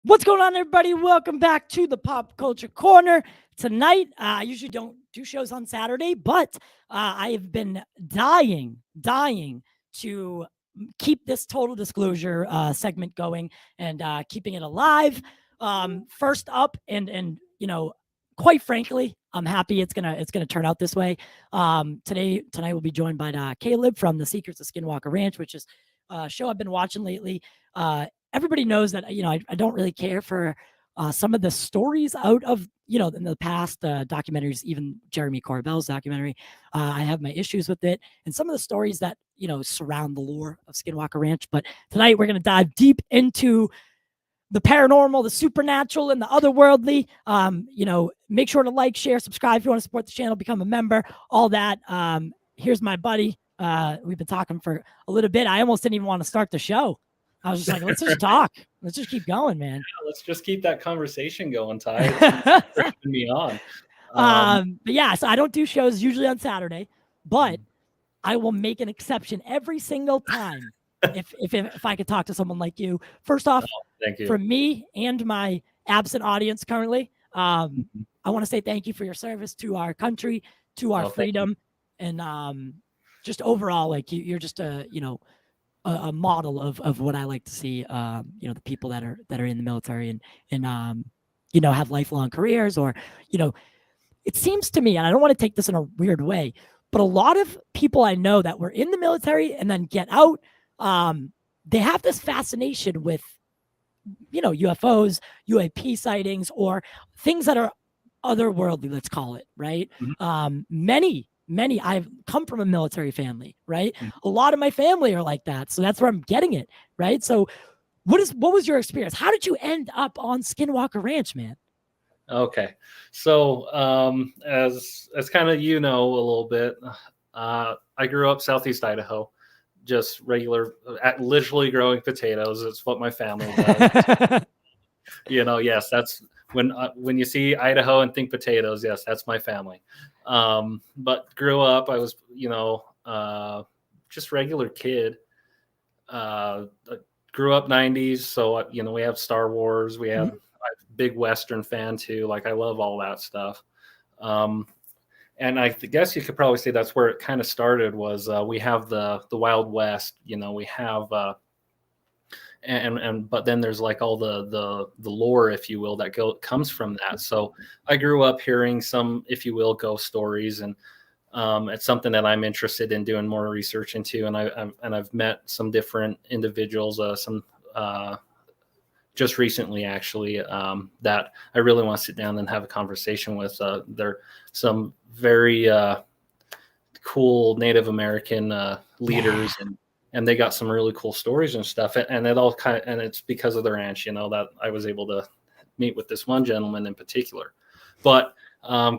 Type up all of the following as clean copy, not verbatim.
What's going on, everybody? Welcome back to the Pop Culture Corner. Tonight, I usually don't do shows on Saturday, but I have been dying to keep this total disclosure segment going and keeping it alive. First up, and you know, quite frankly, I'm happy it's gonna turn out this way. Tonight we'll be joined by Kaleb from the Secrets of SkinWalker Ranch, which is a show I've been watching lately. Everybody knows that I don't really care for some of the stories out of in the past documentaries, even Jeremy Corbell's documentary. I have my issues with it, and some of the stories that surround the lore of Skinwalker Ranch. But tonight we're going to dive deep into the paranormal, the supernatural, and the otherworldly. Make sure to like, share, subscribe if you want to support the channel, become a member, all that. Here's my buddy. We've been talking for a little bit. I almost didn't even want to start the show. I was just like, let's just talk. Let's just keep going, man. Yeah, let's just keep that conversation going, Ty. Me on. But yeah, so I don't do shows usually on Saturday, but I will make an exception every single time if I could talk to someone like you. First off, thank you. From me and my absent audience currently, I want to say thank you for your service to our country, to our freedom, and just overall, like you're just a model of what I like to see. The people that are in the military and have lifelong careers, or it seems to me, and I don't want to take this in a weird way, but a lot of people I know that were in the military and then get out, they have this fascination with UFOs, UAP sightings, or things that are otherworldly, let's call it, right? Many, I've come from a military family, right? A lot of my family are like that. So that's where I'm getting it, right? So what was your experience? How did you end up on Skinwalker Ranch, man? Okay. So as kind of a little bit, I grew up Southeast Idaho, just regular, literally growing potatoes. It's what my family does. Yes, that's when you see Idaho and think potatoes, yes, that's my family. But grew up, I was, just regular kid. Grew up 90s. So, we have Star Wars. We have I'm a big Western fan too. Like I love all that stuff. And I guess you could probably say that's where it kind of started was we have the Wild West, we have but then there's like all the lore, if you will, that comes from that. So I grew up hearing some, if you will, ghost stories, and it's something that I'm interested in doing more research into. And I've met some different individuals, just recently actually, that I really want to sit down and have a conversation with. They're some very cool Native American leaders, and they got some really cool stories and stuff. And it all and it's because of the ranch, that I was able to meet with this one gentleman in particular. But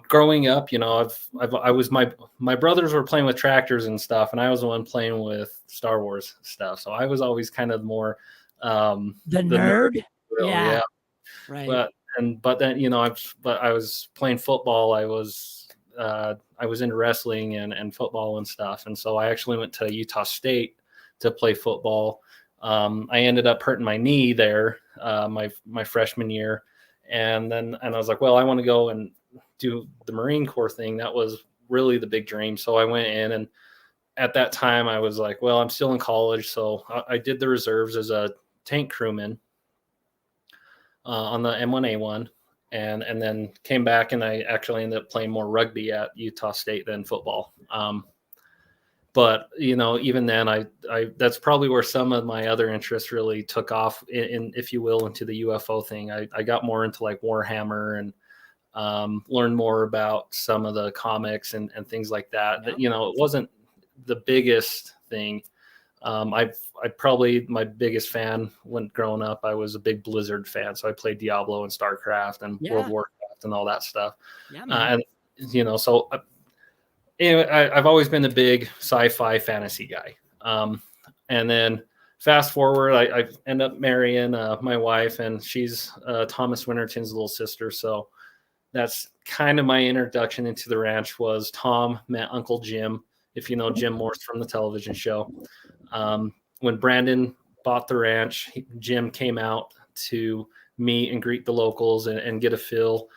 growing up, I was my brothers were playing with tractors and stuff, and I was the one playing with Star Wars stuff. So I was always kind of more the nerd. Yeah. Right. But then I was playing football. I was into wrestling and football and stuff. And so I actually went to Utah State to play football. I ended up hurting my knee there my freshman year. And I was like, well, I want to go and do the Marine Corps thing. That was really the big dream. So I went in, and at that time I was like, well, I'm still in college. So I did the reserves as a tank crewman on the M1A1, and then came back, and I actually ended up playing more rugby at Utah State than football. But even then, I that's probably where some of my other interests really took off, in if you will, into the UFO thing. I got more into like Warhammer and learned more about some of the comics and things like that. Yeah. It wasn't the biggest thing. I probably my biggest fan when growing up, I was a big Blizzard fan. So I played Diablo and StarCraft and World of Warcraft and all that stuff. Yeah, man. So I've always been a big sci-fi fantasy guy. And then fast forward, I end up marrying my wife, and she's Thomas Winterton's little sister. So that's kind of my introduction into the ranch. Was Tom met Uncle Jim, if you know Jim Morse from the television show. When Brandon bought the ranch, Jim came out to meet and greet the locals and get a feel.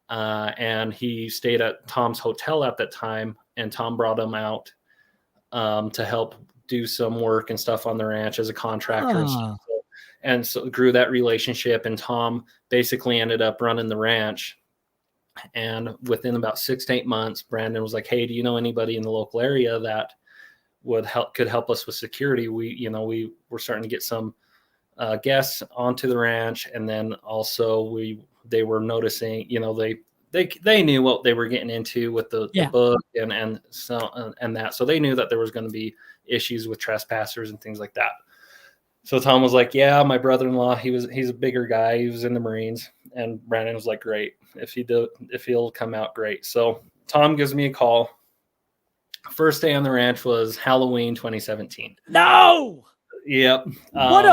And he stayed at Tom's hotel at that time, and Tom brought him out to help do some work and stuff on the ranch as a contractor and stuff. And so grew that relationship, and Tom basically ended up running the ranch. And within about 6 to 8 months, Brandon was like, "Hey, do you know anybody in the local area that could help us with security? We were starting to get some guests onto the ranch, and then also they were noticing, they knew what they were getting into with the book and that, so they knew that there was going to be issues with trespassers and things like that." So Tom was like, "Yeah, my brother-in-law, he's a bigger guy. He was in the Marines." And Brandon was like, "Great. If he'll come out, great." So Tom gives me a call. First day on the ranch was Halloween 2017. No. Yep. What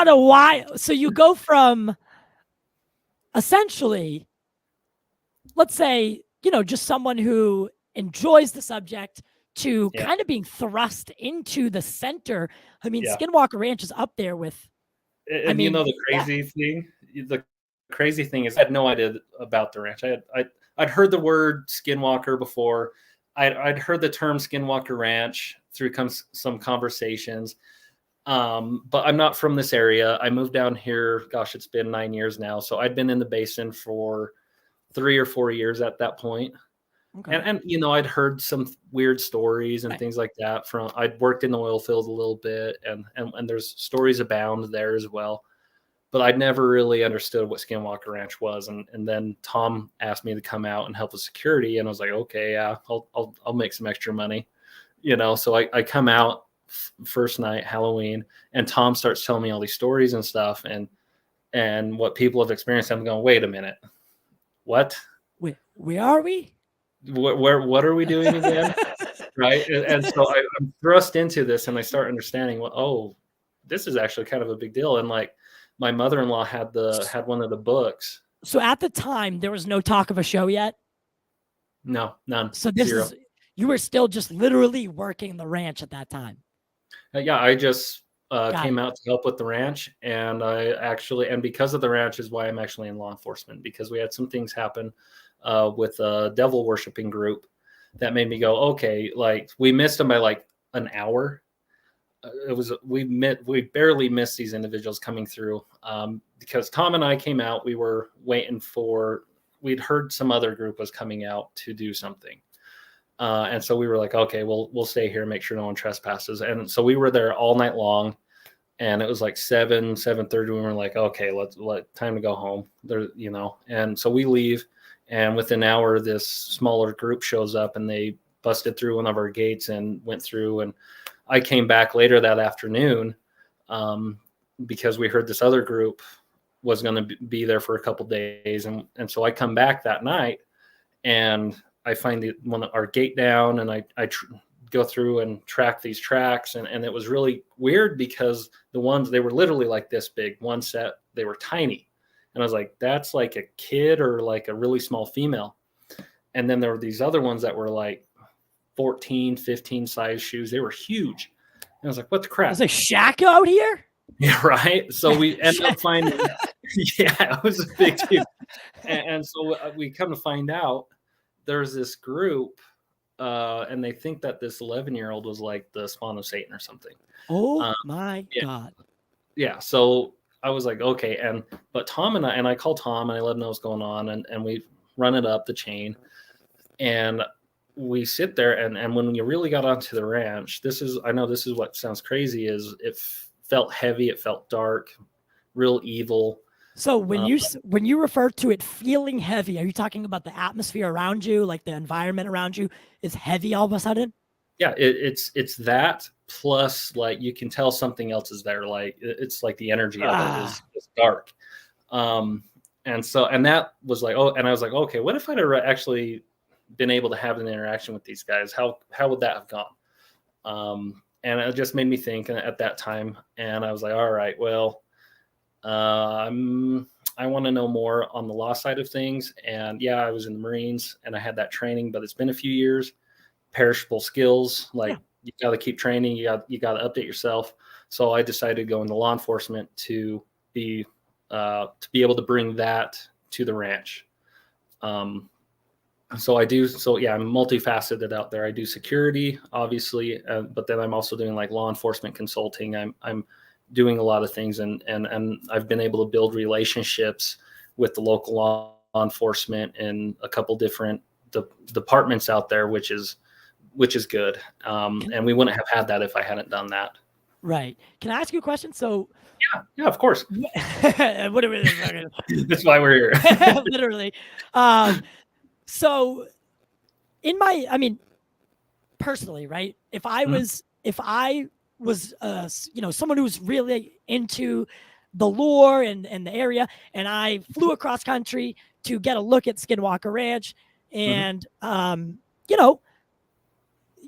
a why. So you go from essentially, let's say, just someone who enjoys the subject to kind of being thrust into the center. I mean, SkinWalker Ranch is up there with. And the crazy thing is, I had no idea about the ranch. I'd heard the word Skinwalker before. I'd heard the term Skinwalker Ranch through some conversations. But I'm not from this area. I moved down here. Gosh, it's been 9 years now. So I'd been in the basin for 3 or 4 years at that point. Okay. And I'd heard some weird stories and things like that I'd worked in the oil field a little bit, and there's stories abound there as well. But I'd never really understood what Skinwalker Ranch was. And then Tom asked me to come out and help with security. And I was like, okay, yeah, I'll make some extra money, So I come out first night, Halloween, and Tom starts telling me all these stories and stuff and what people have experienced. I'm going, wait a minute. What? Wait, where are we? What are we doing again? Right. And so I'm thrust into this, and I start understanding, this is actually kind of a big deal. And like, my mother-in-law had one of the books. So at the time, there was no talk of a show yet? No, none. So you were still just literally working the ranch at that time? Yeah, I just came out to help with the ranch, and and because of the ranch is why I'm actually in law enforcement, because we had some things happen with a devil worshiping group that made me go, okay, like we missed them by like an hour. We barely missed these individuals coming through because Tom and I came out. We were waiting we'd heard some other group was coming out to do something. And so we were like, okay, we'll stay here and make sure no one trespasses. And so we were there all night long, and it was like 7:30. We were like, okay, time to go home there, and so we leave. And within an hour, this smaller group shows up, and they busted through one of our gates and went through. And I came back later that afternoon because we heard this other group was going to be there for a couple days. And so I come back that night, and I find our gate down, and I go through and track these tracks. And it was really weird because they were literally like this big. One set, they were tiny. And I was like, that's like a kid or like a really small female. And then there were these other ones that were like 14, 15 size shoes. They were huge. And I was like, what the crap? Is a shack out here? Yeah, right. So we ended up finding, it was a big dude. And so we come to find out there's this group, and they think that this 11-year-old was like the spawn of Satan or something. Oh my God. Yeah. So I was like, okay. But Tom and I call Tom and I let him know what's going on, and we run it up the chain, and we sit there, and when you really got onto the ranch, I know this is what sounds crazy, is it felt heavy, it felt dark, real evil. So when you refer to it feeling heavy, are you talking about the atmosphere around you, like the environment around you is heavy all of a sudden? Yeah, it's that plus like you can tell something else is there. Like it's like the energy of it is dark. And that was like, and I was like, okay, what if I'd actually been able to have an interaction with these guys? How would that have gone? And it just made me think at that time. And I was like, all right, well, I want to know more on the law side of things. And yeah, I was in the Marines and I had that training, but it's been a few years. Perishable skills, like you got to keep training, you got to update yourself. So I decided to go into law enforcement to be to be able to bring that to the ranch. So I do. So yeah, I'm multifaceted out there. I do security, obviously, but then I'm also doing like law enforcement consulting. I'm doing a lot of things, and I've been able to build relationships with the local law enforcement in a couple different departments out there, which is good. And we wouldn't have had that if I hadn't done that. Right. Can I ask you a question? So yeah, of course. What are we? That's why we're here. Literally. So I mean, personally, right? If I was, someone who's really into the lore and the area, and I flew across country to get a look at SkinWalker Ranch, and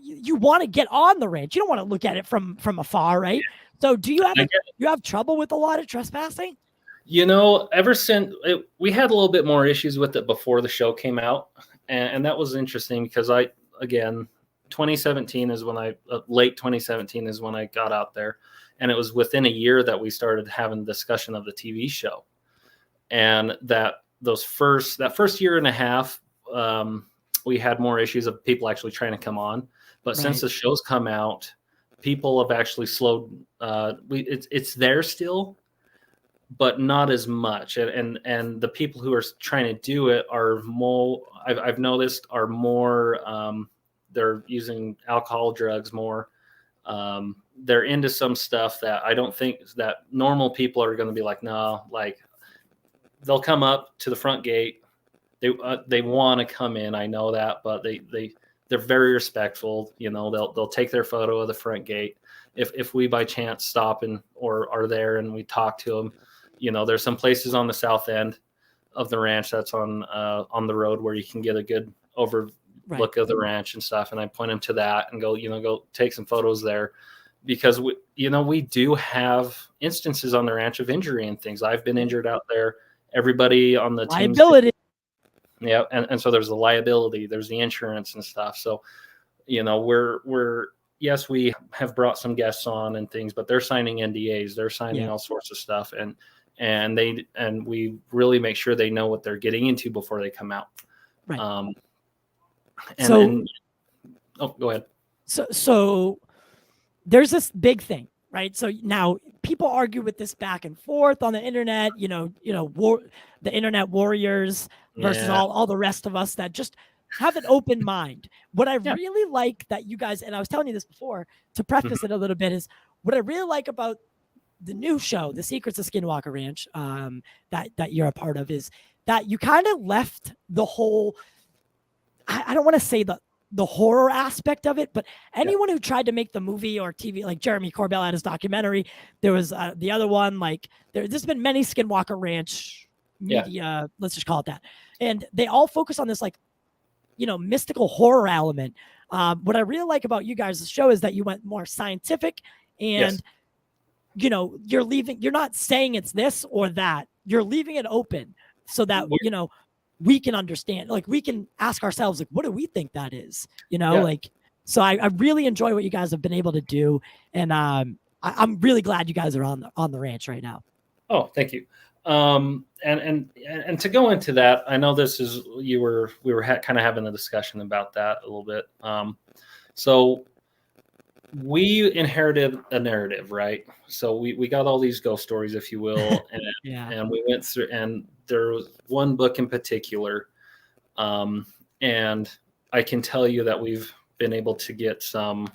you want to get on the ranch. You don't want to look at it from afar, right? So do you have trouble with a lot of trespassing? Ever since we had a little bit more issues with it before the show came out, and that was interesting because 2017 is when late 2017 is when I got out there, and it was within a year that we started having discussion of the TV show, and that first year and a half, we had more issues of people actually trying to come on. But since the show's come out, people have actually slowed. It's there still, but not as much. And the people who are trying to do it are more. I've noticed are more. They're using alcohol, drugs more. They're into some stuff that I don't think that normal people are going to be like. No, like they'll come up to the front gate. They want to come in. I know that, but they're very respectful. They'll take their photo of the front gate. If we by chance stop or are there and we talk to them, there's some places on the south end of the ranch that's on the road where you can get a good look of the ranch and stuff. And I point them to that and go take some photos there, because we do have instances on the ranch of injury and things. I've been injured out there. Everybody on the team. Liability. Yeah, and so there's the liability, there's the insurance and stuff. So, yes, we have brought some guests on and things, but they're signing NDAs, they're signing all sorts of stuff, and we really make sure they know what they're getting into before they come out. Right. Go ahead. So there's this big thing, right? So now people argue with this back and forth on the internet, the internet warriors versus all the rest of us that just have an open mind. What I really like that you guys, and I was telling you this before to preface it a little bit, is what I really like about the new show, The Secrets of SkinWalker Ranch, that you're a part of, is that you kind of left the whole, I don't want to say the horror aspect of it, but anyone who tried to make the movie or TV, like Jeremy Corbell had his documentary, there was the other one, like there's been many SkinWalker Ranch media, let's just call it that. And they all focus on this, like, mystical horror element. What I really like about you guys' show is that you went more scientific, and you're not saying it's this or that. You're leaving it open so that, we can understand, like we can ask ourselves, like, what do we think that is? So I really enjoy what you guys have been able to do. And I'm really glad you guys are on the ranch right now. Oh, thank you. And to go into that, I know we were kind of having a discussion about that a little bit. So we inherited a narrative, right? So we got all these ghost stories, if you will, and we went through, and there was one book in particular, and I can tell you that we've been able to get some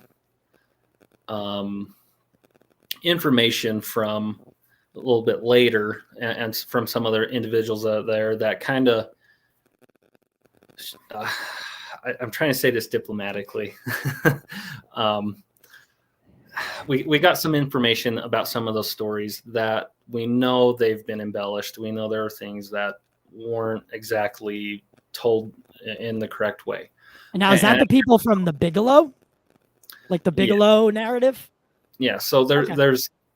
information from a little bit later, and from some other individuals out there that kind of, I'm trying to say this diplomatically. We got some information about some of those stories that we know they've been embellished. We know there are things that weren't exactly told in the correct way. And now, is that the people from the Bigelow? Like the Bigelow narrative? Yeah. So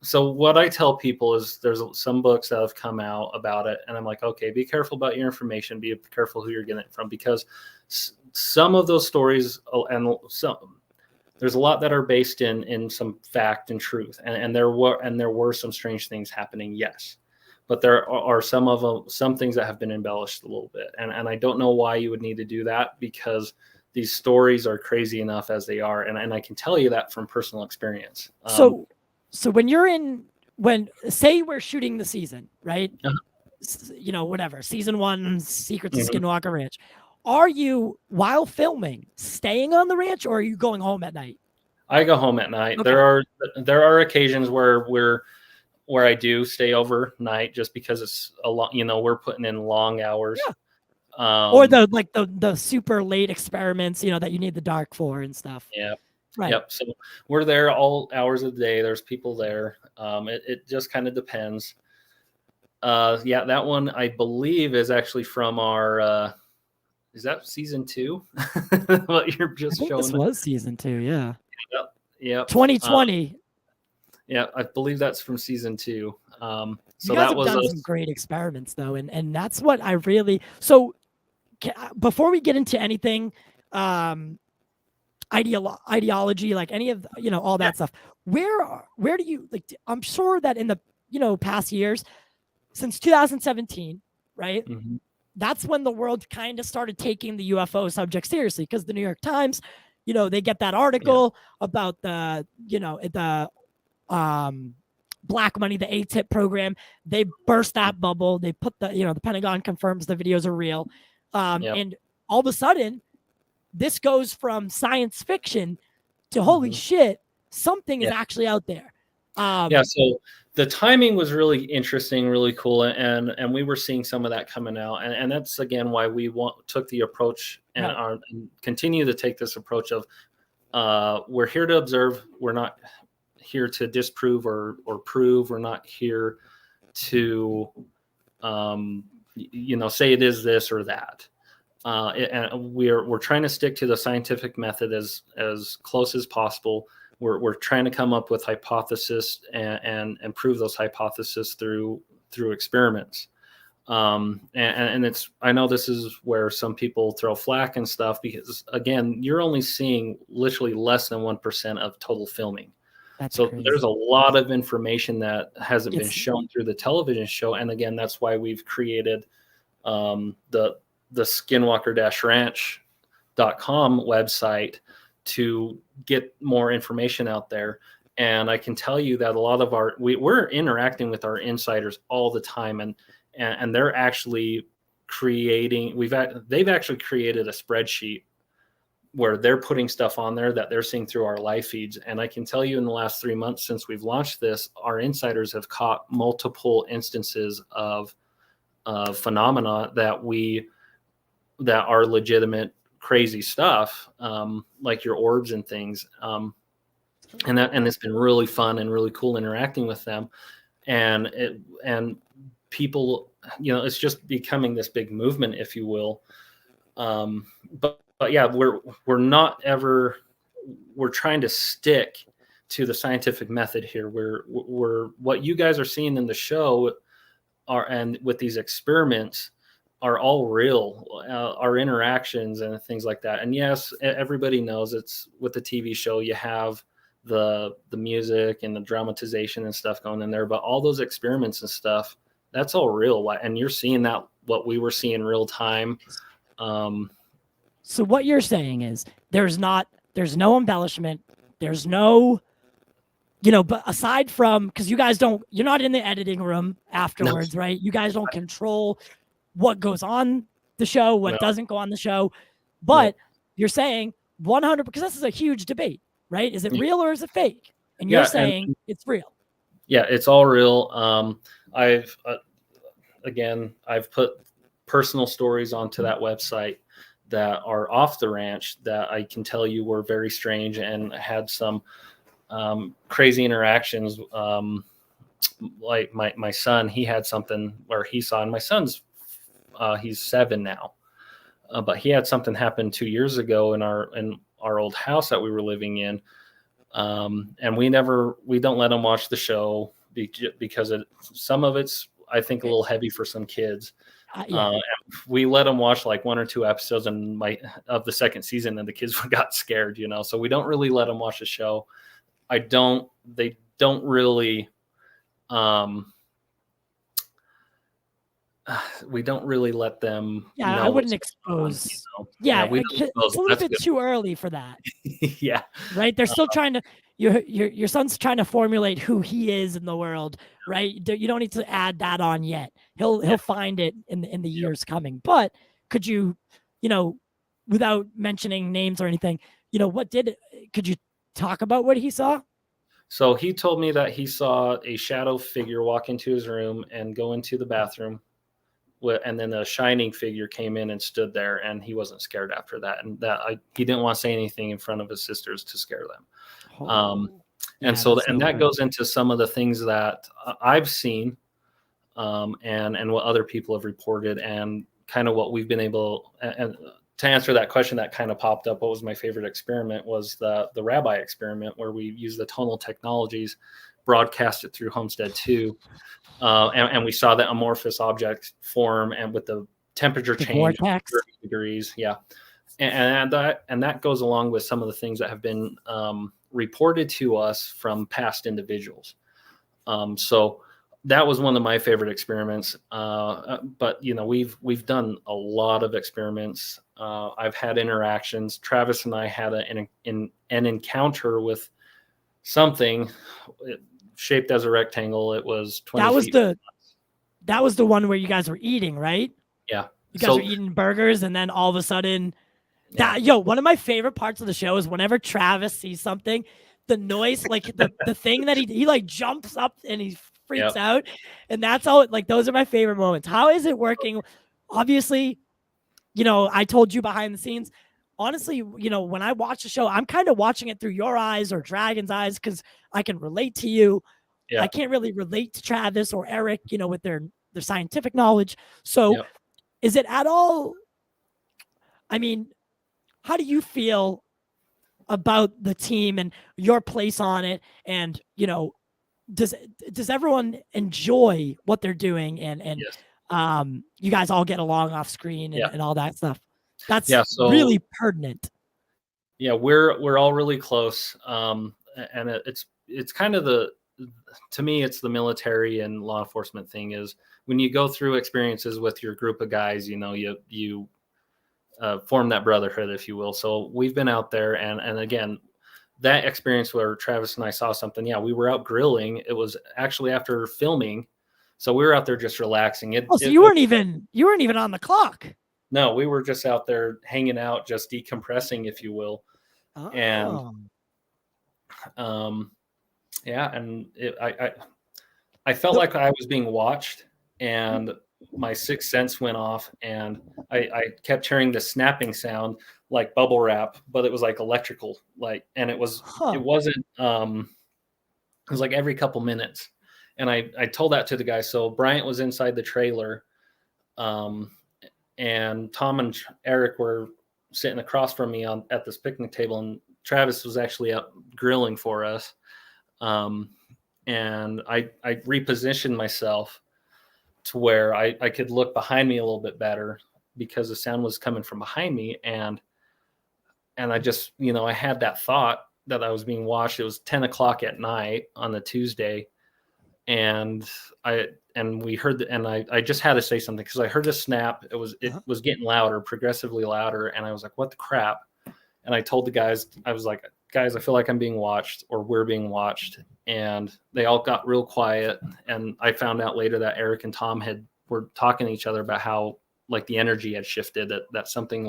so what I tell people is there's some books that have come out about it, and I'm like, okay, be careful about your information. Be careful who you're getting it from, because some of those stories, there's a lot that are based in some fact and truth, and there were some strange things happening, yes, but there are some things that have been embellished a little bit. And I don't know why you would need to do that, because these stories are crazy enough as they are. And I can tell you that from personal experience. So when say we're shooting the season, right? Whatever, season 1, Secrets of Skinwalker Ranch. Are you, while filming, staying on the ranch, or are you going home at night? I go home at night. Okay. There are occasions where I do stay overnight, just because it's a lot, we're putting in long hours. Yeah. Or the super late experiments, that you need the dark for and stuff. Yeah. Right. Yep. So we're there all hours of the day. There's people there. It just kind of depends. That one I believe is actually from our. Is that season 2? What you're just showing? This was season 2. Yeah. Yep. 2020. Yeah, I believe that's from season 2. So you guys have done some great experiments, though, and that's what I really. So before we get into anything, ideology, like any of all that stuff, where do you like? I'm sure that in the past years, since 2017, right? Mm-hmm. That's when the world kind of started taking the UFO subject seriously, because the New York Times, they get that article about the black money, the ATIP program. They burst that bubble. They put the Pentagon confirms the videos are real. And all of a sudden, this goes from science fiction to holy shit, something is actually out there. So the timing was really interesting, really cool, and we were seeing some of that coming out, and that's again why we took the approach and continue to take this approach of we're here to observe. We're not here to disprove or prove. We're not here to say it is this or that. And we're trying to stick to the scientific method as close as possible. We're trying to come up with hypotheses and prove those hypotheses through experiments. And it's, I know this is where some people throw flack and stuff, because again, you're only seeing literally less than 1% of total filming. That's crazy. There's a lot of information that hasn't been shown through the television show. And again, that's why we've created the SkinWalker-ranch.com website to get more information out there. And I can tell you that a lot of we're interacting with our insiders all the time, and they're actually they've actually created a spreadsheet where they're putting stuff on there that they're seeing through our live feeds. And I can tell you, in the last 3 months since we've launched this, our insiders have caught multiple instances of phenomena that are legitimate crazy stuff, like your orbs and things. And it's been really fun and really cool interacting with them. And people, it's just becoming this big movement, if you will. But yeah, we're trying to stick to the scientific method here. We're what you guys are seeing in the show and with these experiments are all real, our interactions and things like that. And yes, everybody knows it's with the TV show, you have the music and the dramatization and stuff going in there, but all those experiments and stuff, that's all real. And you're seeing that, what we were seeing real time. So what you're saying is there's no embellishment. There's no, but aside from, because you're not in the editing room afterwards, right? You guys don't control what goes on the show, what doesn't go on the show. But you're saying 100%, because this is a huge debate, right? Is it real or is it fake? And you're saying it's real. Yeah, it's all real. I've put personal stories onto that website that are off the ranch that I can tell you were very strange and had some crazy interactions. Like my son, he had something where he saw, and my son's he's 7 now, but he had something happen 2 years ago in our old house that we were living in, and we don't let him watch the show because some of it's, I think, a little heavy for some kids. We let them watch like 1 or 2 episodes of the second season, and the kids got scared, so we don't really let them watch the show. They don't really we don't really let them Yeah, I know wouldn't what's going on, expose. Yeah, Yeah, we don't expose it's a them. little That's a bit good too early for that, yeah. right? They're still trying to. Your son's trying to formulate who he is in the world, right? You don't need to add that on yet. He'll find it in the Yep. years coming. But could you, without mentioning names or anything, could you talk about what he saw? So he told me that he saw a shadow figure walk into his room and go into the bathroom. And then a shining figure came in and stood there, and he wasn't scared after that. And he didn't want to say anything in front of his sisters to scare them. And so, and that goes into some of the things that I've seen, and what other people have reported, and kind of what we've been able. And to answer that question, that kind of popped up. What was my favorite experiment was the rabbi experiment, where we used the tonal technologies, broadcast it through Homestead 2. And we saw that amorphous object form, and with the temperature change, 30 degrees. Yeah. And that goes along with some of the things that have been reported to us from past individuals. So that was one of my favorite experiments. But we've done a lot of experiments. I've had interactions. Travis and I had an encounter with something shaped as a rectangle. It was 20 feet. That was the one where you guys were eating, right? Yeah. You guys were eating burgers, and then all of a sudden, one of my favorite parts of the show is whenever Travis sees something, the noise, like the thing that he like jumps up and he freaks out. And that's all, like, those are my favorite moments. How is it working? Obviously, I told you behind the scenes, honestly, when I watch the show, I'm kind of watching it through your eyes or Dragon's eyes, because I can relate to you. I can't really relate to Travis or Eric, with their scientific knowledge. So is it at all, I mean, how do you feel about the team and your place on it? And, does everyone enjoy what they're doing, and you guys all get along off screen and all that stuff? That's really pertinent. Yeah, we're all really close. And it's kind of to me, it's the military and law enforcement thing is when you go through experiences with your group of guys, you form that brotherhood, if you will. So we've been out there, and again, that experience where Travis and I saw something, we were out grilling. It was actually after filming, so we were out there just relaxing. So you weren't even on the clock. No, we were just out there hanging out, just decompressing, if you will. And and I felt like I was being watched, and my sixth sense went off, and I kept hearing this snapping sound like bubble wrap, but it was like electrical, and it wasn't it was like every couple minutes. And I told that to the guy. So Bryant was inside the trailer, and Tom and Eric were sitting across from me at this picnic table, and Travis was actually out grilling for us. And I repositioned myself to where I could look behind me a little bit better, because the sound was coming from behind me. And I just, I had that thought that I was being watched. It was 10 o'clock at night on the Tuesday. And we heard and I just had to say something, because I heard a snap. It was getting louder, progressively louder. And I was like, what the crap? And I told the guys, I was like, guys, I feel like I'm being watched, or we're being watched. And they all got real quiet. And I found out later that Eric and Tom were talking to each other about how, like, the energy had shifted, that something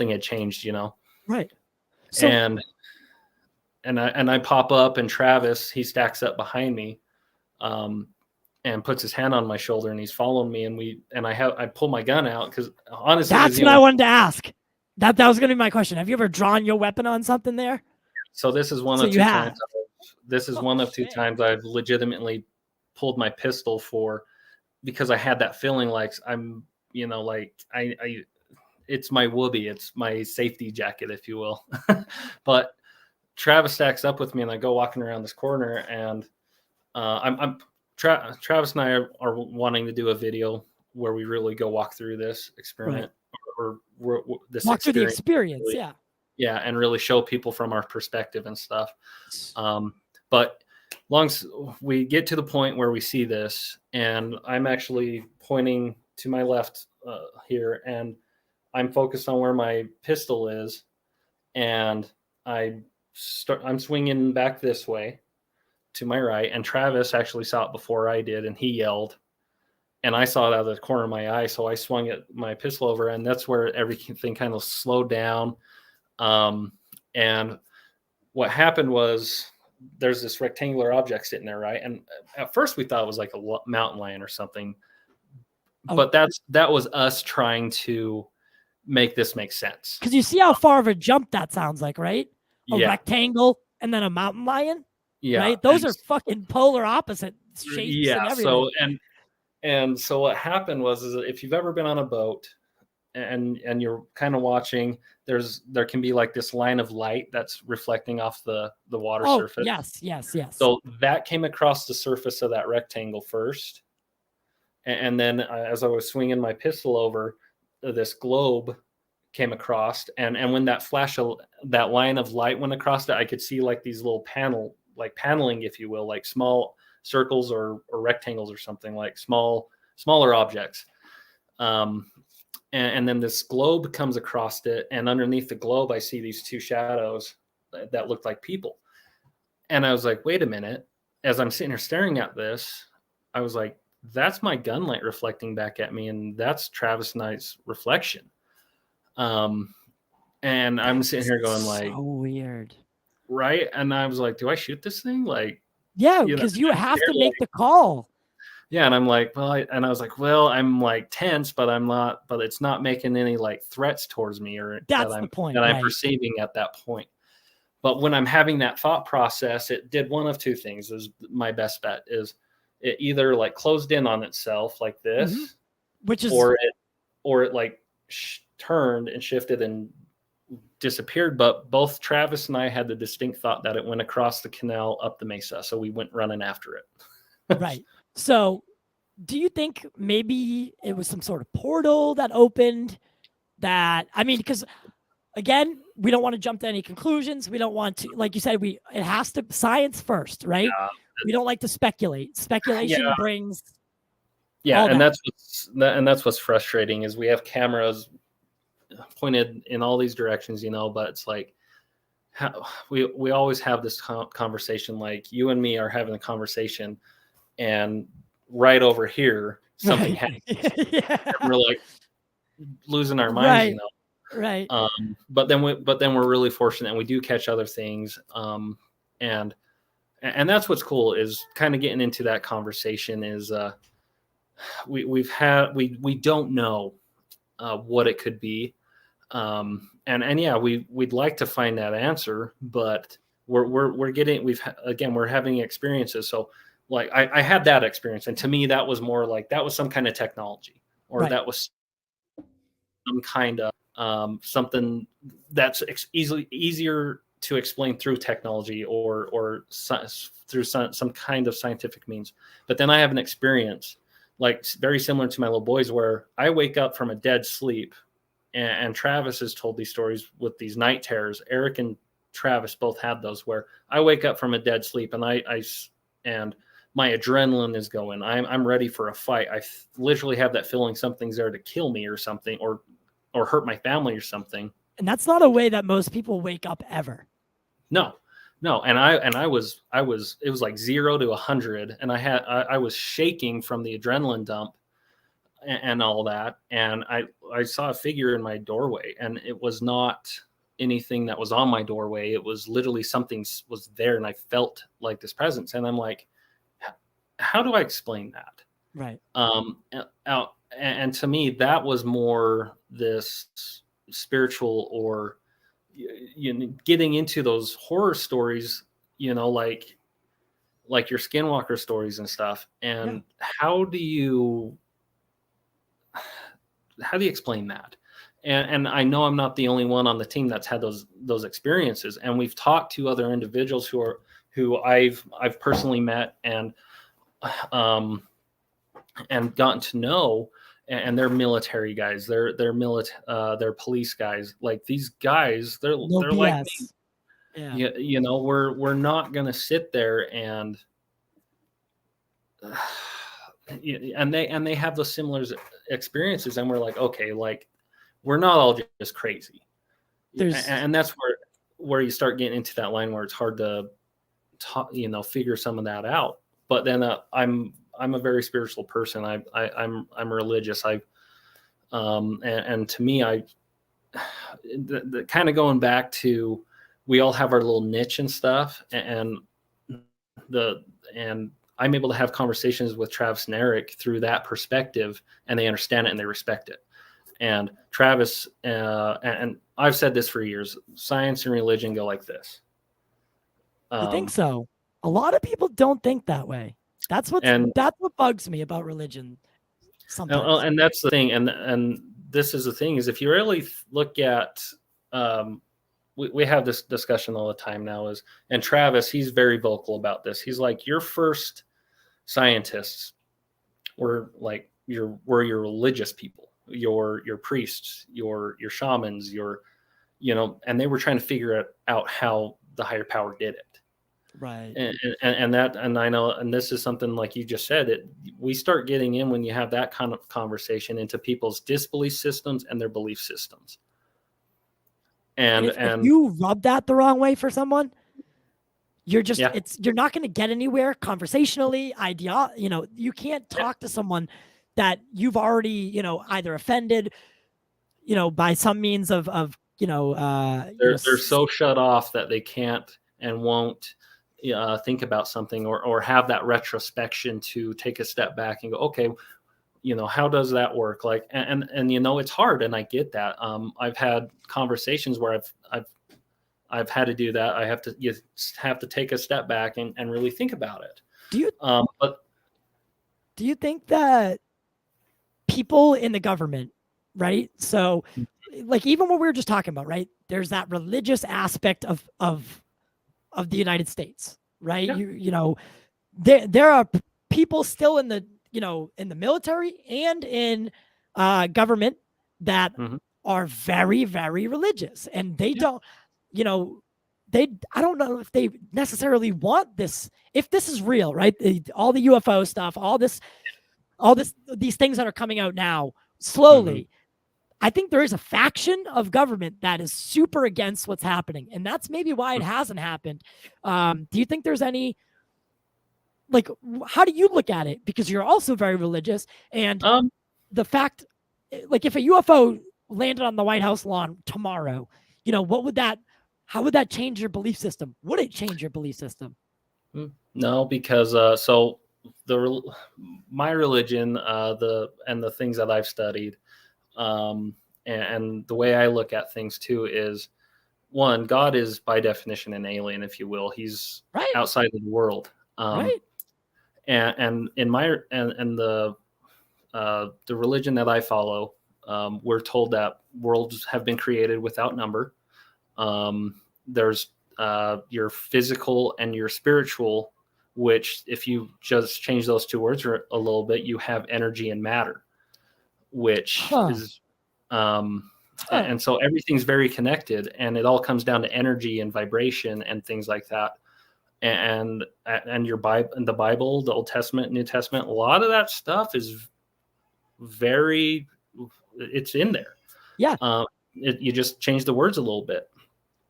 had changed, Right. So, and I pop up, and Travis, he stacks up behind me, and puts his hand on my shoulder, and he's following me, and I pull my gun out, because honestly, that's what I wanted to ask. That was going to be my question. Have you ever drawn your weapon on something there? So this is one of two times. This is one of two times I've legitimately pulled my pistol because I had that feeling like I'm, it's my whoopee, it's my safety jacket, if you will. But Travis stacks up with me, and I go walking around this corner, and Travis and I are wanting to do a video where we really go walk through this experiment, or this walk through the experience, really, and really show people from our perspective and stuff. But we get to the point where we see this, and I'm actually pointing to my left here, and I'm focused on where my pistol is, and I'm swinging back this way to my right, and Travis actually saw it before I did, and he yelled, and I saw it out of the corner of my eye, so I swung my pistol over, and that's where everything kind of slowed down. And what happened was there's this rectangular object sitting there, right? And at first we thought it was like a mountain lion or something, but that was us trying to make this make sense. Because you see how far of a jump that sounds like, right? A rectangle and then a mountain lion. Yeah. Right? Those are fucking polar opposite shapes and everything. So what happened was is if you've ever been on a boat and you're kind of watching, there can be like this line of light that's reflecting off the water surface. Yes. So that came across the surface of that rectangle first. And then as I was swinging my pistol over, this globe came across. And when that that line of light went across it, I could see like these little paneling, if you will, like small circles or rectangles or something, like smaller objects. And then this globe comes across it, and underneath the globe, I see these two shadows that looked like people. And I was like, wait a minute. As I'm sitting here staring at this, I was like, that's my gun light reflecting back at me, and that's Travis Knight's reflection. And I'm sitting here going like, so weird. Right? And I was like, do I shoot this thing? Like, yeah, because you have to make the call. Yeah, and I'm like, I was like, I'm like tense, but I'm not, but it's not making any like threats towards me or that's the point that I'm perceiving at that point. But when I'm having that thought process, it did one of two things. Is my best bet is it either like closed in on itself like this, which is, or it like turned and shifted and disappeared. But both Travis and I had the distinct thought that it went across the canal up the mesa, so we went running after it. Right. So do you think maybe it was some sort of portal that opened that? I mean, because again, we don't want to jump to any conclusions. We don't want to, like you said, it has to science first, right? Yeah. We don't like to speculate. Speculation brings. Yeah, and that's what's frustrating is we have cameras pointed in all these directions, but it's like we always have this conversation, like you and me are having a conversation, and right over here something happens. And we're like losing our minds, Right. But then we're really fortunate, and we do catch other things. And that's what's cool is kind of getting into that conversation is we don't know what it could be. We'd like to find that answer, but we're having experiences. So like I had that experience, and to me that was more like that was some kind of technology, or that was some kind of something that's easier to explain through technology or through some kind of scientific means. But then I have an experience like very similar to my little boys, where I wake up from a dead sleep, and Travis has told these stories with these night terrors. Eric and Travis both had those, where I wake up from a dead sleep and and my adrenaline is going. I'm ready for a fight. I literally have that feeling something's there to kill me or something, or hurt my family or something. And that's not a way that most people wake up ever. No. And I was, it was like 0 to 100. And I was shaking from the adrenaline dump and all that. And I saw a figure in my doorway, and it was not anything that was on my doorway. It was literally something was there, and I felt like this presence. And I'm like, how do I explain that? Right. And to me, that was more this spiritual, or getting into those horror stories, like your Skinwalker stories and stuff. And how do you explain that? And I know I'm not the only one on the team that's had those experiences. And we've talked to other individuals who I've personally met and gotten to know, and they're military guys, they're police guys. Like these guys, they're like me. Yeah. We're not going to sit there and and they have those similar experiences, and we're like, okay, like we're not all just crazy. And that's where you start getting into that line where it's hard to figure some of that out. But then I'm a very spiritual person. I'm religious. And to me, the kind of going back to, we all have our little niche and stuff, and I'm able to have conversations with Travis and Eric through that perspective, and they understand it and they respect it. And Travis, and I've said this for years, science and religion go like this. You think so? A lot of people don't think that way. That's what bugs me about religion sometimes. And that's the thing. And this is the thing, is if you really look at, we have this discussion all the time now, and Travis, he's very vocal about this. He's like, your first scientists were like your religious people, your priests, your shamans, and they were trying to figure out how the higher power did it. Right. And I know, and this is something like you just said, we start getting in, when you have that kind of conversation, into people's disbelief systems and their belief systems. And if you rub that the wrong way for someone, you're just, you're not going to get anywhere conversationally. You can't talk to someone that you've already, either offended, by some means of they're so shut off that they can't and won't think about something, or have that retrospection to take a step back and go, okay, how does that work? Like, and it's hard, and I get that. I've had conversations where I've had to do that. You have to take a step back and really think about it. Do you think that people in the government, right? So, like, even what we were just talking about, right? There's that religious aspect of the United States, right? Yeah. There are people still in the in the military and in government that are very, very religious, and they don't, I don't know if they necessarily want this, if this is real, right? All the UFO stuff, these things that are coming out now slowly. I think there is a faction of government that is super against what's happening, and that's maybe why it hasn't happened. Do you think there's any, like, how do you look at it? Because you're also very religious, and the fact, like, if a UFO landed on the White House lawn tomorrow, how would that change your belief system? Would it change your belief system? No, because my religion, the things that I've studied, and the way I look at things too is, one, God is by definition an alien, if you will. He's outside of the world. Right. And in the religion that I follow, we're told that worlds have been created without number. There's your physical and your spiritual, which, if you just change those two words a little bit, you have energy and matter, which is and so everything's very connected, and it all comes down to energy and vibration and things like that. And your Bible, and the Bible, the Old Testament, New Testament, a lot of that stuff is it's in there. Yeah. You just change the words a little bit.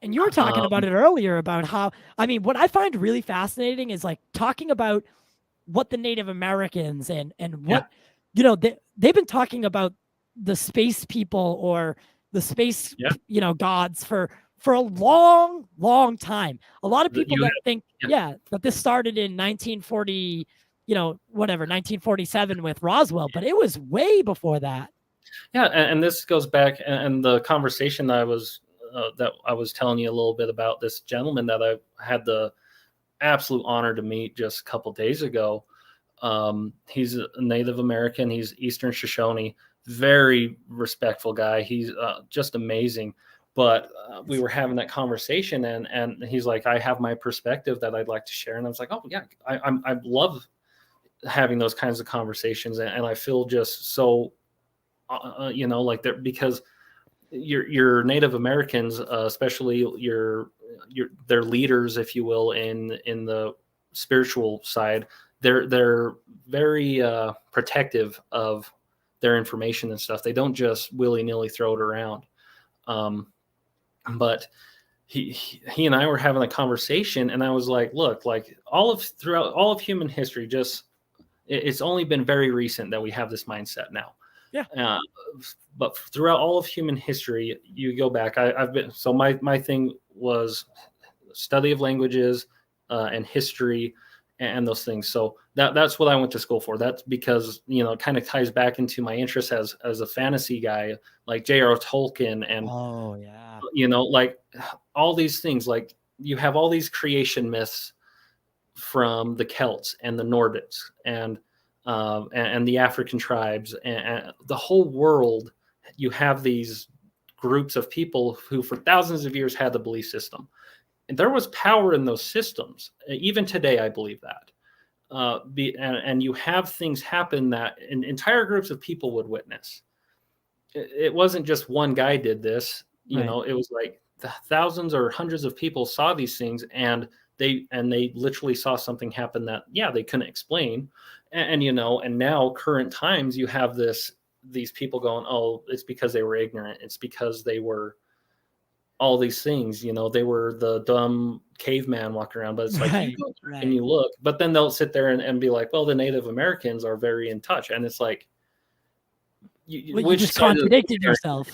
And you were talking about it earlier, about how, what I find really fascinating is, like, talking about what the Native Americans and what, they've been talking about the space people, or the space, gods for a long, long time. A lot of people that think, that this started in 1940, 1947 with Roswell, but it was way before that. Yeah. And this goes back, and the conversation that I was telling you a little bit about, this gentleman that I had the absolute honor to meet just a couple days ago. He's a Native American. He's Eastern Shoshone, very respectful guy. He's just amazing. But we were having that conversation, and he's like, I have my perspective that I'd like to share. And I was like, oh yeah, I love having those kinds of conversations. And I feel just so, like, that, because your Native Americans, especially their leaders, if you will, in the spiritual side, they're very protective of their information and stuff. They don't just willy-nilly throw it around. But he and I were having a conversation, and I was like, look, like throughout all of human history, it's only been very recent that we have this mindset now. Yeah. But throughout all of human history, you go back. My thing was study of languages and history and those things. So that's what I went to school for. That's because, it kind of ties back into my interest as a fantasy guy, like J.R. Tolkien and, oh yeah, like all these things. Like you have all these creation myths from the Celts and the Nordics and the African tribes and the whole world. You have these groups of people who for thousands of years had the belief system. And there was power in those systems. Even today, I believe that. And you have things happen that entire groups of people would witness. It wasn't just one guy did this. It was like thousands or hundreds of people saw these things, and they literally saw something happen that they couldn't explain. And now current times, you have these people going, oh, it's because they were ignorant. It's because they were all these things, they were the dumb caveman walking around. But it's like, you go and you look, but then they'll sit there and be like, well, the Native Americans are very in touch. And it's like, you just contradicted yourself.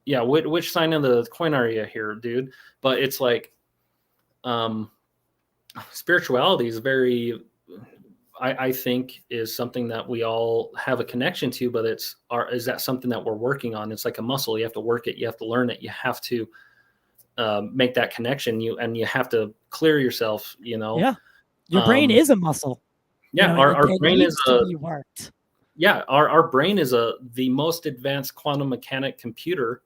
Yeah. Which sign of the coin are you here, dude? But it's like, spirituality is very, I think is something that we all have a connection to, but is that something that we're working on? It's like a muscle. You have to work it. You have to learn it. You have to make that connection. You have to clear yourself, Yeah. Your brain is a muscle. Yeah. Our brain is worked. Yeah. Our brain is the most advanced quantum mechanic computer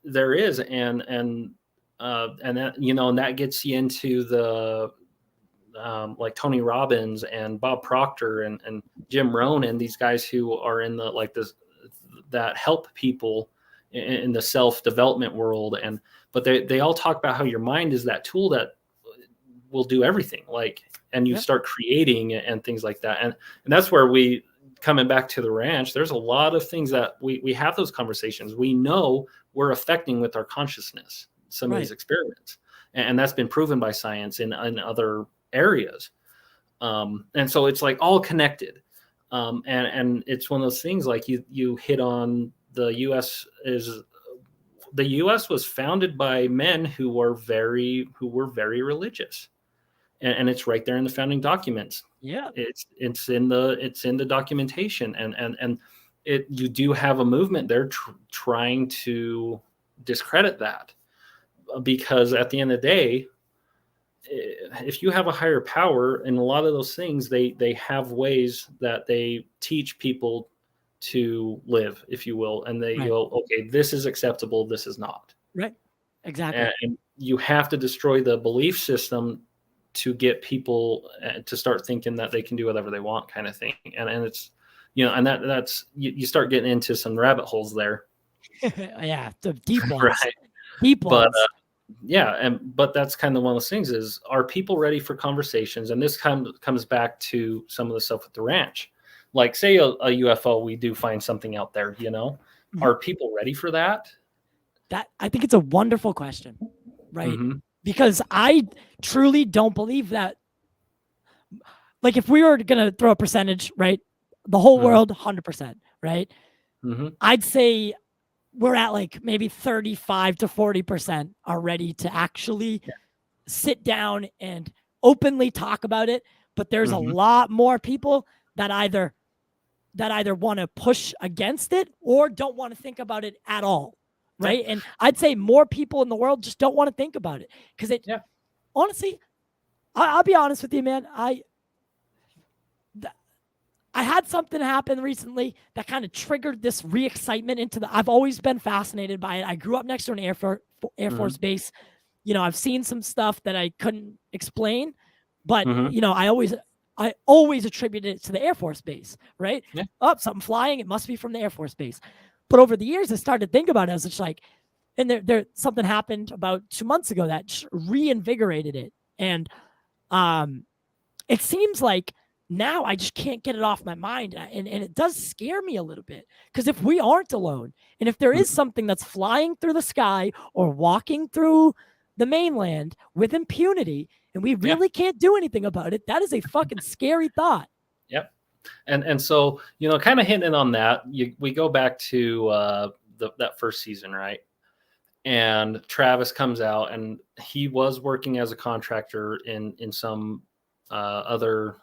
there is. And that, and that gets you into the, like Tony Robbins and Bob Proctor and Jim Rohn and these guys who are in that help people in the self-development world. But they all talk about how your mind is that tool that will do everything, and you start creating and things like that. And that's where coming back to the ranch, there's a lot of things that we have those conversations. We know we're affecting with our consciousness, some of these experiments. And that's been proven by science in other areas. And so it's like all connected. And it's one of those things like you hit on. The U.S. was founded by men who were very religious, and it's right there in the founding documents. Yeah, it's in the documentation, and you do have a movement there trying to discredit that, because at the end of the day, if you have a higher power, and a lot of those things, they have ways that they teach people to live, if you will, and they go, okay, this is acceptable, this is not. Right. Exactly. And you have to destroy the belief system to get people to start thinking that they can do whatever they want, kind of thing. And it's, and that's you start getting into some rabbit holes there. Yeah, the deep ones. Right. Deep ones. But that's kind of one of those things is, are people ready for conversations? And this comes back to some of the stuff with the ranch. Like, say a UFO, we do find something out there, Mm-hmm. Are people ready for that? I think it's a wonderful question, right? Mm-hmm. Because I truly don't believe that. Like, if we were going to throw a percentage, right? The whole mm-hmm. world, 100%, right? Mm-hmm. I'd say we're at like maybe 35 to 40% are ready to actually sit down and openly talk about it. But there's mm-hmm. a lot more people that either want to push against it or don't want to think about it at all, right? And I'd say more people in the world just don't want to think about it because honestly, I'll be honest with you, man. I had something happen recently that kind of triggered this re-excitement I've always been fascinated by it. I grew up next to an Air Force mm-hmm. base. I've seen some stuff that I couldn't explain, but mm-hmm. I always attributed it to the Air Force base, right? Yeah. Oh, something flying. It must be from the Air Force base. But over the years, I started to think about it. I was just like, and there something happened about 2 months ago that reinvigorated it. And it seems like now I just can't get it off my mind. And it does scare me a little bit, because if we aren't alone, and if there is something that's flying through the sky or walking through the mainland with impunity, and we really can't do anything about it, that is a fucking scary thought. Yep. And so, you know, kind of hinting on that, we go back to that first season, right? And Travis comes out, and he was working as a contractor in some other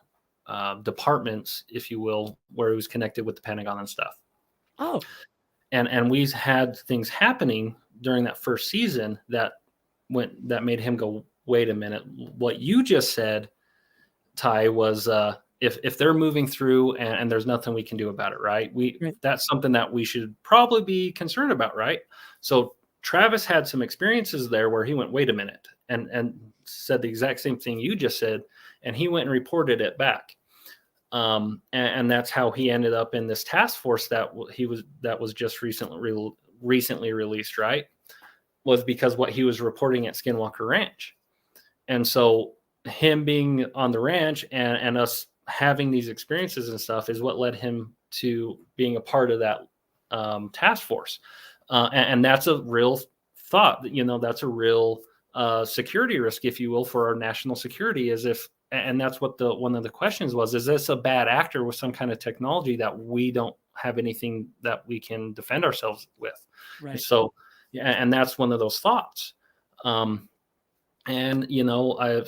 departments, if you will, where he was connected with the Pentagon and stuff. Oh. And we had things happening during that first season that made him go, wait a minute. What you just said, Ty, was if they're moving through and there's nothing we can do about it, right? That's something that we should probably be concerned about, right? So Travis had some experiences there where he went, wait a minute, and said the exact same thing you just said, and he went and reported it back. And that's how he ended up in this task force that was just recently released, right? Was because what he was reporting at SkinWalker Ranch. And so him being on the ranch and us having these experiences and stuff is what led him to being a part of that task force. And that's a real thought, you know, that's a real security risk, if you will, for our national security, and that's what one of the questions was, is this a bad actor with some kind of technology that we don't have anything that we can defend ourselves with? Right. So, and that's one of those thoughts. And, you know,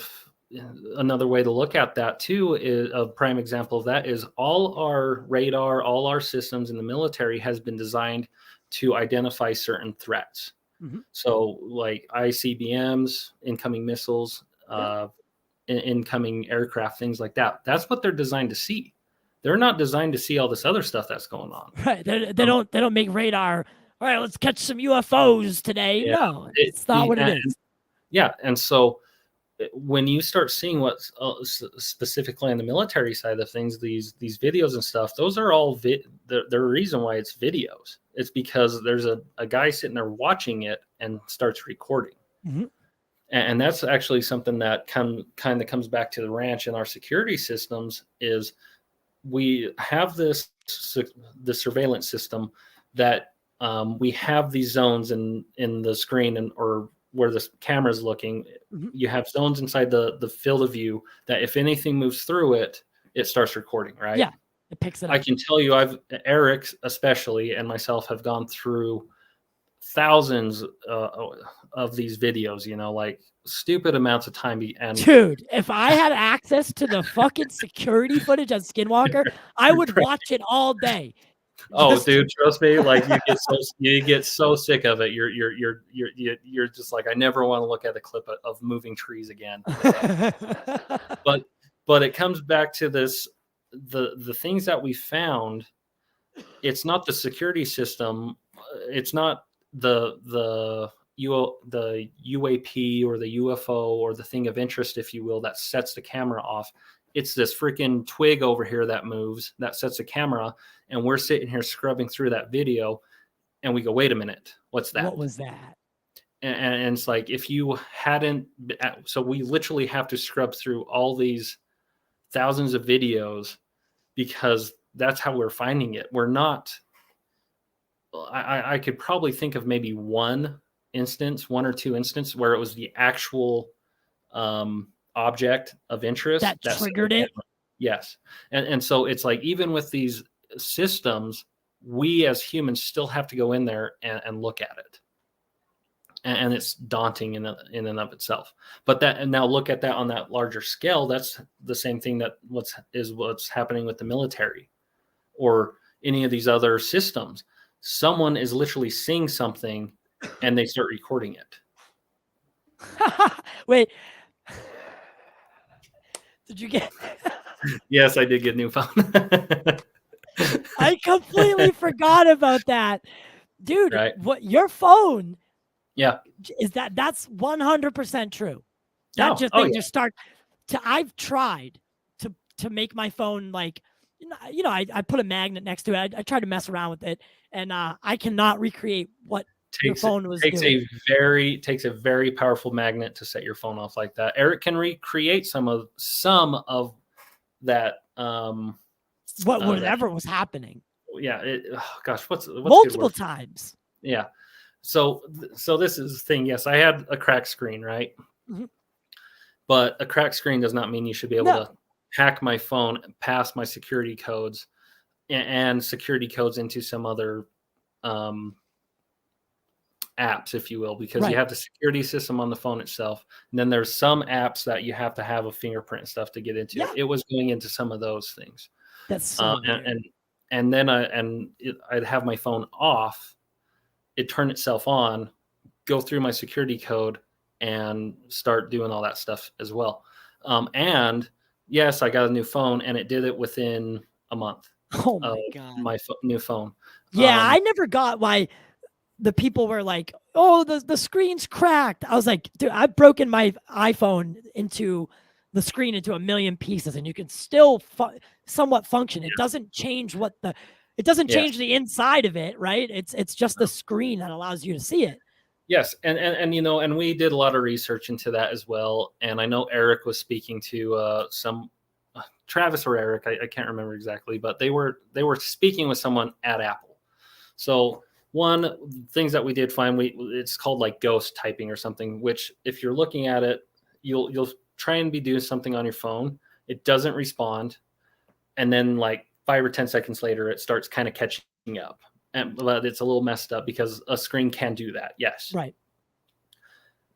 another way to look at that too is a prime example of that is all our radar, all our systems in the military has been designed to identify certain threats. Mm-hmm. So like ICBMs, incoming missiles, incoming aircraft, things like that. That's what they're designed to see. They're not designed to see all this other stuff that's going on. Right. They don't make radar. All right, let's catch some UFOs today. Yeah, no, it's not what it is. Yeah. And so when you start seeing what's specifically on the military side of things, these videos and stuff, those are all the reason why it's videos. It's because there's a guy sitting there watching it and starts recording. Mm-hmm. And that's actually something that kind of comes back to the ranch and our security systems is we have the surveillance system that we have these zones in the screen or where the camera is looking. Mm-hmm. You have zones inside the field of view that if anything moves through it, it starts recording, right? Yeah, it picks it up. I can tell you, Eric especially and myself have gone through thousands of these videos, you know, like stupid amounts of time. Dude, if I had access to the fucking security footage on SkinWalker, I would watch it all day. Oh, dude, trust me. Like you get so sick of it. You're just like, I never want to look at a clip of moving trees again. but it comes back to this, the things that we found. It's not the security system. It's not the UAP or the UFO or the thing of interest, if you will, that sets the camera off. It's this freaking twig over here that moves, that sets a camera, and we're sitting here scrubbing through that video, and we go, wait a minute, what's that? What was that? And it's like, if you hadn't, so we literally have to scrub through all these thousands of videos because that's how we're finding it. We're not, I could probably think of maybe one or two instances where it was the actual object of interest that triggered it. Yes. And so it's like, even with these systems, we as humans still have to go in there and look at it. And it's daunting in and of itself. And now look at that on that larger scale. That's the same thing that what's happening with the military or any of these other systems. Someone is literally seeing something and they start recording it. Wait. Did you get? Yes, I did get a new phone. I completely forgot about that, dude. Right. What your phone? Yeah, is that's 100% true. That just start to. I've tried to make my phone like, you know, I put a magnet next to it. I tried to mess around with it, and I cannot recreate what your phone was doing. Takes a very powerful magnet to set your phone off like that. Eric can recreate some of that Whatever was happening. Yeah. Gosh, what's a good Multiple word? times. Yeah. So this is the thing. Yes, I had a cracked screen, right? Mhm. But a cracked screen does not mean you should be able to hack my phone, pass my security codes, and security codes into some other apps, if you will, because you have the security system on the phone itself. And then there's some apps that you have to have a fingerprint stuff to get into. Yeah. It was going into some of those things. That's so weird. And then I'd have my phone off, it turn itself on, go through my security code, and start doing all that stuff as well. And yes, I got a new phone, and it did it within a month. Oh my God. My new phone. Yeah, I never got why the people were like, "Oh, the screen's cracked." I was like, "Dude, I've broken my iPhone into the screen into a million pieces, and you can still somewhat function. It doesn't change it doesn't change the inside of it, right? It's just the screen that allows you to see it." Yes, and you know, and we did a lot of research into that as well. And I know Eric was speaking to some Travis or Eric, I can't remember exactly, but they were speaking with someone at Apple. So one things that we did find, it's called like ghost typing or something, which if you're looking at it, you'll try and be doing something on your phone. It doesn't respond, and then like 5 or 10 seconds later, it starts kind of catching up. But it's a little messed up because a screen can do that. Yes. Right.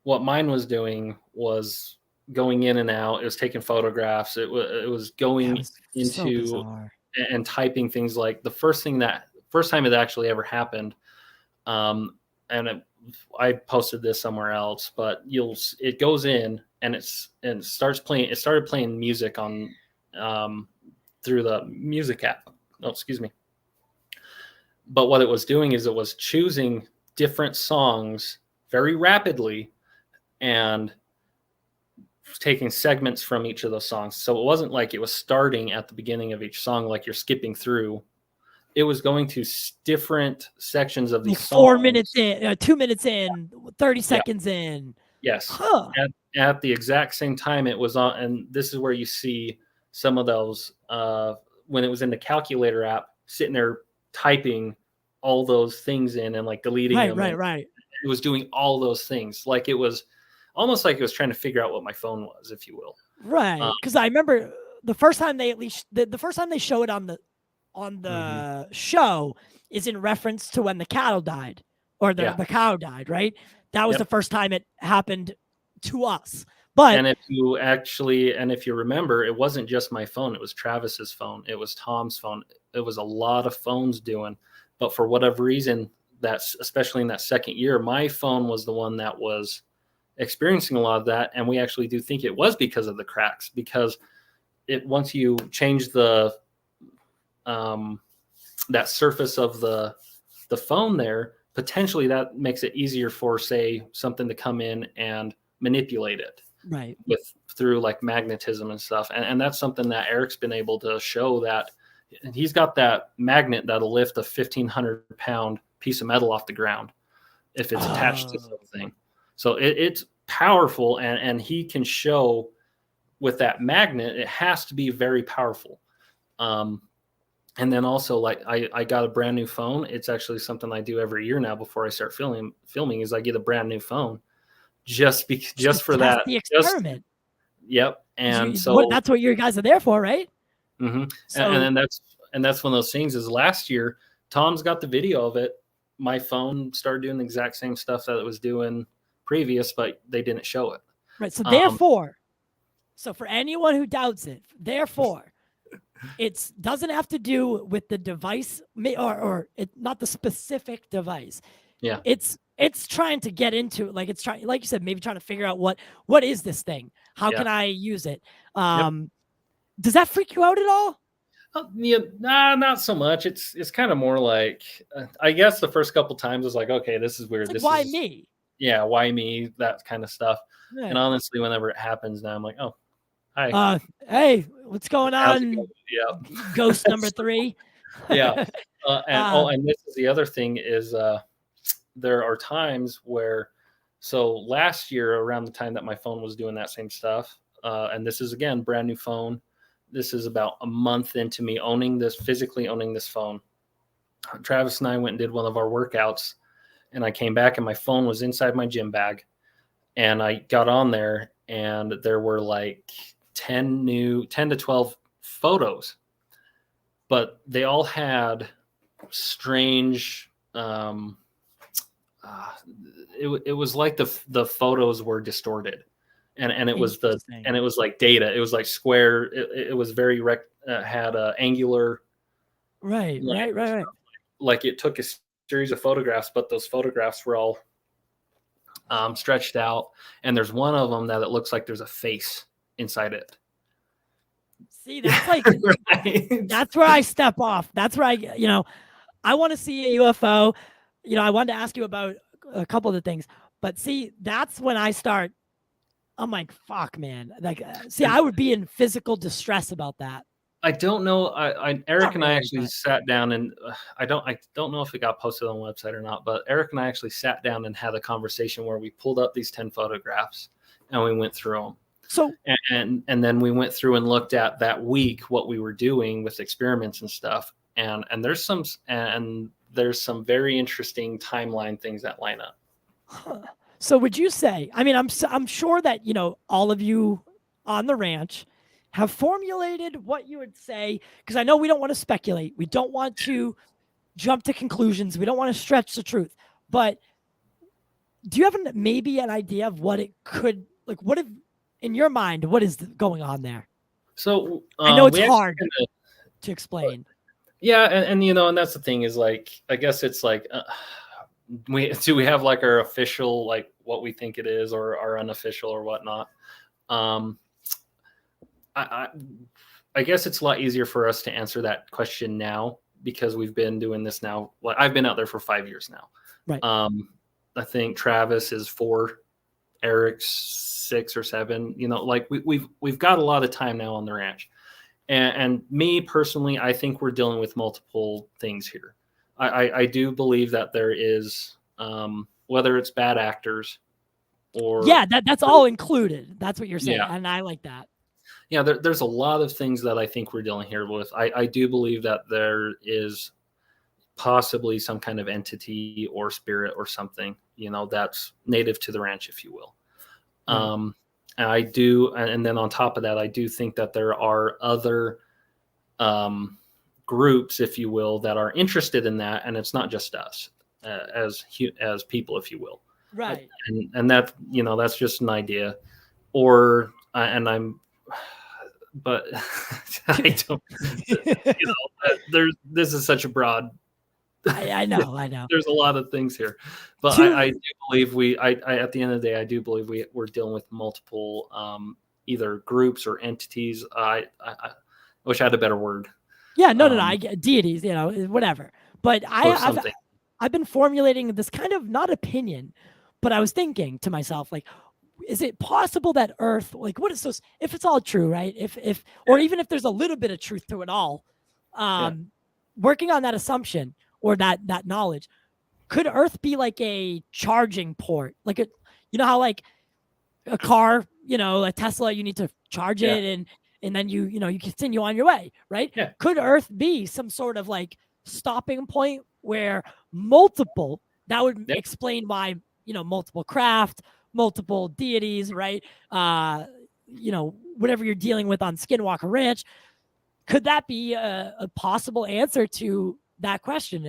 What mine was doing was going in and out. It was taking photographs. It was going into so and typing things like the first time it actually ever happened. And I posted this somewhere else, but it goes in and it starts playing. It started playing music on through the music app. Oh, excuse me. But what it was doing is it was choosing different songs very rapidly and taking segments from each of those songs. So it wasn't like it was starting at the beginning of each song like you're skipping through. It was going to different sections of these songs. 4 minutes in, 2 minutes in, 30 seconds in. Yes. Huh. At the exact same time it was on, and this is where you see some of those when it was in the calculator app, sitting there typing all those things in and like deleting them. Right. It was doing all those things. Like it was almost like it was trying to figure out what my phone was, if you will. Right. Because I remember the first time they the first time they show it on the show is in reference to when the cattle died or the cow died, right? That was the first time it happened to us. But and if you remember, it wasn't just my phone, it was Travis's phone, it was Tom's phone, it was a lot of phones doing, but for whatever reason, that's especially in that second year, my phone was the one that was experiencing a lot of that. And we actually do think it was because of the cracks, because once you change the that surface of the phone there, potentially that makes it easier for, say, something to come in and manipulate it. Right. Through like magnetism and stuff. And that's something that Eric's been able to show, that he's got that magnet that'll lift a 1,500-pound piece of metal off the ground if it's attached to something. So it's powerful, and he can show with that magnet, it has to be very powerful. And then also, like I got a brand new phone. It's actually something I do every year now before I start filming is I get a brand new phone just for that. The experiment. Yep. And so that's what you guys are there for, right? Mm-hmm. So, and that's one of those things is last year, Tom's got the video of it. My phone started doing the exact same stuff that it was doing previous, but they didn't show it. Right. So therefore, so for anyone who doubts it, therefore, it doesn't have to do with the device or not the specific device. Yeah. It's trying to get into, like, it's trying, like you said, maybe trying to figure out what is this thing? How can I use it? Does that freak you out at all? Not so much. It's kind of more like, I guess the first couple times it's like, okay, this is weird. Like, why me? Yeah, why me? That kind of stuff. Right. And honestly, whenever it happens now, I'm like, oh, hi. Hey, what's going on? Yeah. Ghost number 3. Yeah. And this is the other thing is there are times where, so last year around the time that my phone was doing that same stuff, and this is again brand new phone, this is about a month into me physically owning this phone. Travis and I went and did one of our workouts, and I came back and my phone was inside my gym bag, and I got on there and there were like 10 to 12 photos, but they all had strange, it was like the photos were distorted, and it was like data. It was like square. It was very had a angular. Right. Like it took a series of photographs, but those photographs were all stretched out, and there's one of them that it looks like there's a face inside it. See, that's like right. That's where I step off. That's where I want to see a UFO. I wanted to ask you about a couple of the things, but see, that's when I start. I'm like, fuck, man. Like, I would be in physical distress about that. I don't know. Eric and I actually sat down, and I don't know if it got posted on the website or not, but Eric and I actually sat down and had a conversation where we pulled up these 10 photographs and we went through them. So, and then we went through and looked at that week, what we were doing with experiments and stuff. And there's some very interesting timeline things that line up. Huh. So would you say, I mean, I'm sure that, all of you on the ranch have formulated what you would say, because I know we don't want to speculate. We don't want to jump to conclusions. We don't want to stretch the truth. But do you have maybe an idea of what it could, like, what if, in your mind, what is going on there? So I know it's hard to explain. Yeah, and and that's the thing is, like, I guess it's like, we have like our official, like what we think it is, or our unofficial or whatnot. I guess it's a lot easier for us to answer that question now because we've been doing this now. Well, I've been out there for 5 years now. Right. I think Travis is 4, Eric's 6 or 7. Like we've got a lot of time now on the ranch. And me personally, I think we're dealing with multiple things here. I do believe that there is, whether it's bad actors or... Yeah, that's all included. That's what you're saying. Yeah. And I like that. Yeah, there's a lot of things that I think we're dealing here with. I do believe that there is possibly some kind of entity or spirit or something, that's native to the ranch, if you will. Right. And I do, and then on top of that, I do think that there are other groups, if you will, that are interested in that, and it's not just us as people, if you will. Right. And that, that's just an idea, but I don't. This is such a broad. I know. There's a lot of things here, but I do believe at the end of the day, I do believe we're dealing with multiple either groups or entities. I wish I had a better word. Yeah, no. I get deities, whatever. But I've been formulating this kind of, not opinion, but I was thinking to myself, like, is it possible that Earth, like, what is this, if it's all true, right? If or even if there's a little bit of truth to it all, working on that assumption or that knowledge, could Earth be like a charging port? Like how like a car, a Tesla, you need to charge it and then you continue on your way, right? Yeah. Could Earth be some sort of like stopping point where that would explain why, multiple craft, multiple deities, right? Whatever you're dealing with on Skinwalker Ranch, could that be a possible answer to that question?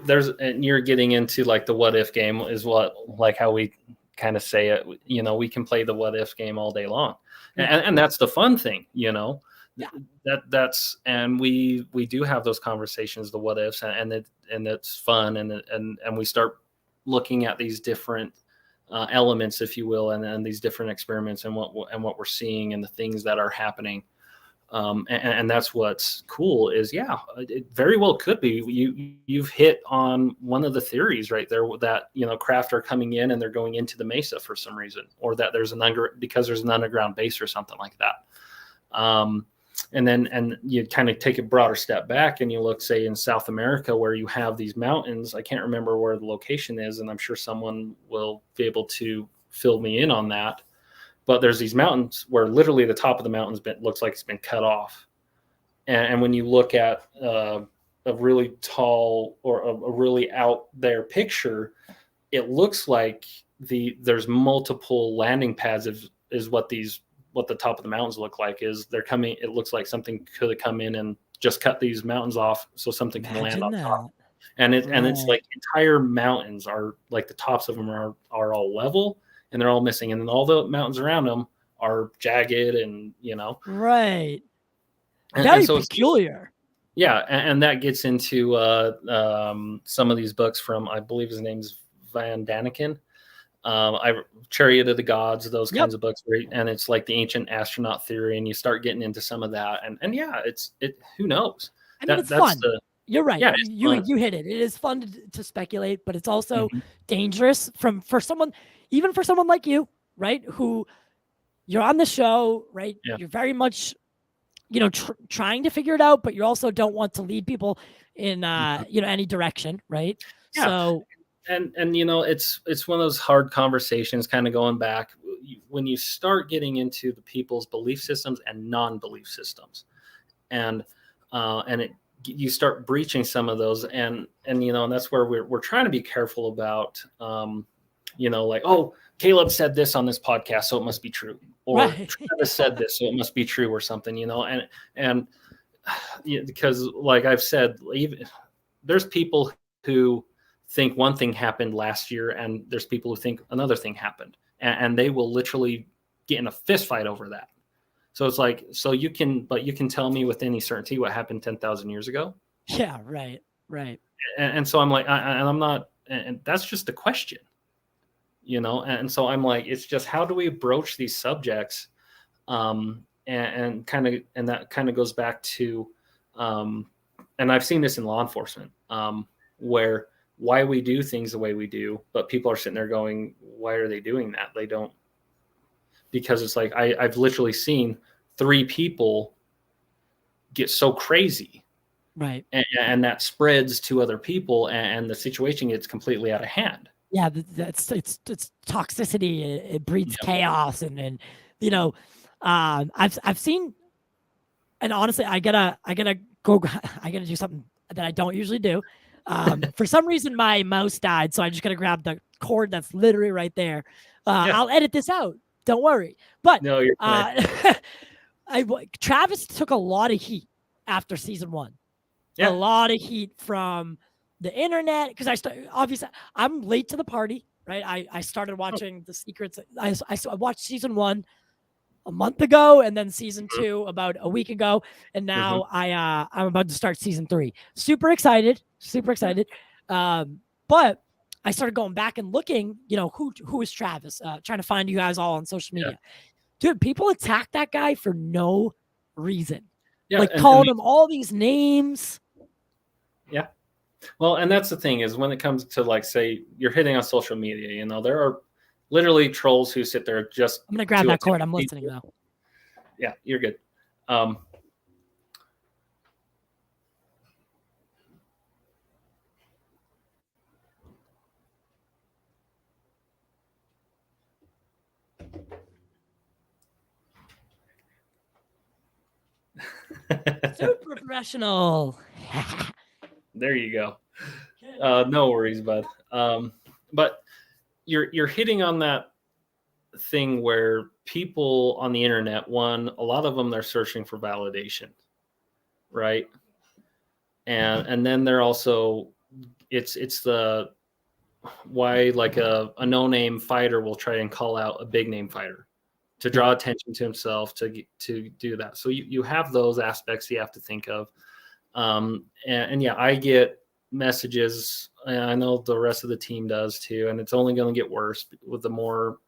There's, and you're getting into like the what if game is like how we kind of say it. We can play the what if game all day long, and that's the fun thing, that's, and we do have those conversations, the what ifs, and it's fun, and we start looking at these different elements, if you will, and these different experiments and what we're seeing and the things that are happening. And that's what's cool is, it very well could be. You've hit on one of the theories right there, that, craft are coming in and they're going into the mesa for some reason, or that there's because there's an underground base or something like that. And you kind of take a broader step back and you look, say, in South America, where you have these mountains. I can't remember where the location is, and I'm sure someone will be able to fill me in on that. but there's these mountains where literally the top of the mountain's looks like it's been cut off. And when you look at a really tall or a really out there picture, it looks like there's multiple landing pads is what the top of the mountains look like. Is they're coming. It looks like something could have come in and just cut these mountains off so something can land on top. And it's like entire mountains are like the tops of them are all level and they're all missing, and then all the mountains around them are jagged and right. And Very so peculiar. Yeah, and that gets into some of these books from, I believe his name's Van Daniken. Chariot of the Gods, those kinds of books, right? And it's like the ancient astronaut theory, and you start getting into some of that, and yeah, it who knows? I mean, it's fun. You're right. Yeah, you hit it. It is fun to speculate, but it's also dangerous for someone, even for someone like you, right? Who you're on the show, right? Yeah. You're very much, trying to figure it out, but you also don't want to lead people in, any direction, right? Yeah. So, and it's one of those hard conversations, kind of going back when you start getting into the people's belief systems and non-belief systems, and you start breaching some of those, and that's where we're trying to be careful about, like, oh, Kaleb said this on this podcast, so it must be true, or Travis said this, so it must be true, or something, and because, like I've said, there's people who think one thing happened last year, and there's people who think another thing happened, and they will literally get in a fist fight over that. So it's like, you can tell me with any certainty what happened 10,000 years ago. Yeah, right. And so I'm like, I'm not, and that's just a question, and so I'm like, it's just, how do we broach these subjects? And that kind of goes back to, and I've seen this in law enforcement, where why we do things the way we do, but people are sitting there going, why are they doing that? They don't, because it's like, I've literally seen 3 people get so crazy, right? And that spreads to other people, and the situation gets completely out of hand. Yeah, it's toxicity. It breeds chaos, and I've seen, and honestly, I gotta do something that I don't usually do. For some reason, my mouse died, so I just gotta grab the cord that's literally right there. I'll edit this out. Don't worry. But no, you're fine. Travis took a lot of heat after season 1. Yeah. A lot of heat from the internet, because obviously I'm late to the party, right? I started watching The Secrets. I watched season 1 a month ago, and then season 2 about a week ago, and now I'm about to start season 3. Super excited. But I started going back and looking, who is Travis? Trying to find you guys all on social media. Dude, people attack that guy for no reason. Yeah, like calling him all these names. Yeah. Well, and that's the thing, is when it comes to, like, say you're hitting on social media, there are literally trolls who sit there just. I'm gonna grab that cord. I'm listening though. Yeah, you're good. Super professional. There you go. No worries, bud. But you're hitting on that thing where people on the internet, a lot of them, they're searching for validation, right? And then they're also, it's the why, like a no-name fighter will try and call out a big name fighter to draw attention to himself, to do that. So you have those aspects you have to think of. And yeah, I get messages, and I know the rest of the team does too, and it's only going to get worse with the more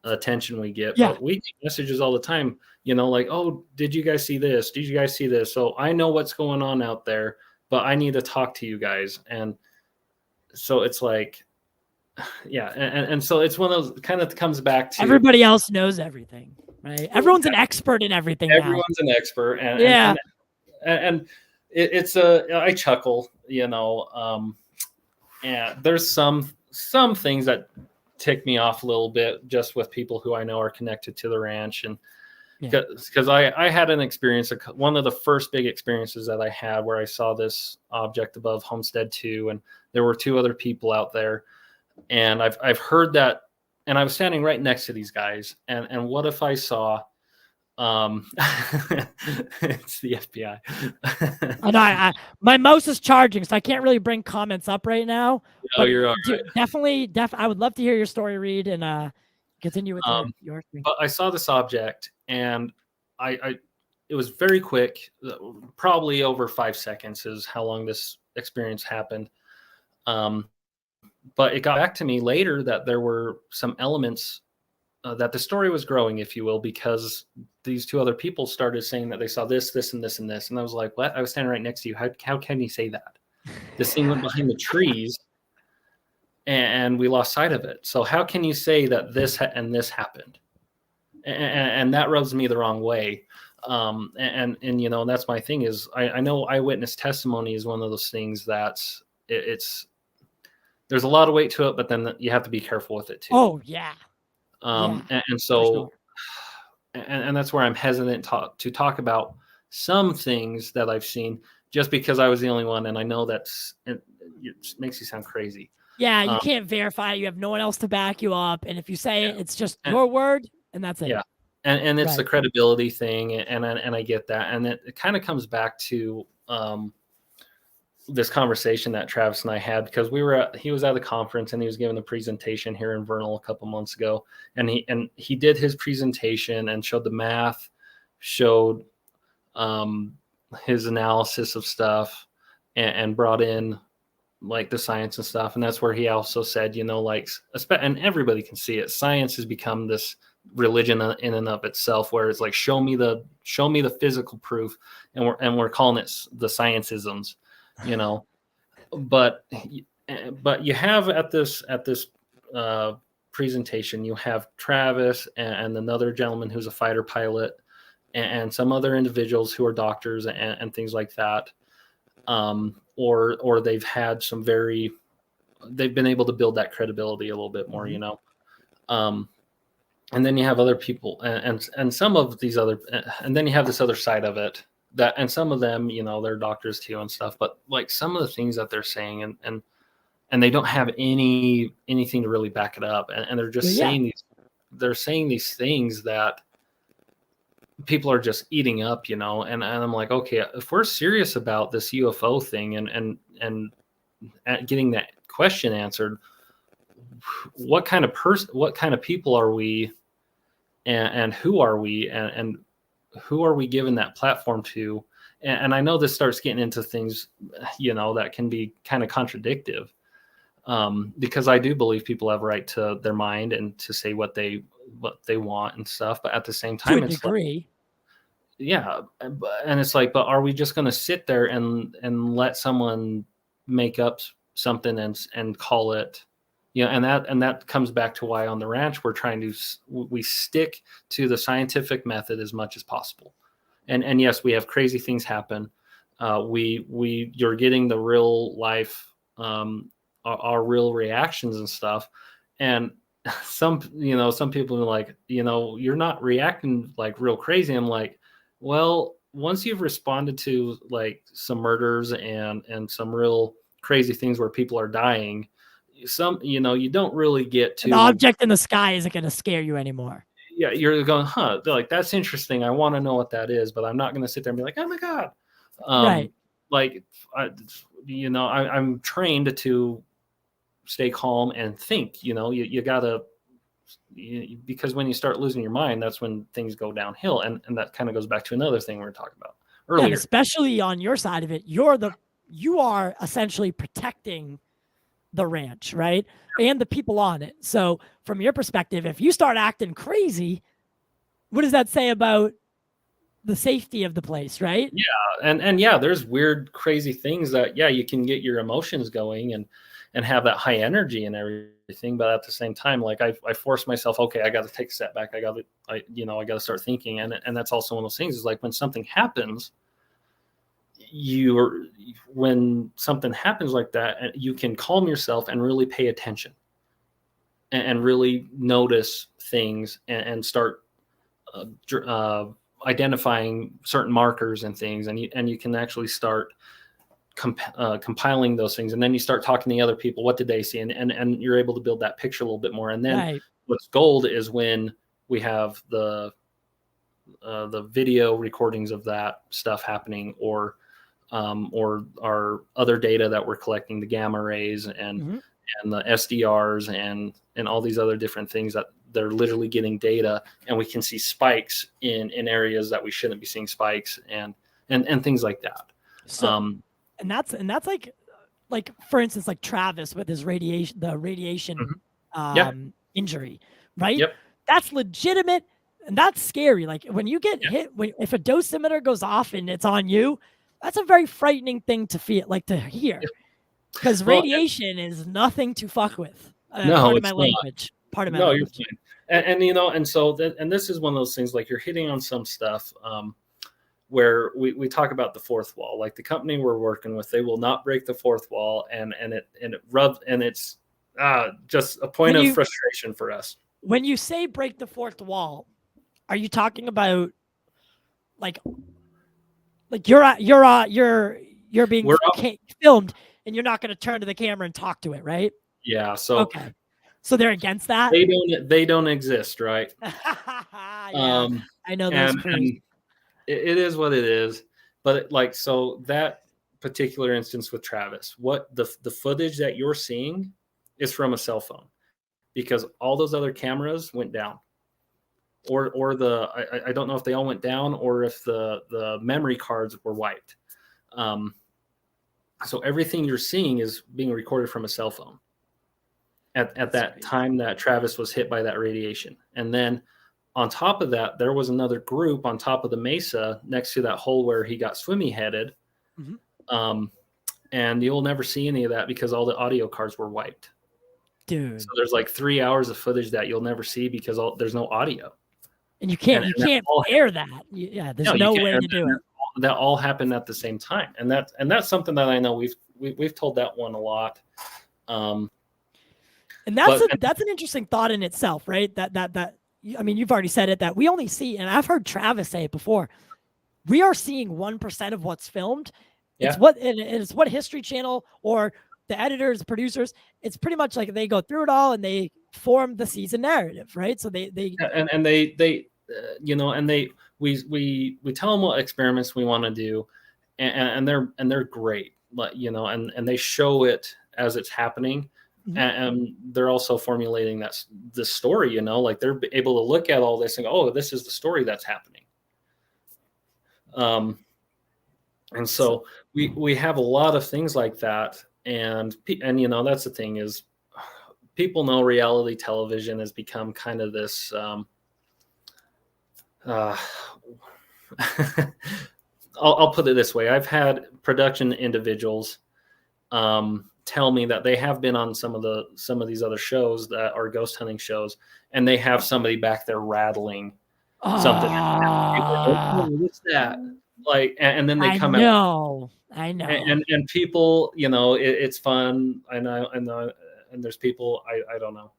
attention we get. But we get messages all the time, like, oh, did you guys see this? Did you guys see this? So I know what's going on out there, but I need to talk to you guys. And so it's like, yeah, and so it's one of those, kind of comes back to, everybody else knows everything, right? Everyone's an expert in everything. Everyone's an expert, and it's I chuckle, and there's some things that tick me off a little bit just with people who I know are connected to the ranch. And Yeah. because I had an experience, one of the first big experiences that I had where I saw this object above Homestead 2, and there were 2 other people out there. And I've heard that, and I was standing right next to these guys. And what if I saw, it's the FBI. I know my mouse is charging, so I can't really bring comments up right now. Oh, But you're all dude, right. definitely, I would love to hear your story, Reed, and continue with your thing. But I saw this object, and it was very quick, probably over 5 seconds is how long this experience happened. But it got back to me later that there were some elements that the story was growing, if you will, because these 2 other people started saying that they saw this, this, and this, and this. And I was like, what? I was standing right next to you. How can you say that? This thing went behind the trees and we lost sight of it. So how can you say that this and this happened? And that rubs me the wrong way. And you know, that's my thing is I know eyewitness testimony is one of those things that it's there's a lot of weight to it, but then you have to be careful with it too. Oh yeah. And so, and that's where I'm hesitant to talk about some things that I've seen just because I was the only one. And I know it makes you sound crazy. Yeah. You can't verify. You have no one else to back you up. And if you say it, it's just your word and that's it. Yeah. And it's the credibility thing. And I get that. And it kind of comes back to, this conversation that Travis and I had, because he was at a conference and he was giving a presentation here in Vernal a couple months ago. And he did his presentation and showed the math, showed his analysis of stuff and brought in like the science and stuff. And that's where he also said, you know, like, and everybody can see it. Science has become this religion in and of itself, where it's like, show me the physical proof. And we're calling it the scientisms. You know, but you have at this presentation, you have Travis and another gentleman who's a fighter pilot and some other individuals who are doctors and things like that. Or they've had they've been able to build that credibility a little bit more, you know. And then you have other people and some of these other, and then you have this other side of it. And some of them, you know, they're doctors too and stuff, but like some of the things that they're saying and they don't have anything to really back it up. And they're just saying these things that people are just eating up, you know? And I'm like, okay, if we're serious about this UFO thing and getting that question answered, what kind of people are we and who are we and who are we giving that platform to? And I know this starts getting into things, you know, that can be kind of contradictive, because I do believe people have a right to their mind and to say what they want and stuff. But at the same time, to a degree, yeah. And it's like, but are we just going to sit there and let someone make up something and call it? You know, and that comes back to why on the ranch we stick to the scientific method as much as possible. And yes, we have crazy things happen. You're getting the real life, our real reactions and stuff. And some people are like, you know, you're not reacting like real crazy. I'm like, well, once you've responded to like some murders and some real crazy things where people are dying, you don't really get to an object in the sky isn't going to scare you anymore. Yeah, you're going, huh? They're like, that's interesting. I want to know what that is, but I'm not going to sit there and be like, oh my god, right? Like, I'm trained to stay calm and think. You know, you gotta, because when you start losing your mind, that's when things go downhill, and that kind of goes back to another thing we were talking about earlier. Yeah, especially on your side of it, you are essentially protecting the ranch, right? And the people on it. So from your perspective, if you start acting crazy, what does that say about the safety of the place, right? Yeah. And yeah, there's weird, crazy things that, yeah, you can get your emotions going and have that high energy and everything. But at the same time, like I force myself, okay, I got to take a step back. I got to start thinking. And that's also one of those things is like when something happens, when something happens like that, you can calm yourself and really pay attention. and really notice things and start identifying certain markers and things, and you can actually start compiling those things, and then you start talking to the other people. What did they see? And you're able to build that picture a little bit more. And then what's gold is when we have the video recordings of that stuff happening, or our other data that we're collecting, the gamma rays and the SDRs and all these other different things that they're literally getting data, and we can see spikes in areas that we shouldn't be seeing spikes and things like that. So, and that's like for instance, like Travis with his radiation injury, right? Yep. That's legitimate, and that's scary. Like when you get hit, if a dosimeter goes off and it's on you, that's a very frightening thing to feel, like to hear, because radiation is nothing to fuck with. No, it's my language. Part of my no, language. you're fine. And you know, and so and this is one of those things, like you're hitting on some stuff where we talk about the fourth wall. Like the company we're working with, they will not break the fourth wall, and it rubs, and it's just a point of frustration for us. When you say break the fourth wall, are you talking about like you're being filmed and you're not going to turn to the camera and talk to it, right? Yeah. So okay. So they're against that. They don't exist, right? I know those crews. It is what it is. But like, so that particular instance with Travis, what the footage that you're seeing is from a cell phone, because all those other cameras went down, or I don't know if they all went down or if the memory cards were wiped. So everything you're seeing is being recorded from a cell phone at that time that Travis was hit by that radiation. And then on top of that, there was another group on top of the mesa next to that hole where he got swimmy headed. And you'll never see any of that because all the audio cards were wiped. Dude. So there's like 3 hours of footage that you'll never see because there's no audio. And you can't air that. Yeah, there's no way to do it. That all happened at the same time. And that's something that I know we've told that one a lot. And that's an interesting thought in itself, right? That I mean, you've already said it, that we only see, and I've heard Travis say it before, we are seeing 1% of what's filmed. It's what History Channel or the editors, producers, it's pretty much like they go through it all and they form the season narrative, right? So they we tell them what experiments we want to do, and they're great, but and they show it as it's happening. And they're also formulating the story, like they're able to look at all this and go, oh, this is the story that's happening. And so we have a lot of things like that. And that's the thing, is people know reality television has become kind of this, I'll put it this way. I've had production individuals, tell me that they have been on some of these other shows that are ghost hunting shows, and they have somebody back there rattling something. What's that? Like, and then they come out. I know. And people, it's fun. I know. And there's people, I don't know.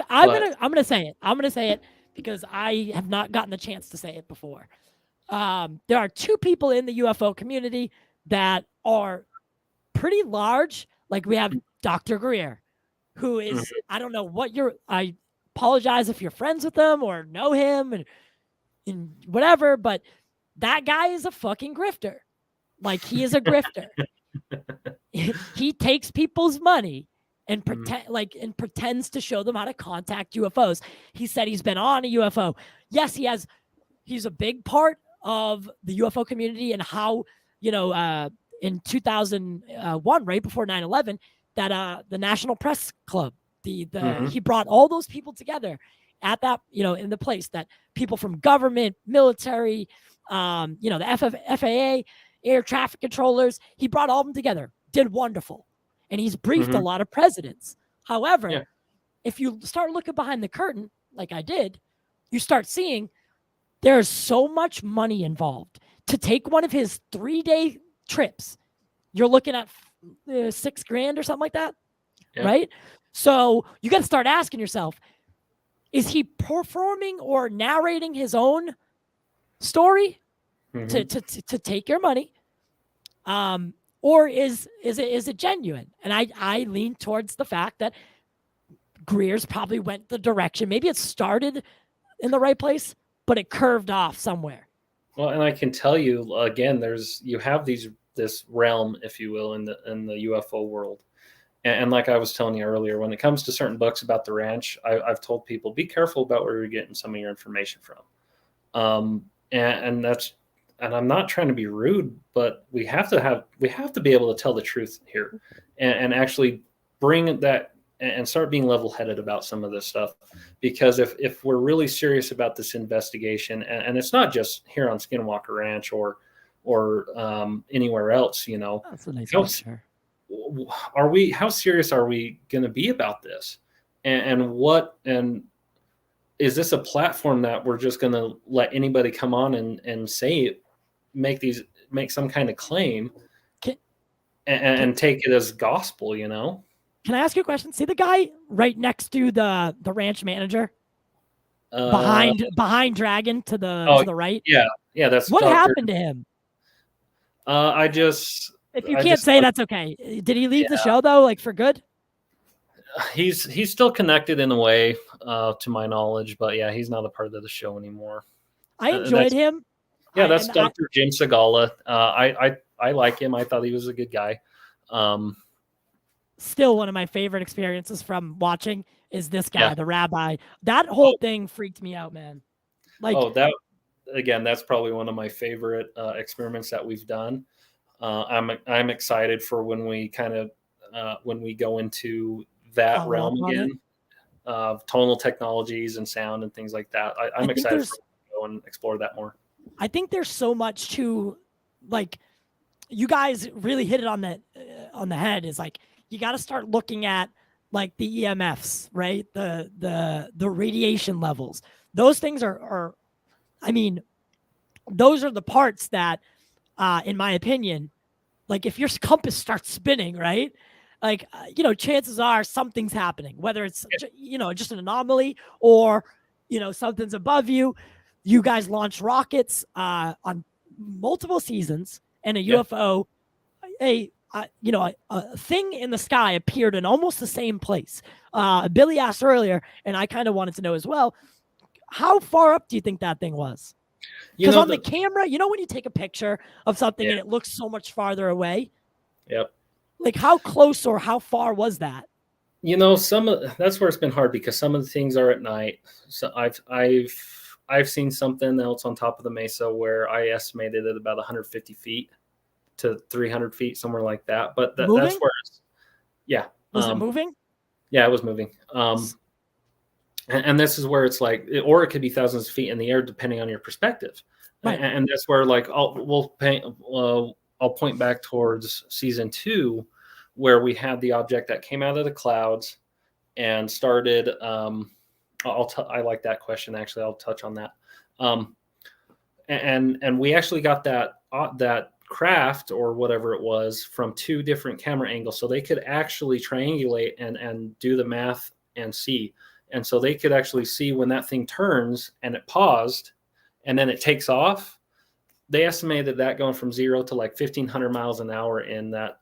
I'm gonna say it. I'm gonna say it because I have not gotten the chance to say it before. There are two people in the UFO community that are pretty large. Like we have Dr. Greer, who is, I don't know what I apologize if you're friends with him or know him and whatever, but that guy is a fucking grifter. Like he is a grifter. He takes people's money and pretends to show them how to contact UFOs. He said he's been on a UFO. Yes, he's a big part of the UFO community, and how, in 2001, right before 9/11, that the National Press Club, he brought all those people together at that, in the place, that people from government, military, the FAA, air traffic controllers, he brought all of them together, did wonderful. And he's briefed a lot of presidents. However, if you start looking behind the curtain, like I did, you start seeing there's so much money involved. To take one of his 3-day trips, you're looking at $6,000 or something like that, right? So you got to start asking yourself, is he performing or narrating his own story to take your money? Or is it genuine? And I lean towards the fact that Greer's probably went the direction. Maybe it started in the right place, but it curved off somewhere. Well, and I can tell you again, you have this realm, if you will, in the UFO world. And like I was telling you earlier, when it comes to certain books about the ranch, I've told people, be careful about where you're getting some of your information from. And I'm not trying to be rude, but we have to be able to tell the truth here and actually bring that and start being level-headed about some of this stuff. Because if we're really serious about this investigation, and it's not just here on SkinWalker Ranch or anywhere else, That's a nice picture. How serious are we going to be about this? And is this a platform that we're just going to let anybody come on and say, make some kind of claim and take it as gospel, Can I ask you a question? See the guy right next to the ranch manager behind Dragon to the right? Yeah. That's what happened to him. If you can't say, that's okay. Did he leave the show though, like for good? He's still connected in a way, to my knowledge, but yeah, he's not a part of the show anymore. I enjoyed him. Yeah, that's Dr. Jim Segala. I like him. I thought he was a good guy. Still, one of my favorite experiences from watching is this guy, the rabbi. That whole thing freaked me out, man. That's probably one of my favorite experiments that we've done. I'm excited for when we when we go into that realm again, of tonal technologies and sound and things like that. I'm excited to go and explore that more. I think there's so much to, like, you guys really hit it on the head. Is like, you got to start looking at like the EMFs, right? The radiation levels. Those things are I mean, those are the parts that, in my opinion, like if your compass starts spinning, right? Like, chances are something's happening, whether it's, just an anomaly or, something's above you. You guys launch rockets on multiple seasons, and a UFO, a thing in the sky appeared in almost the same place. Billy asked earlier, and I kind of wanted to know as well, how far up do you think that thing was? Because on the camera, when you take a picture of something and it looks so much farther away. Yep. Like, how close or how far was that? That's where it's been hard, because some of the things are at night. So I've seen something else on top of the mesa where I estimated it about 150 feet to 300 feet, somewhere like that. But that's where it's, Was it moving? Yeah, it was moving. And this is where it's like, or it could be thousands of feet in the air, depending on your perspective. Right. And that's where, like, I'll point back towards season 2, where we had the object that came out of the clouds and started. I like that question. Actually, I'll touch on that. And we actually got that craft or whatever it was from 2 different camera angles, so they could actually triangulate and do the math and see. And so they could actually see when that thing turns and it paused and then it takes off. They estimated that going from 0 to like 1,500 miles an hour in that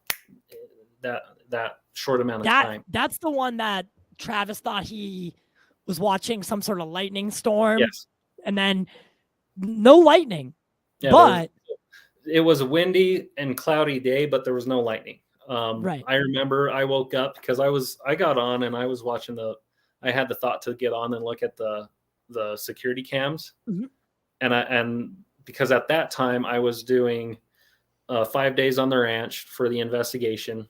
short amount of time. That's the one that Travis thought he was watching some sort of lightning storm. Yes. And then no lightning. Yeah, but it was a windy and cloudy day, but there was no lightning. Right. I remember I woke up because I got on and I was watching I had the thought to get on and look at the security cams. Mm-hmm. And because at that time I was doing 5 days on the ranch for the investigation,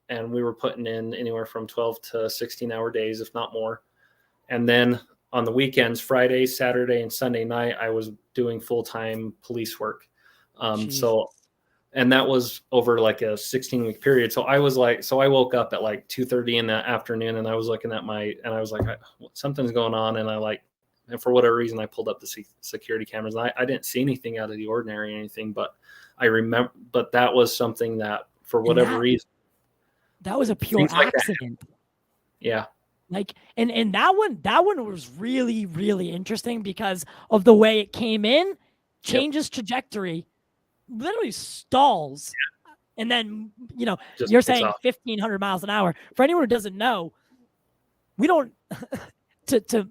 and we were putting in anywhere from 12 to 16-hour days, if not more. And then on the weekends, Friday, Saturday, and Sunday night, I was doing full-time police work. And that was over like a 16-week period. So I woke up at like 2:30 in the afternoon, and I was looking at and I was like, something's going on. And for whatever reason, I pulled up the security cameras. And I didn't see anything out of the ordinary or anything, but I remember, but that was something that for whatever reason. That was a pure accident. Yeah. Like, and that one was really, really interesting because of the way it came in, changes trajectory, literally stalls. And then, Just you're takes saying off. 1,500 miles an hour. For anyone who doesn't know, we don't to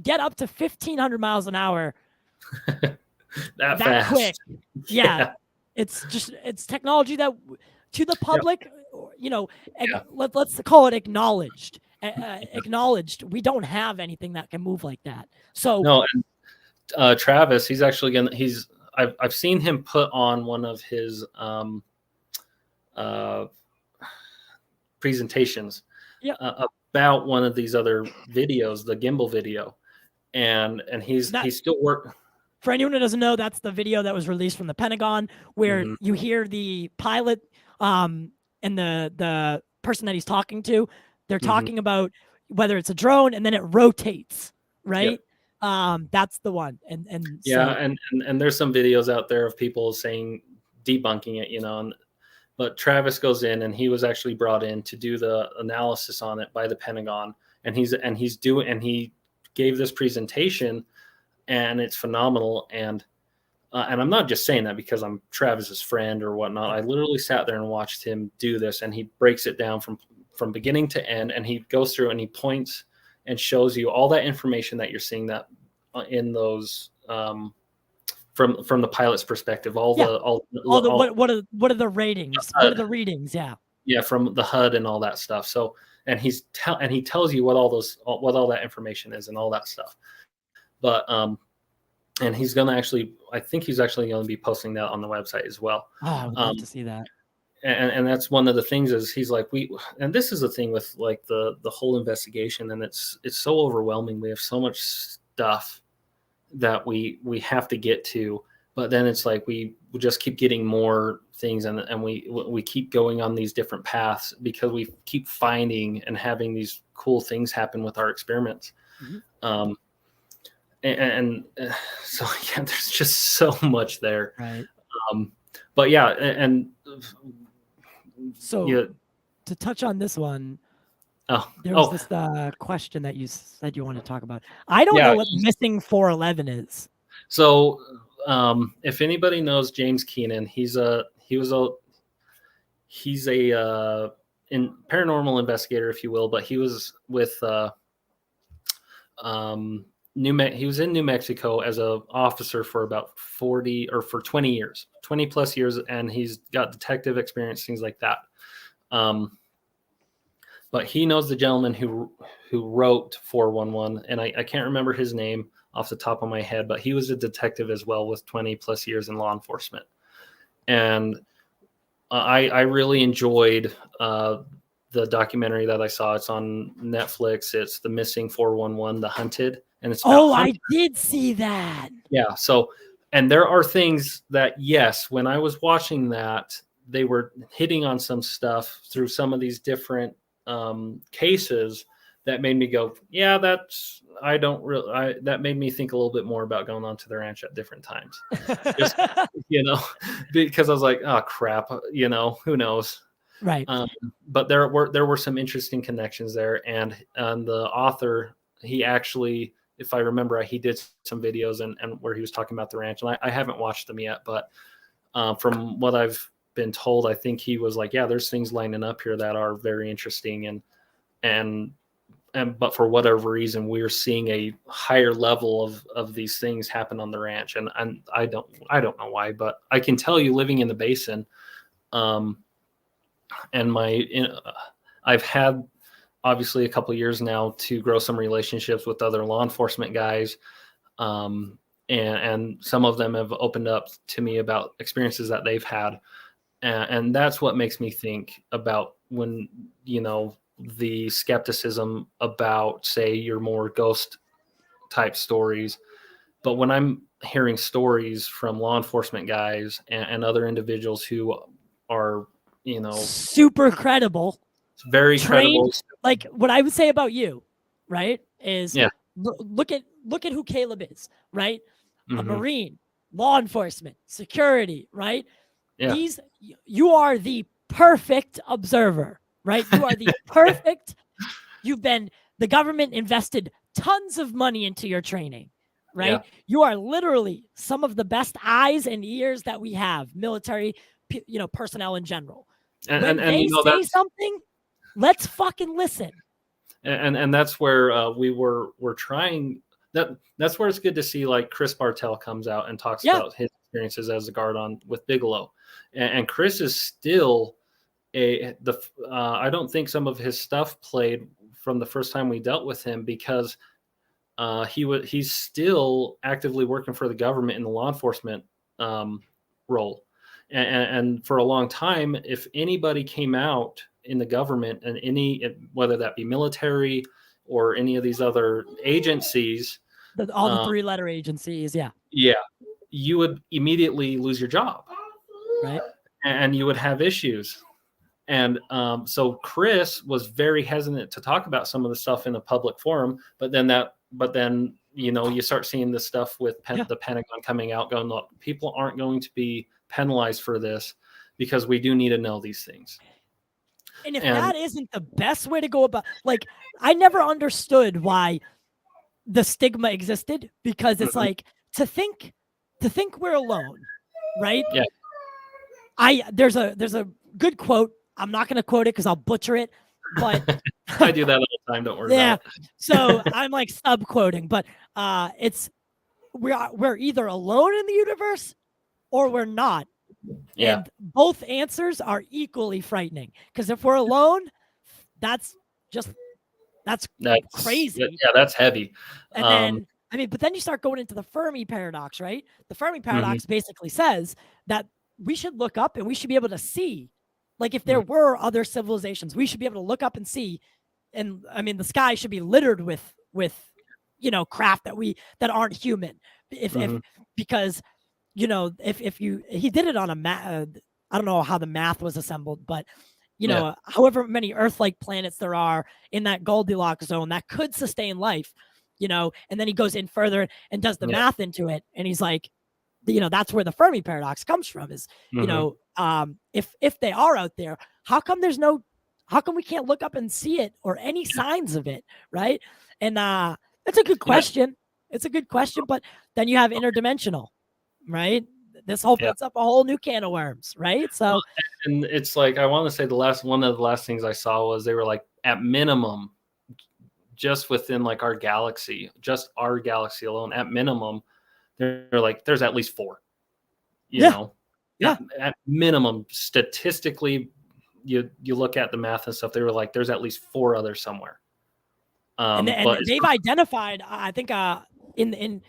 get up to 1,500 miles an hour that that fast. quick. Yeah. It's technology that to the public, let's call it acknowledged. Acknowledged. We don't have anything that can move like that. So no, and Travis, he's actually I've seen him put on one of his presentations about one of these other videos, the gimbal video, and he's still working. For anyone who doesn't know, that's the video that was released from the Pentagon where you hear the pilot and the person that he's talking to. They're talking about whether it's a drone, and then it rotates, right? That's the one. And there's some videos out there of people saying debunking it, but Travis goes in, and he was actually brought in to do the analysis on it by the Pentagon, and he gave this presentation, and it's phenomenal. And I'm not just saying that because I'm Travis's friend or whatnot. I literally sat there and watched him do this, and he breaks it down from beginning to end, and he goes through and he points and shows you all that information that you're seeing that in those from the pilot's perspective, what are the ratings? What are the readings? Yeah, from the HUD and all that stuff. So, and he tells you what all that information is and all that stuff. But and he's gonna I think he's actually going to be posting that on the website as well. Oh, I would love to see that. And that's one of the things is he's like, and this is the thing with like the whole investigation, and it's so overwhelming. We have so much stuff that we have to get to, but then it's like we just keep getting more things, and we keep going on these different paths because we keep finding and having these cool things happen with our experiments. So yeah, there's just so much there. Right. But yeah, and so to touch on this one, there was this question that you said you want to talk about. I don't know what missing 411 is. So if anybody knows James Keenan, he's a paranormal investigator, if you will, but he was with he was in New Mexico as an officer for about 20 plus years, and he's got detective experience, things like that. But he knows the gentleman who wrote 411, and I can't remember his name off the top of my head, but he was a detective as well with 20 plus years in law enforcement. And I really enjoyed the documentary that I saw. It's on Netflix. It's The Missing 411, The Hunted. And it's I did see that. Yeah. So, and there are things that, yes, when I was watching that, they were hitting on some stuff through some of these different cases that made me go, yeah, that made me think a little bit more about going onto the ranch at different times. Just, because I was like, oh crap, who knows? Right. But there were some interesting connections there. And the author, he actually, if I remember right, he did some videos and where he was talking about the ranch. And I haven't watched them yet, but from what I've been told, I think he was like, yeah, there's things lining up here that are very interesting. But for whatever reason, we're seeing a higher level of these things happen on the ranch. And I don't know why, but I can tell you, living in the basin, and I've had obviously a couple of years now to grow some relationships with other law enforcement guys. And some of them have opened up to me about experiences that they've had. And that's what makes me think about when, the skepticism about, say, your more ghost type stories. But when I'm hearing stories from law enforcement guys and other individuals who are, super credible, very trained, credible. Like what I would say about you, right, is look at who Kaleb is, right? A Marine, law enforcement, security, right? Yeah. You are the perfect observer, right? You are the perfect the government invested tons of money into your training, right? Yeah. You are literally some of the best eyes and ears that we have, military, personnel in general. When they say something, let's fucking listen. And that's where we're trying. That's where it's good to see like Chris Bartell comes out and talks about his experiences as a guard with Bigelow, and Chris is still I don't think some of his stuff played from the first time we dealt with him, because he's still actively working for the government in the law enforcement role, and for a long time, if anybody came out in the government and whether that be military or any of these other agencies, all the 3-letter agencies, you would immediately lose your job, right? And you would have issues. And so Chris was very hesitant to talk about some of the stuff in a public forum, but then you start seeing this stuff with the Pentagon coming out going, look, people aren't going to be penalized for this because we do need to know these things. And if that isn't the best way to go about, like, I never understood why the stigma existed, because it's like to think we're alone, right? Yeah. There's a good quote. I'm not going to quote it because I'll butcher it, but I do that all the time. Don't worry about it. So I'm like sub quoting, but we're either alone in the universe or we're not. Yeah. And both answers are equally frightening, because if we're alone, that's crazy. Yeah, that's heavy. And then, but then you start going into the Fermi Paradox, right? The Fermi Paradox basically says that we should look up and we should be able to see, like, if there were other civilizations, we should be able to look up and see. And the sky should be littered with craft that aren't human. Because he did it on I don't know how the math was assembled, but however many Earth-like planets there are in that Goldilocks zone that could sustain life, and then he goes in further and does the math into it, and he's like, that's where the Fermi Paradox comes from, is if they are out there, how come we can't look up and see it or any signs of it, right? And that's a good question. It's a good question, but then you have interdimensional, right? This opens up a whole new can of worms, right? So, and it's like, I want to say one of the last things I saw was they were like, at minimum, just within like our galaxy alone, at minimum, they're like, there's at least 4, you know, at minimum, statistically, you look at the math and stuff, they were like, there's at least 4 others somewhere. And they've identified, I think, I don't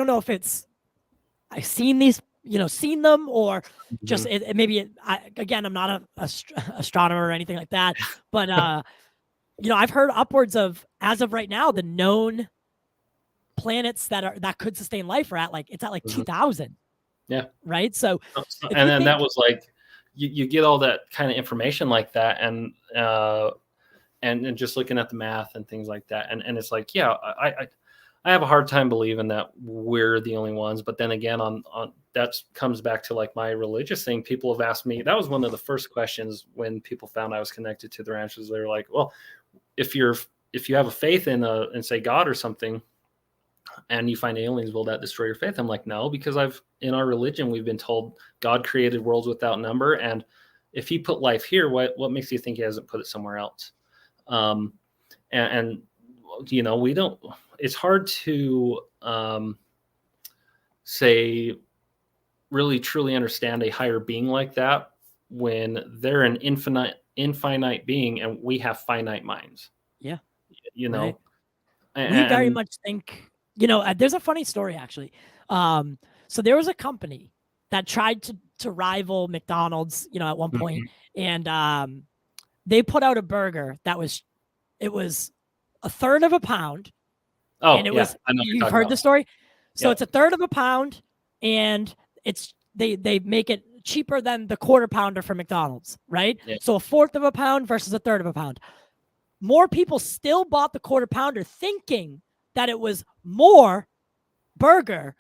know if it's, I've seen these, seen them, or just again, I'm not an astronomer or anything like that, but I've heard upwards of, as of right now, the known planets that could sustain life are at like 2,000. Yeah. Right. So, and then that was like, you get all that kind of information like that, and just looking at the math and things like that, and it's like, I have a hard time believing that we're the only ones. But then again, on that comes back to like my religious thing. People have asked me, that was one of the first questions when people found I was connected to the ranches. They were like, well, if you have a faith in say God or something, and you find aliens, will that destroy your faith? I'm like, no, because in our religion, we've been told God created worlds without number. And if he put life here, what makes you think he hasn't put it somewhere else? We don't, it's hard to say really truly understand a higher being like that when they're an infinite being and we have finite minds. Yeah. Right. We very much think, there's a funny story actually. So there was a company that tried to rival McDonald's, at one point, and they put out a burger that was a third of a pound. Oh, and you've heard the story. So it's a third of a pound, and they make it cheaper than the quarter pounder from McDonald's, right? Yeah. So a fourth of a pound versus a third of a pound. More people still bought the quarter pounder thinking that it was more burger.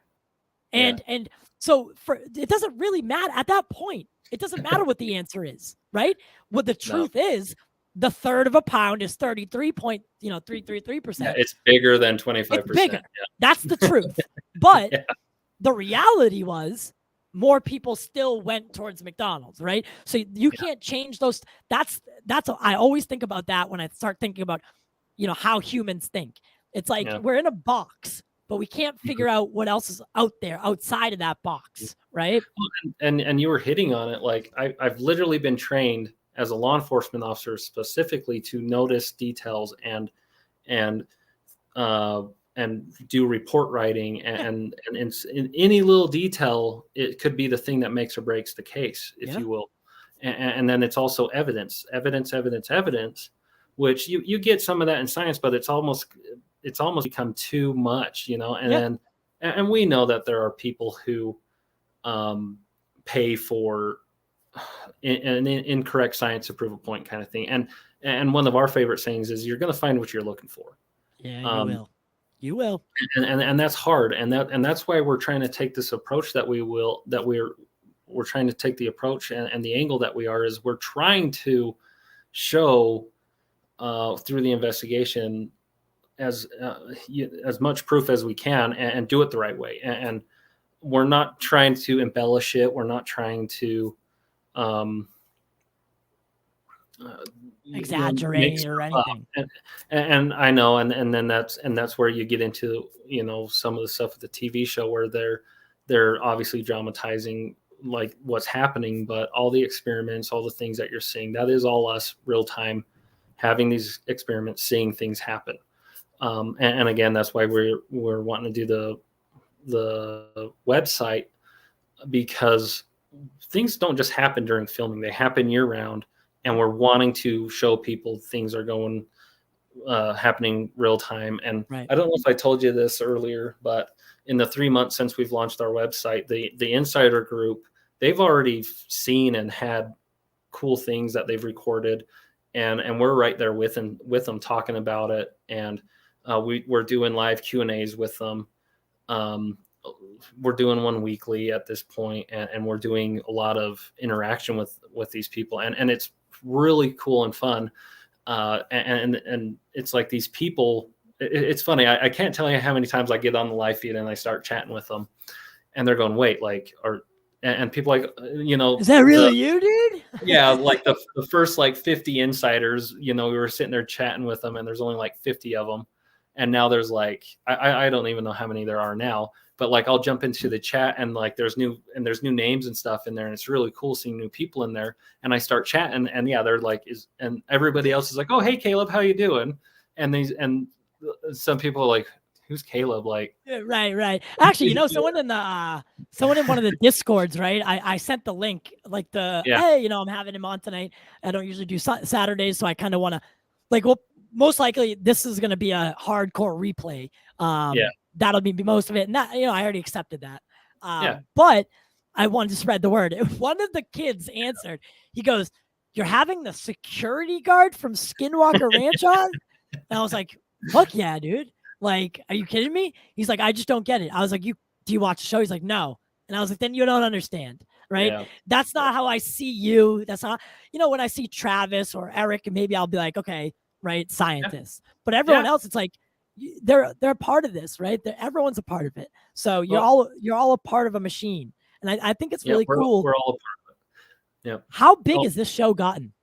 And so it doesn't really matter at that point. It doesn't matter what the answer is, right? What the truth is, the third of a pound is 33.333%. Yeah, it's bigger than 25%. It's bigger. Yeah. That's the truth. But Yeah. the reality was more people still went towards McDonald's, right? So you can't change those. I always think about that when I start thinking about, how humans think. It's like we're in a box, but we can't figure out what else is out there outside of that box, right? And you were hitting on it. Like I've literally been trained as a law enforcement officer specifically to notice details and do report writing and in any little detail, it could be the thing that makes or breaks the case, if you will. And then it's also evidence, which you get some of that in science, but it's almost become too much, and then we know that there are people who pay for an incorrect science to prove a point kind of thing. And one of our favorite sayings is you're going to find what you're looking for. Yeah, you will. And that's hard. And that's why we're trying to take this approach we're trying to take the approach and the angle that we are, is we're trying to show through the investigation as much proof as we can and do it the right way. And we're not trying to embellish it. We're not trying to exaggerate or anything. And I know, and then that's where you get into some of the stuff with the TV show where they're obviously dramatizing like what's happening, but all the experiments, all the things that you're seeing, that is all us real time having these experiments, seeing things happen. And again, that's why we're wanting to do the website, because things don't just happen during filming, they happen year round. And we're wanting to show people things are happening real time. And I don't know if I told you this earlier, but in the 3 months since we've launched our website, the insider group, they've already seen and had cool things that they've recorded, and we're right there with them talking about it. And we're doing live Q&As with them. We're doing one weekly at this point, and we're doing a lot of interaction with these people, and it's really cool and fun. And it's like these people, it's funny. I can't tell you how many times I get on the live feed and I start chatting with them, and they're going, wait, and people like, is that really you, dude? Yeah. Like the first like 50 insiders, we were sitting there chatting with them, and there's only like 50 of them. And now there's like, I don't even know how many there are now, but like I'll jump into the chat and like there's new names and stuff in there, and it's really cool seeing new people in there. And I start chatting, and they're like, and everybody else is like, oh, hey Caleb, how you doing? And some people are like, who's Caleb? Like, right. Actually, someone in one of the Discords, right? I sent the link, like hey, I'm having him on tonight. I don't usually do Saturdays, so I kind of want to, like, well, most likely this is going to be a hardcore replay. That'll be most of it. And that, I already accepted that. But I wanted to spread the word. One of the kids answered, he goes, you're having the security guard from SkinWalker Ranch on? And I was like, fuck yeah, dude. Like, are you kidding me? He's like, I just don't get it. I was like, do you watch the show? He's like, no. And I was like, then you don't understand, right? Yeah. That's not how I see you. That's not, when I see Travis or Eric, maybe I'll be like, okay, right, scientists. But everyone else, it's like, they're a part of this, right? Everyone's a part of it. So you're all a part of a machine. And I think it's really cool. We're all a part of it. Yeah. How big has this show gotten?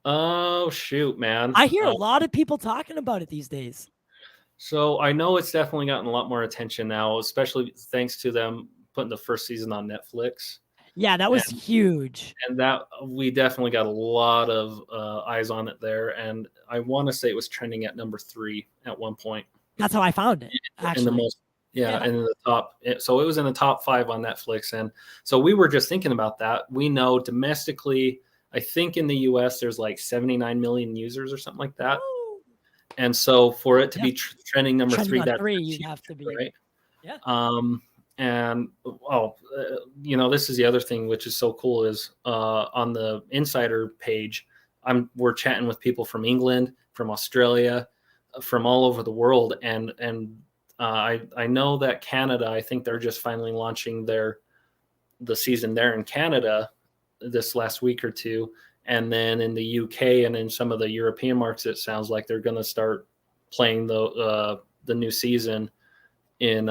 Oh, shoot, man. I hear a lot of people talking about it these days. So I know it's definitely gotten a lot more attention now, especially thanks to them putting the first season on Netflix. Yeah, that was huge. And that we definitely got a lot of eyes on it there. And I want to say it was trending at number 3 at one point. That's how I found it, actually. And in the top. So it was in the top 5 on Netflix. And so we were just thinking about that. We know domestically, I think in the US, there's like 79 million users or something like that. Ooh. And so for it to be trending number 3, that's you have to be right. Yeah. And this is the other thing which is so cool is on the insider page, we're chatting with people from England, from Australia, from all over the world, and I know that Canada, I think they're just finally launching the season there in Canada this last week or two, And then in the UK and in some of the European markets, it sounds like they're going to start playing the new season in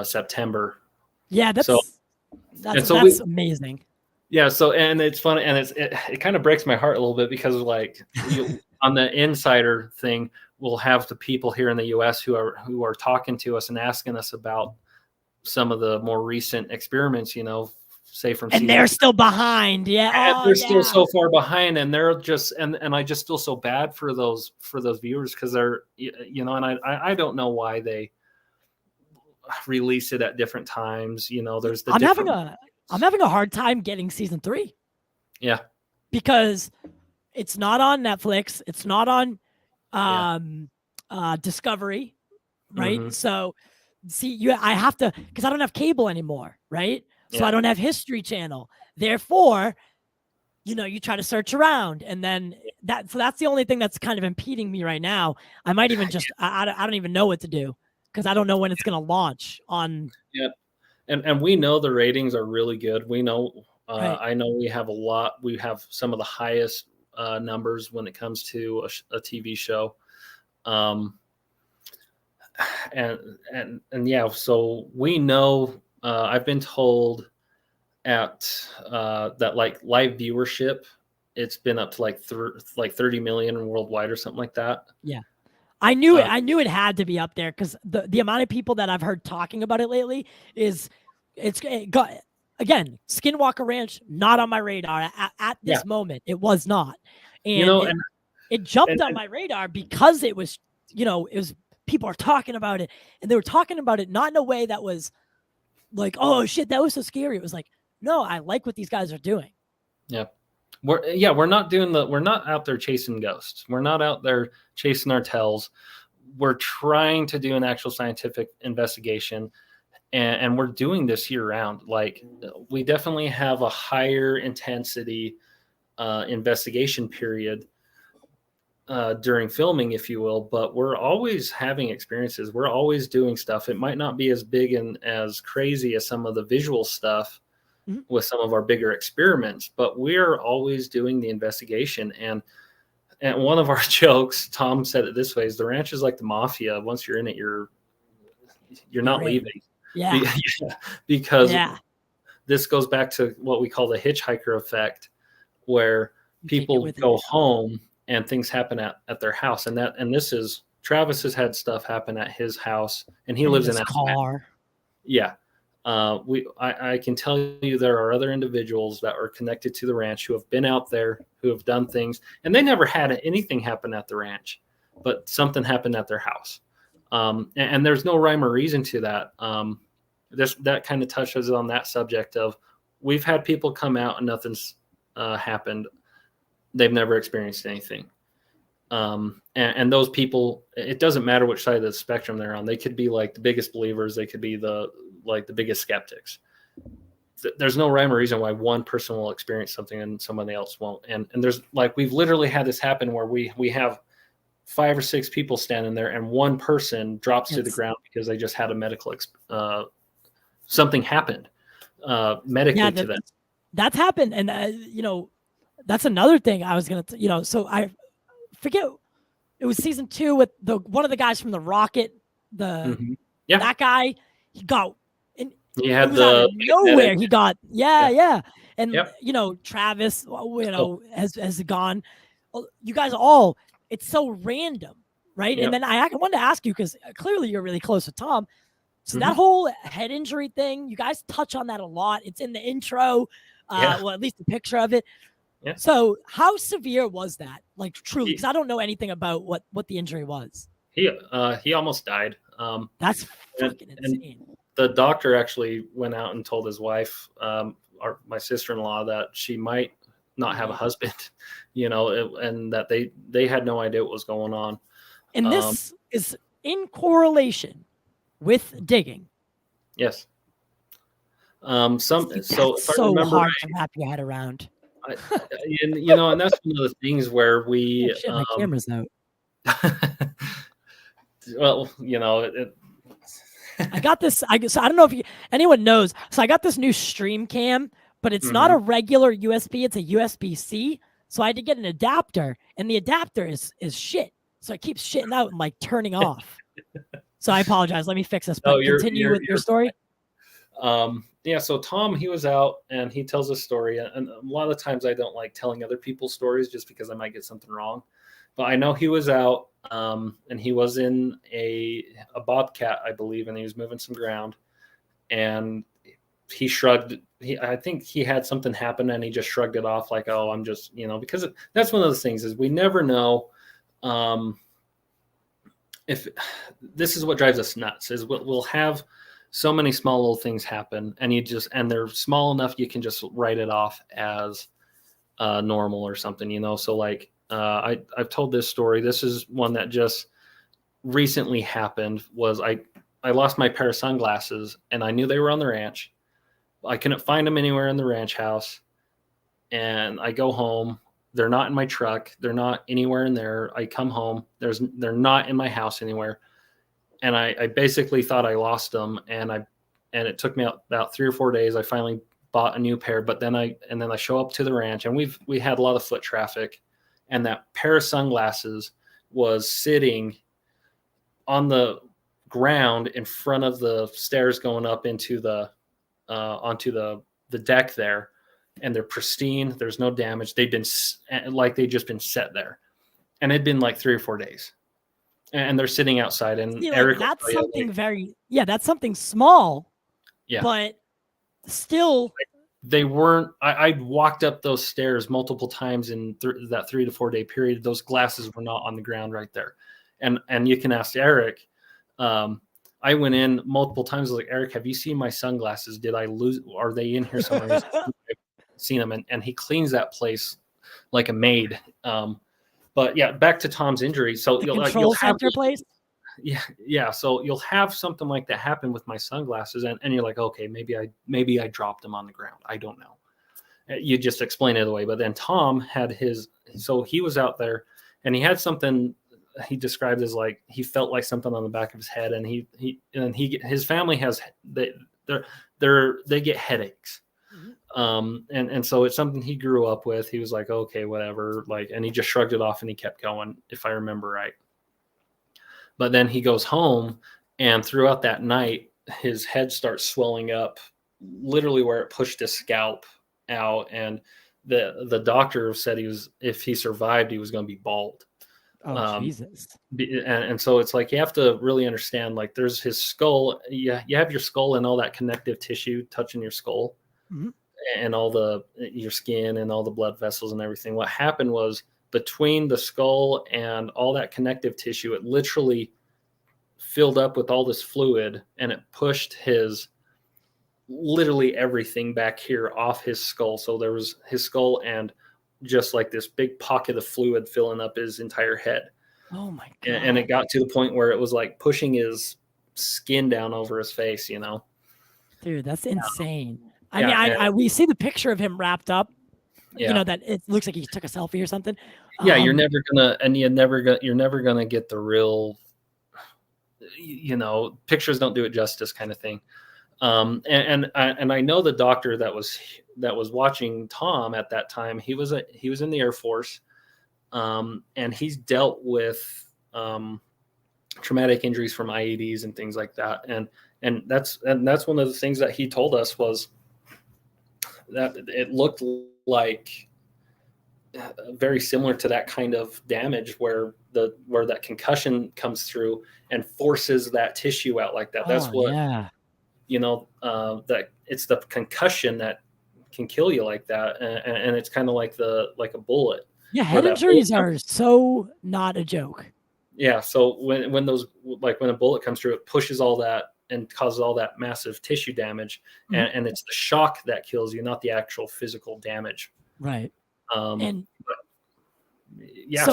September. Yeah, so that's amazing. Yeah, so and it's funny, and it kind of breaks my heart a little bit because like on the insider thing, we'll have the people here in the U.S. who are talking to us and asking us about some of the more recent experiments, say from and they're still behind. Yeah, they're still so far behind, and they're just and I just feel so bad for those viewers because they're and I don't know why they release it at different times. There's the I'm having a hard time getting season 3. Yeah, because it's not on Netflix, it's not on Discovery, right? Mm-hmm. So see, I have to, because I don't have cable anymore, right? So I don't have History Channel. Therefore, you try to search around, and then that's the only thing that's kind of impeding me right now. I might even just I don't even know what to do because I don't know when it's going to launch on. Yeah, and we know the ratings are really good. We know Right. I know we have we have some of the highest numbers when it comes to a TV show. And yeah, so we know I've been told at that like live viewership, it's been up to like 30 million worldwide or something like that. Yeah. I knew it had to be up there because the amount of people that I've heard talking about it lately it got, again, Skinwalker Ranch, not on my radar at this moment. It was not. And it jumped on my radar because it was, people are talking about it, and they were talking about it not in a way that was like, oh shit, that was so scary. It was like, no, I like what these guys are doing. Yeah. We're not out there chasing ghosts. We're not out there chasing our tails. We're trying to do an actual scientific investigation, and we're doing this year round. Like, we definitely have a higher intensity investigation period during filming, if you will, but we're always having experiences. We're always doing stuff. It might not be as big and as crazy as some of the visual stuff with some of our bigger experiments, but we're always doing the investigation. And one of our jokes, Tom said it this way, is the ranch is like the mafia. Once you're in it, you're not leaving. Yeah. Because this goes back to what we call the hitchhiker effect, where people go home and things happen at their house. And this is, Travis has had stuff happen at his house, and he lives in a car. Yeah. I can tell you there are other individuals that are connected to the ranch who have been out there, who have done things, and they never had anything happen at the ranch, but something happened at their house. And there's no rhyme or reason to that. That kind of touches on that subject of, we've had people come out and nothing's happened. They've never experienced anything. And those people, it doesn't matter which side of the spectrum they're on. They could be like the biggest believers. They could be the biggest skeptics. There's no rhyme or reason why one person will experience something and somebody else won't. And there's like, we've literally had this happen where we have 5 or 6 people standing there, and one person drops to the ground because they just had a medical something happened medically to them. That's happened. And that's another thing I was gonna so I forget, it was season 2 with one of the guys from the Rocket, that guy, he got, and he had nowhere. He got and Travis, has gone. You guys all, it's so random, right? And then I wanted to ask you, because clearly you're really close with Tom. So that whole head injury thing, you guys touch on that a lot. It's in the intro, well, at least a picture of it. Yeah. So how severe was that? Like, truly, because I don't know anything about what the injury was. He almost died. That's fucking insane. And the doctor actually went out and told his wife, my sister-in-law, that she might not have a husband, and that they had no idea what was going on. And this is in correlation with digging. Yes. So hard to wrap your head around. And that's one of the things where we. Oh, shit, my camera's out. Well, I got this. I don't know if anyone knows. So I got this new stream cam, but it's not a regular USB. It's a USB-C. So I had to get an adapter, and the adapter is shit. So it keeps shitting out and like turning off. So I apologize. Let me fix this. But continue with your story. Yeah, so Tom, he was out and he tells a story, and a lot of times I don't like telling other people's stories just because I might get something wrong. But I know he was out, and he was in a bobcat, I believe, and he was moving some ground, and he shrugged. I think he had something happen, and he just shrugged it off like, "Oh, I'm just," because that's one of those things is we never know. If this is what drives us nuts is we'll have so many small little things happen, and they're small enough you can just write it off as normal or something, So like I've told this story. This is one that just recently happened. Was I lost my pair of sunglasses, and I knew they were on the ranch. I couldn't find them anywhere in the ranch house, and I go home. They're not in my truck. They're not anywhere in there. I come home. They're not in my house anywhere. And I basically thought I lost them. And it took me about 3 or 4 days. I finally bought a new pair, but then I show up to the ranch, and we had a lot of foot traffic, and that pair of sunglasses was sitting on the ground in front of the stairs going up into the onto the deck there. And they're pristine. There's no damage. They'd just been set there, and it'd been like 3 or 4 days, and they're sitting outside. And Eric, that's something that's something small, yeah, but still, they weren't. I'd walked up those stairs multiple times in that 3 to 4 day period. Those glasses were not on the ground right there, and you can ask Eric. I went in multiple times. I was like, Eric, have you seen my sunglasses? Did I lose? Are they in here somewhere? Seen them, and he cleans that place like a maid. But yeah, back to Tom's injury. So you'll have your place. Yeah. So you'll have something like that happen with my sunglasses, and you're like, okay, maybe I dropped them on the ground. I don't know. You just explain it away. But then Tom had so he was out there, and he had something he described as like he felt like something on the back of his head, and his family has they get headaches. And so it's something he grew up with. He was like, okay, whatever. And he just shrugged it off and he kept going, if I remember right. But then he goes home, and throughout that night, his head starts swelling up, literally where it pushed his scalp out. And the doctor said if he survived, he was going to be bald. Oh, Jesus. And so it's like, you have to really understand, like there's his skull. You have your skull and all that connective tissue touching your skull. Mm-hmm. And all your skin and all the blood vessels and everything. What happened was between the skull and all that connective tissue, it literally filled up with all this fluid, and it pushed literally everything back here off his skull. So there was his skull and just like this big pocket of fluid filling up his entire head. Oh my God. And it got to the point where it was like pushing his skin down over his face, Dude, that's insane. We see the picture of him wrapped up. Yeah. That it looks like he took a selfie or something. Yeah, you're never gonna get the real, pictures don't do it justice kind of thing. And I know the doctor that was watching Tom at that time. He was in the Air Force, and he's dealt with traumatic injuries from IEDs and things like that. And that's one of the things that he told us was that it looked like very similar to that kind of damage where that concussion comes through and forces that tissue out like that. That's that it's the concussion that can kill you like that. And it's kind of like a bullet. Yeah. Head injuries are so not a joke. Yeah. So when a bullet comes through, it pushes all that and causes all that massive tissue damage. Mm-hmm. And it's the shock that kills you, not the actual physical damage. Right. So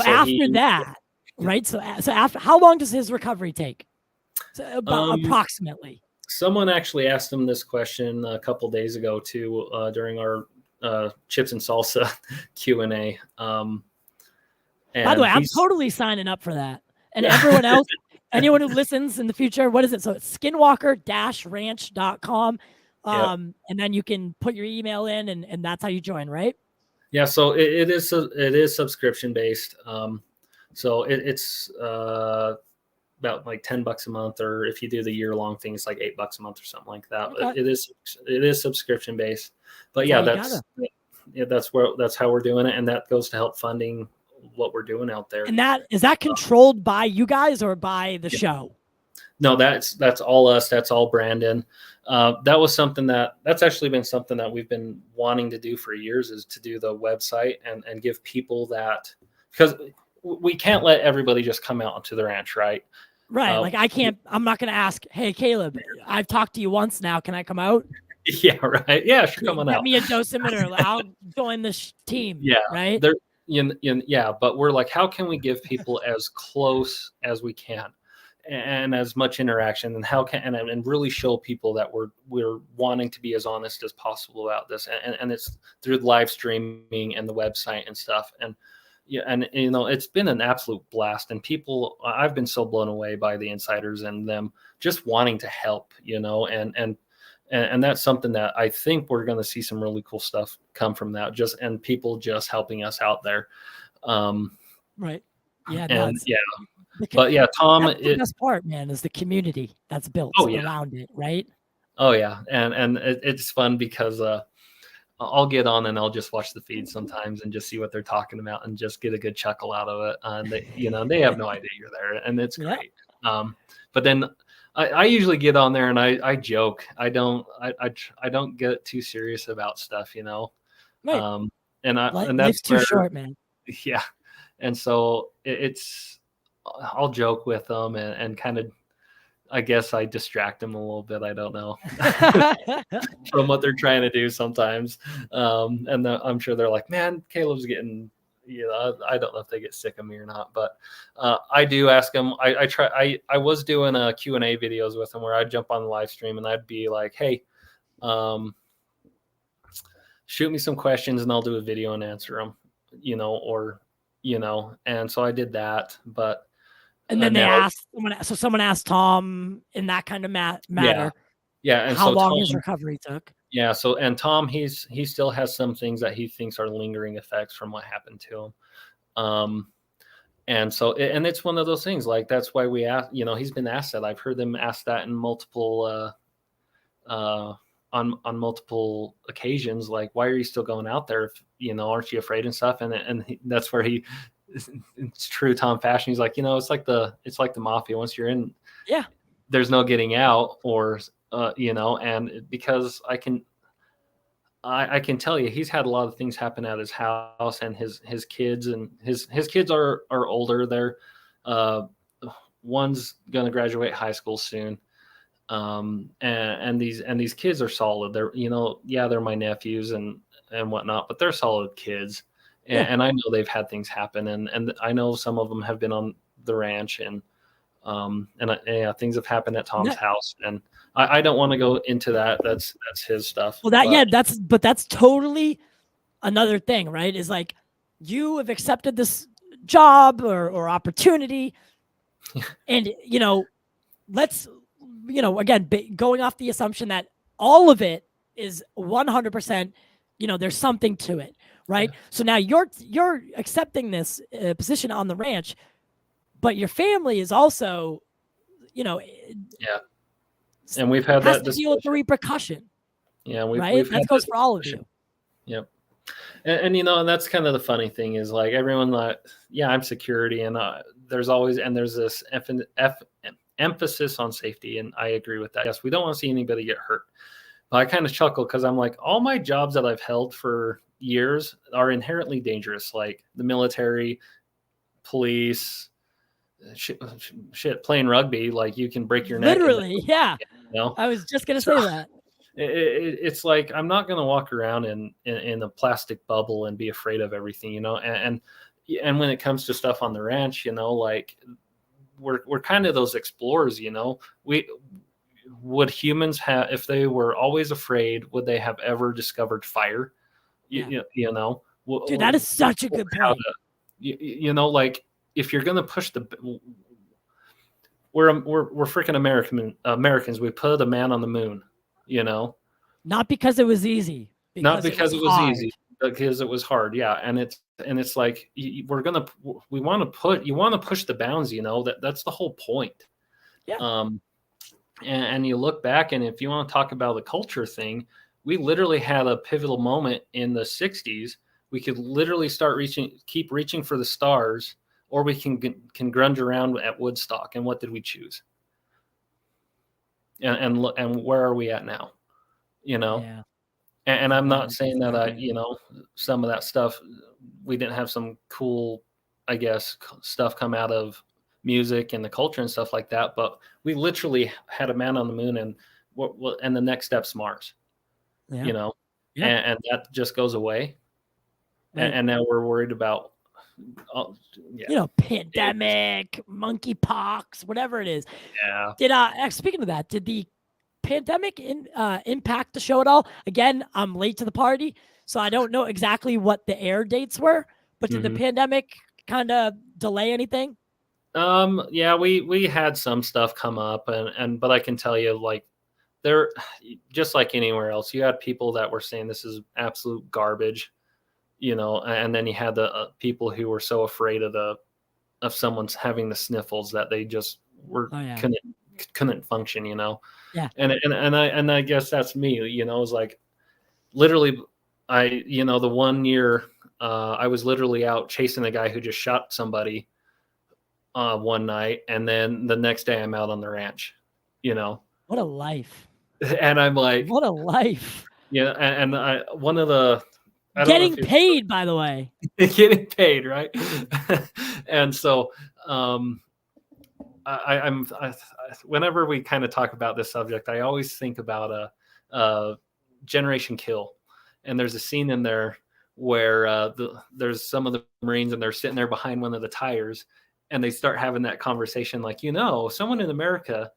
after, how long does his recovery take? So approximately. Someone actually asked him this question a couple days ago too, during our chips and salsa Q&A. By the way, I'm totally signing up for that. And everyone else, anyone who listens in the future, what is it? So it's skinwalker-ranch.com. And then you can put your email in, and that's how you join, right? Yeah, so it is subscription based. So it's about like $10 a month, or if you do the year long thing, it's like $8 a month or something like that. Okay. It is subscription based, but That's yeah, all you that's how we're doing it, and that goes to help funding what we're doing out there. And that is that controlled by you guys or by the show? No, that's all us. That's all Brandon. That was something that's actually been something that we've been wanting to do for years, is to do the website and give people that, because we can't let everybody just come out onto the ranch, right? Right. Like I'm not going to ask, hey, Kaleb, I've talked to you once now. Can I come out? Yeah, right. Yeah, sure, come on out. Get me a dosimeter. I'll join this team. Yeah, right. Yeah, but we're like, how can we give people as close as we can, and as much interaction, and how can and really show people that we're wanting to be as honest as possible about this, and it's through the live streaming and the website and stuff. And yeah, and it's been an absolute blast, and I've been so blown away by the insiders and them just wanting to help, and that's something that I think we're going to see some really cool stuff come from that, and people just helping us out there. Right. Yeah. And but yeah, Tom, that's the best part, man, is the community that's built around it. Right. Oh yeah. And it's fun because, I'll get on and I'll just watch the feed sometimes and just see what they're talking about and just get a good chuckle out of it. And they have no idea you're there, and it's great. But then I usually get on there and I joke. I don't get too serious about stuff, Right. And that's life's too short, man. Yeah. And so I'll joke with them and kind of, I guess I distract them a little bit. I don't know from what they're trying to do sometimes. And I'm sure they're like, man, Caleb's getting, I don't know if they get sick of me or not, but I do ask them. I was doing Q&A videos with them where I'd jump on the live stream and I'd be like, hey, shoot me some questions and I'll do a video and answer them, and so I did that, but. And then someone asked Tom in that kind of matter. Yeah. And how long Tom, his recovery took. Yeah. So, and Tom, he still has some things that he thinks are lingering effects from what happened to him. And so, and it's one of those things, like, that's why we ask, he's been asked that. I've heard them ask that in multiple, on multiple occasions, like, why are you still going out there? If, aren't you afraid and stuff? And that's where it's true Tom fashion. He's like, it's like the mafia. Once you're in, there's no getting out, or, and because I can tell you, he's had a lot of things happen at his house, and his kids, and his kids are older. They're, one's going to graduate high school soon. And these kids are solid. They're, they're my nephews and whatnot, but they're solid kids. And I know they've had things happen, and I know some of them have been on the ranch, and things have happened at Tom's house, and I don't want to go into that. That's his stuff. Well, that's totally another thing, right? Is like, you have accepted this job or opportunity, and let's again, going off the assumption that all of it is 100%, there's something to it. Right. Yeah. So now you're accepting this position on the ranch, but your family is also, and we've had that to deal with the repercussion. Yeah, that goes for all of you. Yep. And that's kind of the funny thing is, like, everyone, like, I'm security, and there's this emphasis on safety, and I agree with that. Yes, we don't want to see anybody get hurt. But I kind of chuckle because I'm like, all my jobs that I've held for years are inherently dangerous, like the military, police, shit, playing rugby, like, you can break your neck. Literally, yeah. I was just gonna say that. It's like, I'm not gonna walk around in a plastic bubble and be afraid of everything, and when it comes to stuff on the ranch, like, we're kind of those explorers, would humans have, if they were always afraid, would they have ever discovered fire? Dude, that is such a good point. Like, if you're gonna push we're freaking Americans. We put a man on the moon, not because it was easy, not because it was easy, because it was hard. Yeah. And it's like, you want to push the bounds, that's the whole point. Yeah. And you look back, and if you want to talk about the culture thing, we literally had a pivotal moment in the 60s. We could literally keep reaching for the stars, or we can grunge around at Woodstock. And what did we choose? And where are we at now? Yeah. And I'm not Environment saying is that happening. some of that stuff, we didn't have some cool, I guess, stuff come out of music and the culture and stuff like that. But we literally had a man on the moon, and and the next step's Mars, Yeah. Yeah. and that just goes away. Right. And now we're worried about, Pandemic, monkeypox, whatever it is. Yeah. Speaking of that, did the pandemic impact the show at all? Again, I'm late to the party, so I don't know exactly what the air dates were, but did the pandemic kind of delay anything? Yeah, we had some stuff come up, but I can tell you, like, there, just like anywhere else, you had people that were saying this is absolute garbage, and then you had the people who were so afraid of someone's having the sniffles that they just couldn't function, Yeah. And I guess that's me, it was like, literally, the 1 year, I was literally out chasing a guy who just shot somebody one night, and then the next day I'm out on the ranch, What a life. and I'm like, what a life. Yeah. And one of the, getting paid, by the way. Getting paid, right? And so whenever we kind of talk about this subject, I always think about a Generation Kill, and there's a scene in there where there's some of the Marines, and they're sitting there behind one of the tires, and they start having that conversation, like, someone in America,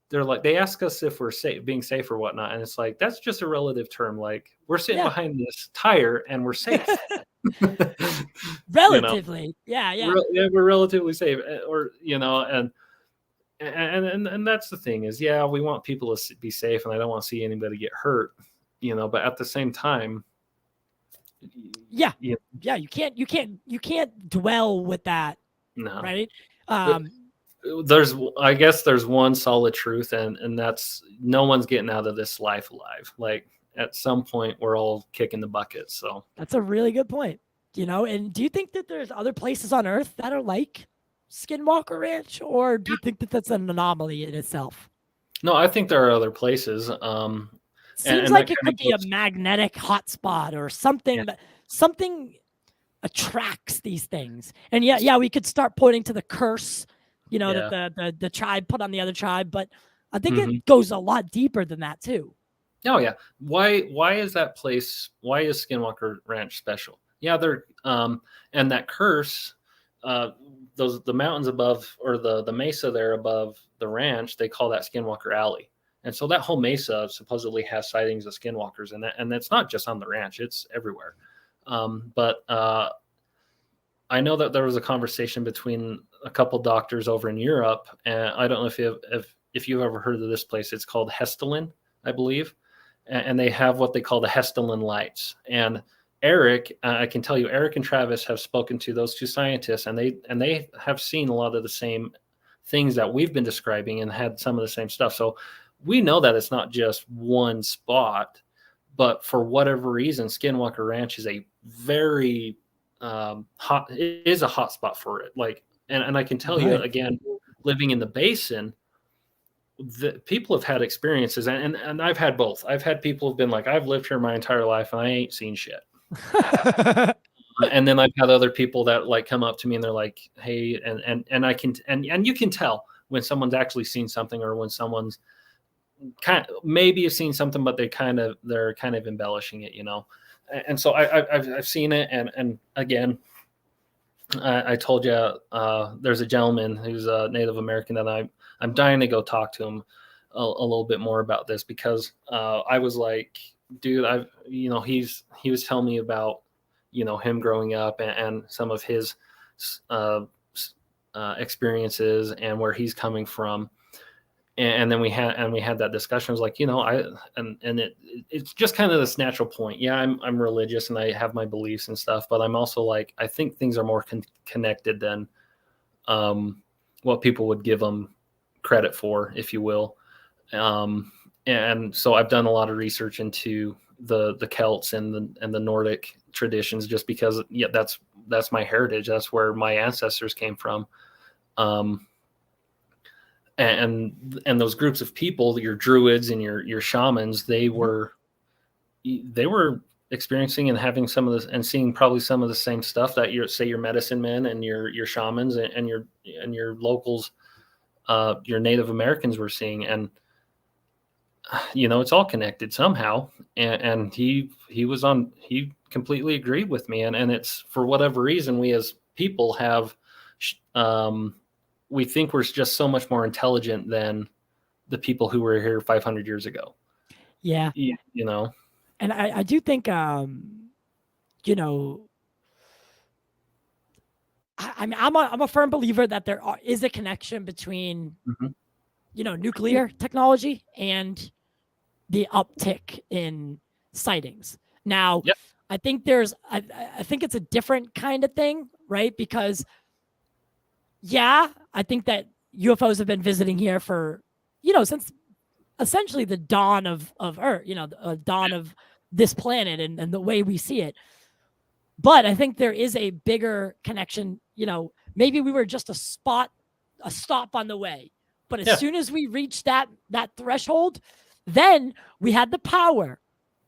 they're like, they ask us if we're being safe or whatnot, and it's like, that's just a relative term. Like, we're sitting behind this tire and we're safe. Relatively. Yeah. We're relatively safe, or and that's the thing is, we want people to be safe, and I don't want to see anybody get hurt, but at the same time, you can't dwell with that. No. Right. I guess there's one solid truth, and that's, no one's getting out of this life alive. Like, at some point we're all kicking the bucket. So that's a really good point. And do you think that there's other places on Earth that are like SkinWalker Ranch, or do you think that that's an anomaly in itself? No, I think there are other places. Seems like it could be a magnetic hotspot or something that something attracts these things. And we could start pointing to the curse, that the tribe put on the other tribe, but I think it goes a lot deeper than that too. Oh yeah. Why is that place? Why is SkinWalker Ranch special? Yeah, they're and that curse, the mountains above, or the mesa there above the ranch, they call that Skinwalker Alley. And so that whole mesa supposedly has sightings of skinwalkers, and that's not just on the ranch, it's everywhere. But I know that there was a conversation between a couple doctors over in Europe, and I don't know if you've ever heard of this place. It's called Hestelin, I believe, and they have what they call the Hestelin lights. And Eric, I can tell you, Eric and Travis have spoken to those two scientists, and they have seen a lot of the same things that we've been describing, and had some of the same stuff. So we know that it's not just one spot, but for whatever reason, Skinwalker Ranch is a very hot. It is a hot spot for it. Like, and I can tell you again, living in the basin, the people have had experiences, and I've had both. I've had people who've been like, I've lived here my entire life and I ain't seen shit. And then I've had other people that like come up to me and they're like, hey, and I can, and you can tell when someone's actually seen something, or when someone's kind of maybe have seen something, but they're kind of embellishing it, And so I've seen it, and again, I told you there's a gentleman who's a Native American that I'm dying to go talk to him a little bit more about this, because I was like, dude, he was telling me about him growing up, and some of his experiences and where he's coming from. And then we had that discussion. I was like, it's just kind of this natural point. Yeah, I'm religious and I have my beliefs and stuff, but I'm also like, I think things are more connected than what people would give them credit for, if you will. And so I've done a lot of research into the Celts and the Nordic traditions, just because that's my heritage. That's where my ancestors came from. And those groups of people, your druids and your shamans, they were experiencing and having some of this and seeing probably some of the same stuff that your medicine men and your shamans and your locals, your Native Americans were seeing. And it's all connected somehow. And he completely agreed with me. And it's, for whatever reason, we as people have we think we're just so much more intelligent than the people who were here 500 years ago. Yeah. And I do think, I mean, I'm a firm believer that there is a connection between, nuclear technology and the uptick in sightings. Now, Yep. I think I think it's a different kind of thing, right? Because I think that UFOs have been visiting here for, since essentially the dawn of Earth, the dawn of this planet and the way we see it. But I think there is a bigger connection. Maybe we were just a stop on the way. But as soon as we reached that threshold, then we had the power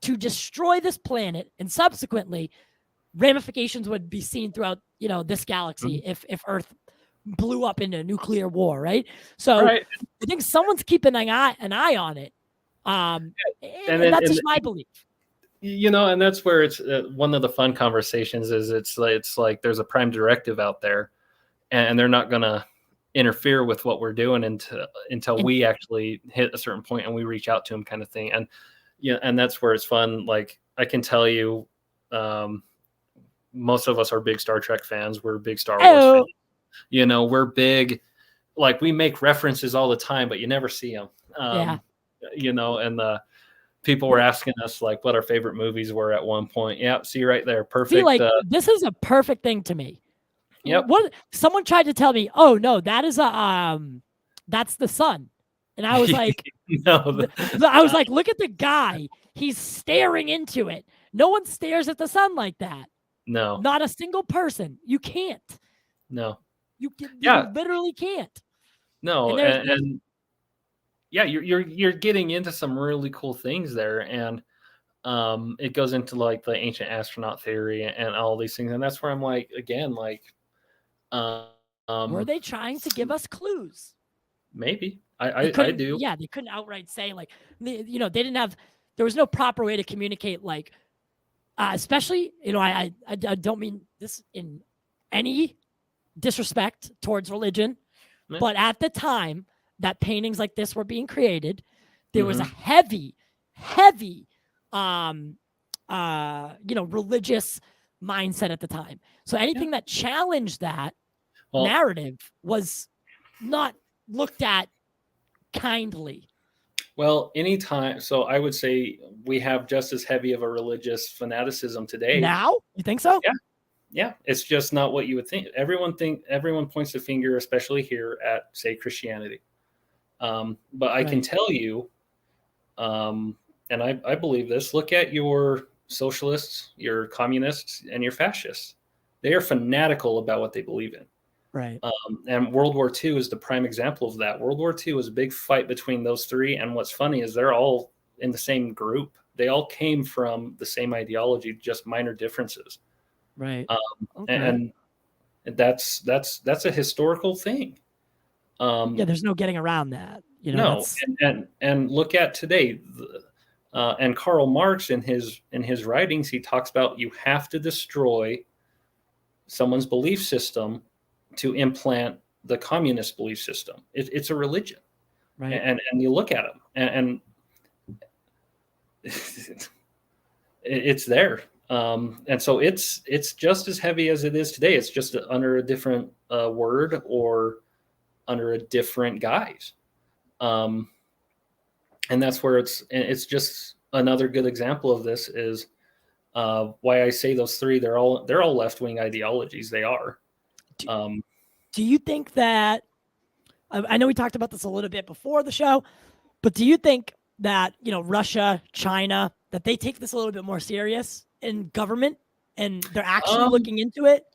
to destroy this planet, and subsequently ramifications would be seen throughout, this galaxy if Earth blew up into a nuclear war, right? So I think someone's keeping an eye on it. And that's just my belief. And that's where it's one of the fun conversations is it's like there's a prime directive out there, and they're not going to interfere with what we're doing until we actually hit a certain point and we reach out to them, kind of thing. And and that's where it's fun. Like, I can tell you, most of us are big Star Trek fans. We're big Star Wars fans. We're big, like, we make references all the time, but you never see them. And the people were asking us like what our favorite movies were at one point. Yeah, see right there, perfect. See, like, this is a perfect thing to me. Yep. What someone tried to tell me, oh no, that is that's the sun, and I was like, no, I was like, look at the guy, he's staring into it. No one stares at the sun like that. No, not a single person. You can't. No. You literally can't. No, and yeah, you're getting into some really cool things there, and it goes into like the ancient astronaut theory and all these things, and that's where I'm like, again, like, were they trying to give us clues? Maybe I do. Yeah, they couldn't outright say, like, they didn't have. There was no proper way to communicate, like, especially, I don't mean this in any disrespect towards religion, but at the time that paintings like this were being created, there was a heavy religious mindset at the time. So anything that challenged that narrative was not looked at kindly. Well, anytime. So I would say we have just as heavy of a religious fanaticism today. Now? You think so? Yeah, it's just not what you would think. Everyone points the finger, especially here at, say, Christianity. But I can tell you, and I believe this, look at your socialists, your communists, and your fascists. They are fanatical about what they believe in. Right. And World War II is the prime example of that. World War II was a big fight between those three. And what's funny is they're all in the same group. They all came from the same ideology, just minor differences. Right. And that's a historical thing. There's no getting around that. No. And look at today. And Karl Marx in his writings, he talks about you have to destroy someone's belief system to implant the communist belief system. It's a religion, right? And you look at them, and it's there. And so it's just as heavy as it is today. It's just under a different word or under a different guise. And that's where it's just another good example of this is why I say those three. They're all left-wing ideologies. They are. Do you think that, I know we talked about this a little bit before the show, but do you think that, Russia, China, that they take this a little bit more serious in government and they're actually looking into it?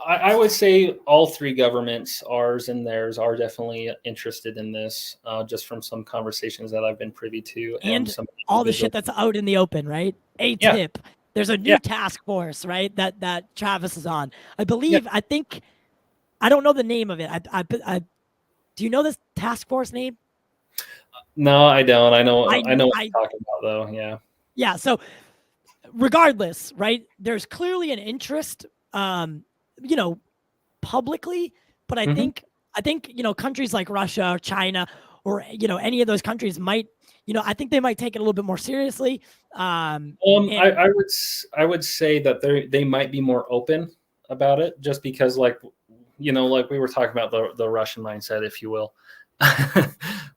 I would say all three governments, ours and theirs, are definitely interested in this, just from some conversations that I've been privy to. And some all the shit that's out in the open, right? ATIP. There's a new task force, right? That Travis is on. I believe, I think, I don't know the name of it. Do you know this task force name? No, I don't. I know what you're talking about, though. Yeah. Yeah. So regardless, right? There's clearly an interest, publicly, but I think, countries like Russia, China, or, any of those countries might, I think they might take it a little bit more seriously. I would say that they might be more open about it, just because, like we were talking about the Russian mindset, if you will,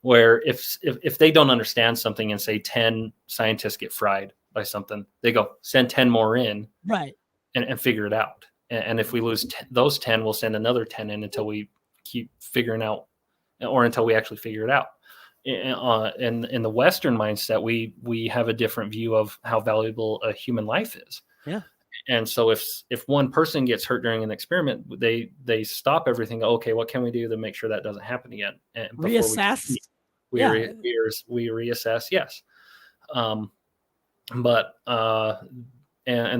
where if they don't understand something and say 10 scientists get fried by something, they go send 10 more in, right, and figure it out. And if we lose those 10, we'll send another 10 in until we keep figuring out, or until we actually figure it out. In the Western mindset, we have a different view of how valuable a human life is. Yeah. And so if one person gets hurt during an experiment, they stop everything. Okay, what can we do to make sure that doesn't happen again? And reassess. We reassess. Yes. And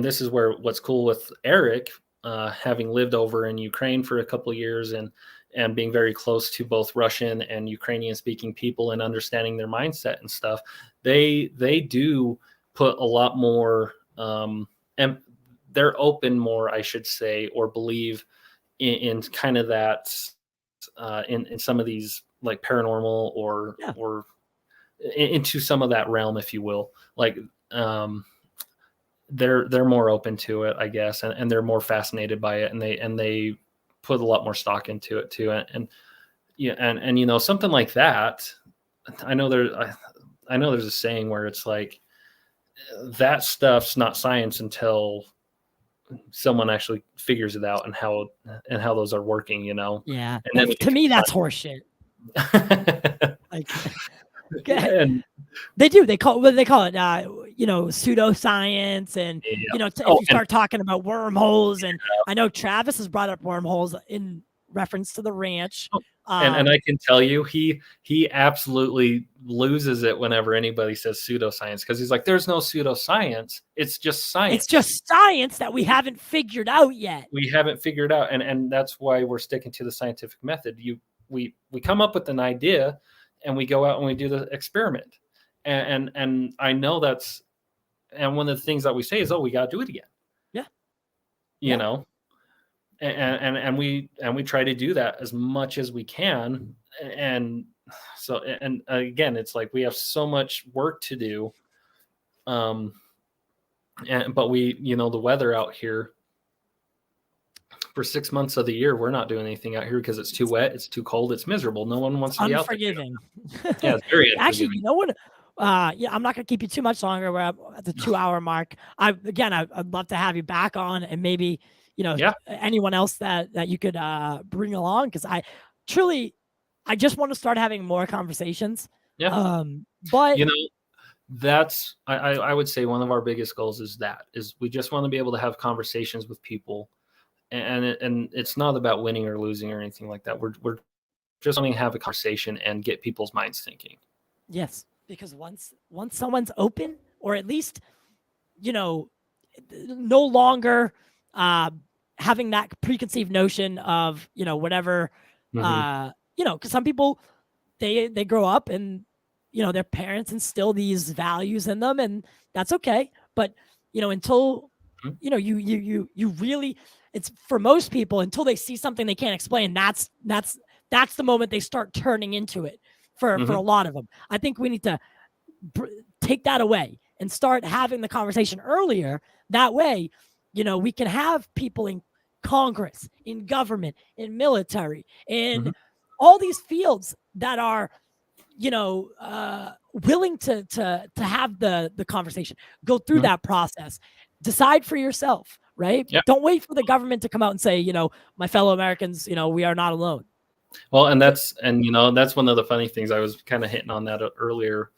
this is where what's cool with Eric, having lived over in Ukraine for a couple of years and being very close to both Russian and Ukrainian speaking people and understanding their mindset and stuff, they do put a lot more, and they're open more, I should say, or believe in kind of that, in some of these like paranormal or into some of that realm, if you will. Like, they're more open to it, I guess, and they're more fascinated by it, and they put a lot more stock into it too. And something like that. I know there's a saying where it's like, that stuff's not science until someone actually figures it out and how those are working, Yeah. And then to me, that's horseshit. Like, and they call it pseudoscience, and if you start talking about wormholes, and I know Travis has brought up wormholes in reference to the ranch. And I can tell you, he absolutely loses it whenever anybody says pseudoscience, because he's like, there's no pseudoscience. It's just science. It's just science that we haven't figured out yet. We haven't figured out. And that's why we're sticking to the scientific method. We come up with an idea and we go out and we do the experiment. And I know and one of the things that we say is, we got to do it again. Yeah. You know? And we try to do that as much as we can, and so, and again, it's like we have so much work to do, but we, the weather out here for 6 months of the year, we're not doing anything out here because it's too wet, it's too cold, it's miserable. No one wants to be out there. Unforgiving. Yeah, it's very unforgiving. Actually, you know what? I'm not gonna keep you too much longer. We're at the 2-hour mark. I'd love to have you back on, and maybe anyone else that you could bring along, because I just want to start having more conversations. Yeah. But that's I would say one of our biggest goals is we just want to be able to have conversations with people, and it's not about winning or losing or anything like that. We're just wanting to have a conversation and get people's minds thinking. Yes, because once someone's open, or at least no longer having that preconceived notion of whatever, because some people they grow up and their parents instill these values in them, and that's okay. But until you really, it's for most people, until they see something they can't explain, that's the moment they start turning into it. For a lot of them, I think we need to take that away and start having the conversation earlier. That way, we can have people in Congress, in government, in military, in all these fields that are, willing to have the conversation, go through Mhm. that process, decide for yourself, right? Yeah. Don't wait for the government to come out and say, my fellow Americans, we are not alone. Well, and that's one of the funny things I was kind of hitting on that earlier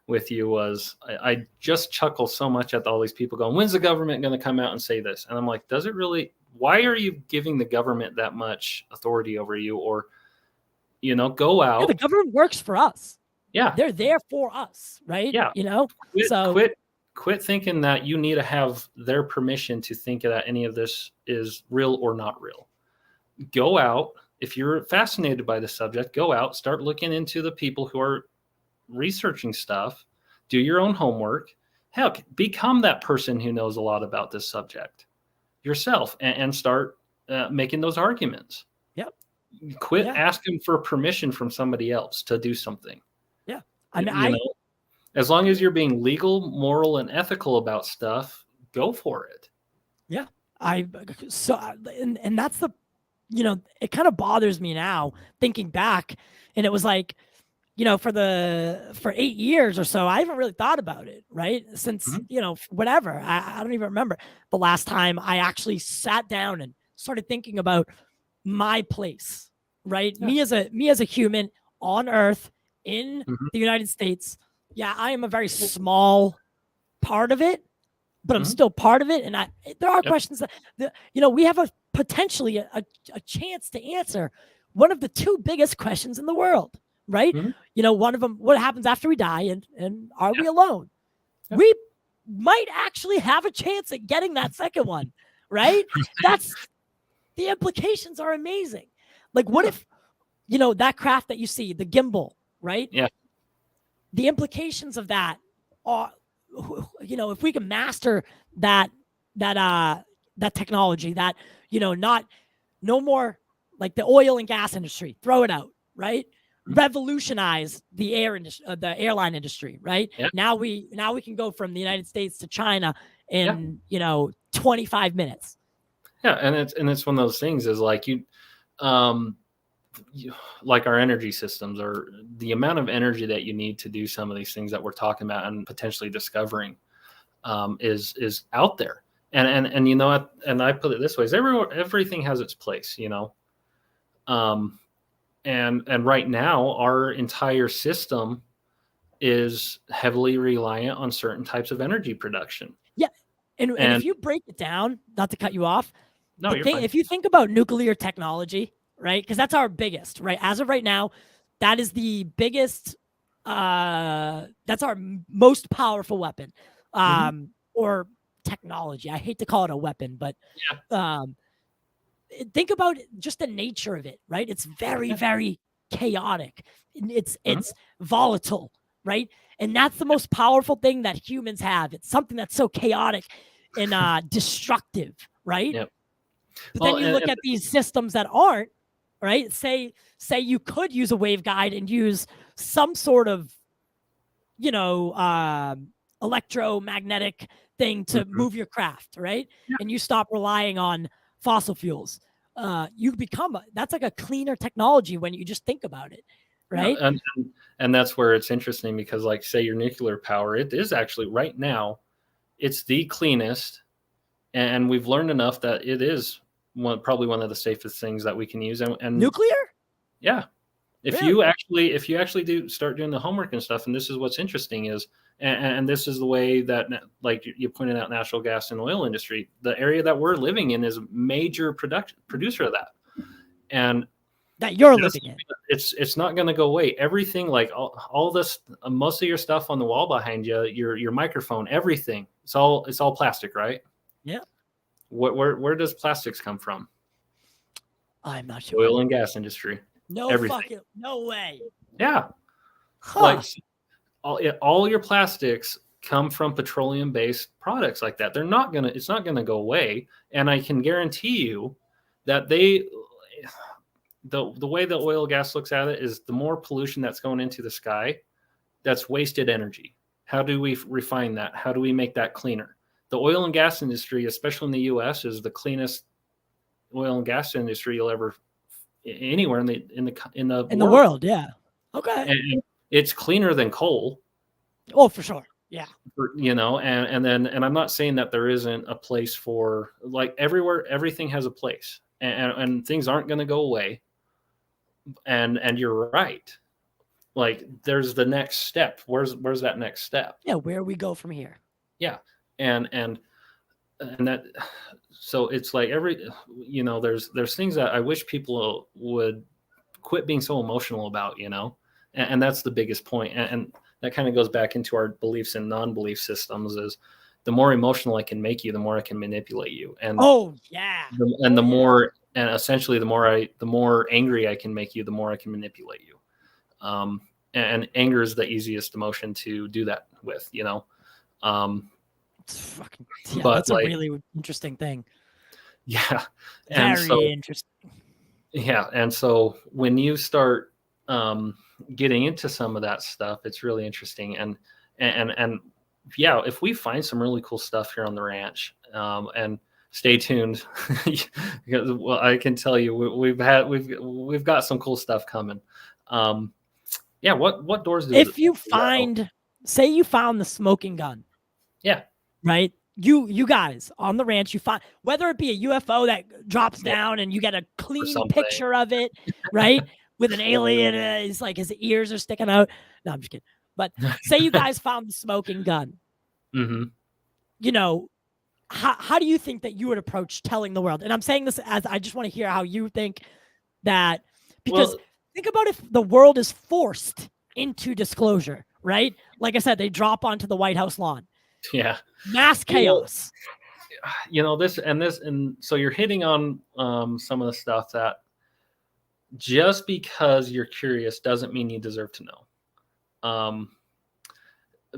with you was I just chuckle so much at all these people going, when's the government going to come out and say this? And I'm like, does it really? Why are you giving the government that much authority over you? Or, go out. Yeah, the government works for us. Yeah. They're there for us, right? Yeah. Quit thinking that you need to have their permission to think that any of this is real or not real. Go out. If you're fascinated by the subject, go out, start looking into the people who are researching stuff, do your own homework. Heck, become that person who knows a lot about this subject yourself and start making those arguments. Yep. Quit asking for permission from somebody else to do something. Yeah. As long as you're being legal, moral, and ethical about stuff, go for it. Yeah. And that's the, it kind of bothers me now thinking back, and it was like, for 8 years or so, I haven't really thought about it, right? Since, whatever, I don't even remember the last time I actually sat down and started thinking about my place, right? Yeah. Me as a human on Earth in the United States. Yeah, I am a very small part of it, but I'm still part of it. And there are questions that we have potentially a chance to answer one of the two biggest questions in the world. Right? One of them, what happens after we die, and are we alone? Yeah. We might actually have a chance at getting that second one, right? That's the implications are amazing. Like, what if, that craft that you see, the gimbal, right? Yeah. The implications of that are, if we can master that technology, that, no more like the oil and gas industry, throw it out, right? Revolutionize the airline industry, right? Yep. Now we can go from the United States to China in 25 minutes. Yeah, and it's one of those things is like like our energy systems, or the amount of energy that you need to do some of these things that we're talking about and potentially discovering is out there. And and I put it this way: is everything has its place, And right now, our entire system is heavily reliant on certain types of energy production. Yeah, and if you break it down, not to cut you off, no, you're fine. If you think about nuclear technology, right? Because that's our biggest, right? As of right now, that is the biggest. That's our most powerful weapon, or technology. I hate to call it a weapon, but think about just the nature of it, right? It's very, very chaotic. It's volatile, right? And that's the most powerful thing that humans have. It's something that's so chaotic and destructive, right? Yep. But then you look at these systems that aren't, right? Say you could use a waveguide and use some sort of, electromagnetic thing to move your craft, right? Yeah. And you stop relying on fossil fuels. You become that's like a cleaner technology when you just think about it, right? Yeah, and that's where it's interesting because, like, say your nuclear power, it is actually right now, it's the cleanest, and we've learned enough that it is probably one of the safest things that we can use. And nuclear, yeah, if you actually do start doing the homework and stuff, and this is what's interesting is. And this is the way that, like you pointed out, natural gas and oil industry, the area that we're living in is a major producer of that. And that you're living in. It's not going to go away. Everything, like all this, most of your stuff on the wall behind you, your microphone, everything, it's all plastic, right? Yeah. Where does plastics come from? I'm not sure. Oil and gas industry. No way. Yeah. Huh. Like, all your plastics come from petroleum-based products like that. It's not gonna go away. And I can guarantee you that the way the oil gas looks at it is the more pollution that's going into the sky, that's wasted energy. How do we refine that? How do we make that cleaner? The oil and gas industry, especially in the US, is the cleanest oil and gas industry you'll ever anywhere in the world. Yeah. Okay. and it's cleaner than coal. Oh, for sure. Yeah. And I'm not saying that there isn't a place for, like, everywhere, everything has a place, and things aren't going to go away. And you're right. Like, there's the next step. Where's that next step? Yeah. Where we go from here. Yeah. And that, so it's like there's things that I wish people would quit being so emotional about, and that's the biggest point. And that kind of goes back into our beliefs and non-belief systems, is the more emotional I can make you, the more I can manipulate you. And the more, and essentially the more angry I can make you, the more I can manipulate you. And anger is the easiest emotion to do that with, That's a really interesting thing. Yeah. Very interesting. Yeah. And so when you start getting into some of that stuff, it's really interesting. And yeah, if we find some really cool stuff here on the ranch, and stay tuned, because, well, I can tell you we've got some cool stuff coming. Yeah. What doors do if you find, say you found the smoking gun? Yeah. Right. You guys on the ranch, you find, whether it be a UFO that drops down and you get a clean picture of it, right? With an alien, it's like his ears are sticking out. No, I'm just kidding. But say you guys found the smoking gun. Mm-hmm. How do you think that you would approach telling the world? And I'm saying this as I just want to hear how you think that, because think about if the world is forced into disclosure, right? Like I said, they drop onto the White House lawn. Yeah. Mass chaos. And so you're hitting on some of the stuff that just because you're curious doesn't mean you deserve to know.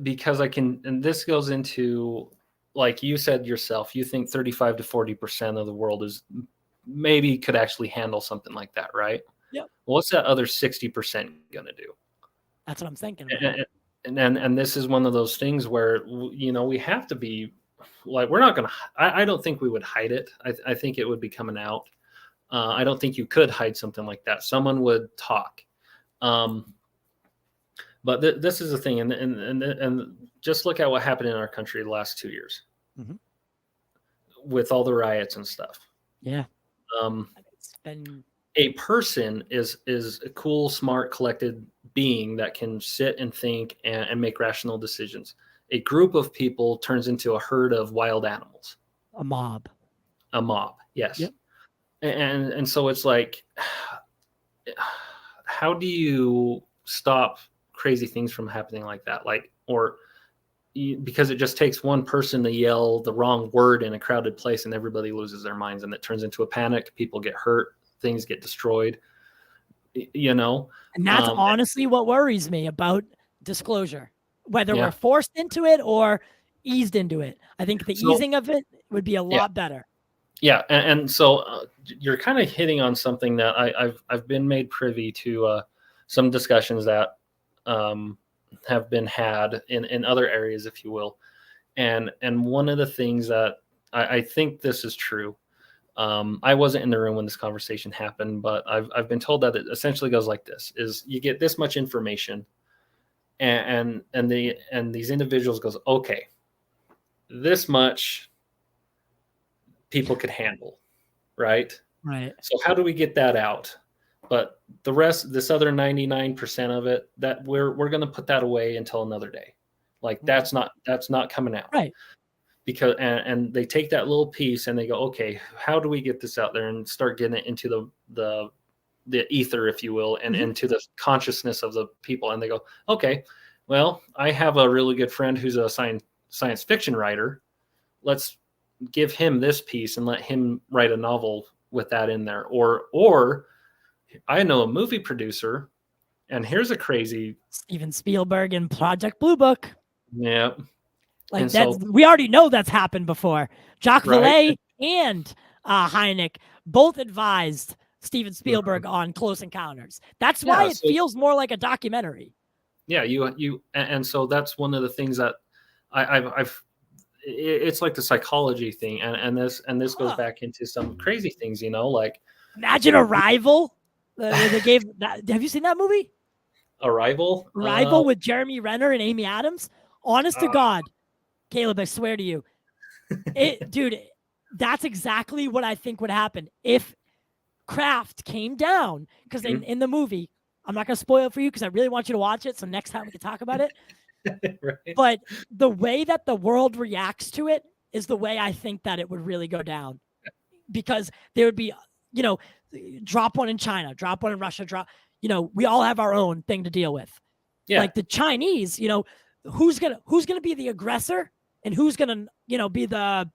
Because and this goes into, like you said yourself, you think 35 to 40% of the world maybe could actually handle something like that, right? Yeah. Well, what's that other 60% going to do? That's what I'm thinking. And this is one of those things where, we have to be like, we're not going to, I don't think we would hide it. I think it would be coming out. I don't think you could hide something like that. Someone would talk. But this is the thing. And just look at what happened in our country the last 2 years, with all the riots and stuff. Yeah. It's been... A person is a cool, smart, collected being that can sit and think and make rational decisions. A group of people turns into a herd of wild animals. A mob. Yes. Yep. And so it's like, how do you stop crazy things from happening like that? Because it just takes one person to yell the wrong word in a crowded place and everybody loses their minds, and it turns into a panic. People get hurt. Things get destroyed, And that's honestly what worries me about disclosure, whether we're forced into it or eased into it. I think the easing of it would be a lot better. Yeah. And so you're kind of hitting on something that I've been made privy to, some discussions that have been had in other areas, if you will. And one of the things that I think this is true. I wasn't in the room when this conversation happened, but I've been told that it essentially goes like this: is you get this much information, and these individuals goes, okay, this much people could handle, right? Right. So how do we get that out? But the rest, this other 99% of it, that we're going to put that away until another day. Like that's not coming out. Right. Because and they take that little piece and they go, okay, how do we get this out there and start getting it into the ether, if you will, and into the consciousness of the people? And they go, okay, well, I have a really good friend who's a science fiction writer. Let's give him this piece and let him write a novel with that in there. Or I know a movie producer, and here's a crazy Steven Spielberg and Project Blue Book. Yeah. Like we already know that's happened before. Jacques Vallée and Hynek both advised Steven Spielberg on Close Encounters. That's why it feels more like a documentary. Yeah, and so that's one of the things that I've it's like the psychology thing, and this goes back into some crazy things, like imagine Arrival. They gave that. Have you seen that movie? Arrival. Arrival with Jeremy Renner and Amy Adams. Honest to God, Kaleb, I swear to you, dude, that's exactly what I think would happen if Kraft came down. Because in the movie, I'm not going to spoil it for you because I really want you to watch it. So next time we can talk about it. Right. But the way that the world reacts to it is the way I think that it would really go down. Because there would be, drop one in China, drop one in Russia, we all have our own thing to deal with. Yeah. Like the Chinese, who's gonna be the aggressor and who's gonna, be the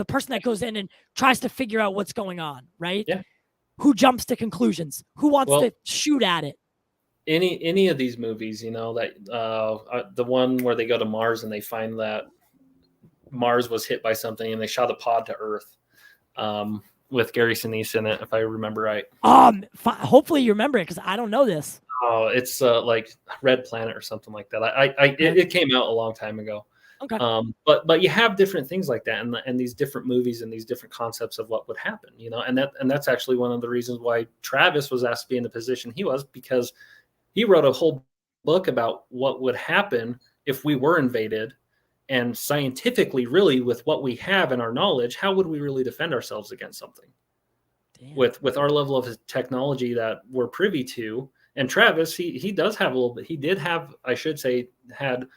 person that goes in and tries to figure out what's going on, right? Yeah. Who jumps to conclusions? Who wants to shoot at it? Any of these movies, that the one where they go to Mars and they find that Mars was hit by something and they shot a pod to Earth, with Gary Sinise in it, if I remember right. Hopefully you remember it because I don't know this. Oh, it's like Red Planet or something like that. It came out a long time ago. Okay. But you have different things like that, and these different movies and these different concepts of what would happen, and that's actually one of the reasons why Travis was asked to be in the position he was, because he wrote a whole book about what would happen if we were invaded, and scientifically, really, with what we have in our knowledge, how would we really defend ourselves against something? Damn. With our level of technology that we're privy to. And Travis, he does have a little bit. He did have, I should say, had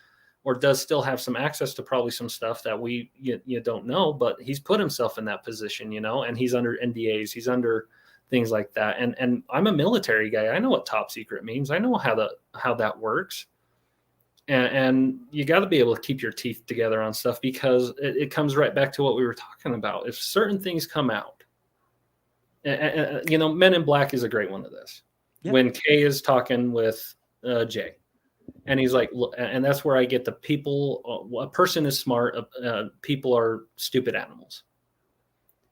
or does still have some access to probably some stuff that you don't know, but he's put himself in that position, and he's under NDAs, he's under things like that. And I'm a military guy. I know what top secret means. I know how that works. And you got to be able to keep your teeth together on stuff, because it comes right back to what we were talking about. If certain things come out, Men in Black is a great one of this. Yep. When Kay is talking with Jay, and he's like, and that's where I get the people. A person is smart. People are stupid animals.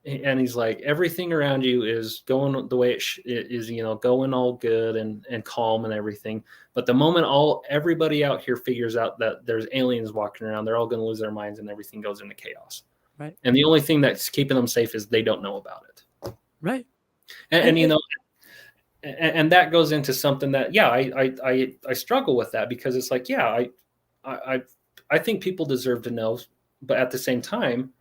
And he's like, everything around you is going the way it is, going all good and calm and everything. But the moment everybody out here figures out that there's aliens walking around, they're all going to lose their minds and everything goes into chaos. Right. And the only thing that's keeping them safe is they don't know about it. Right. And that goes into something that, I struggle with that, because it's like, I think people deserve to know, but at the same time,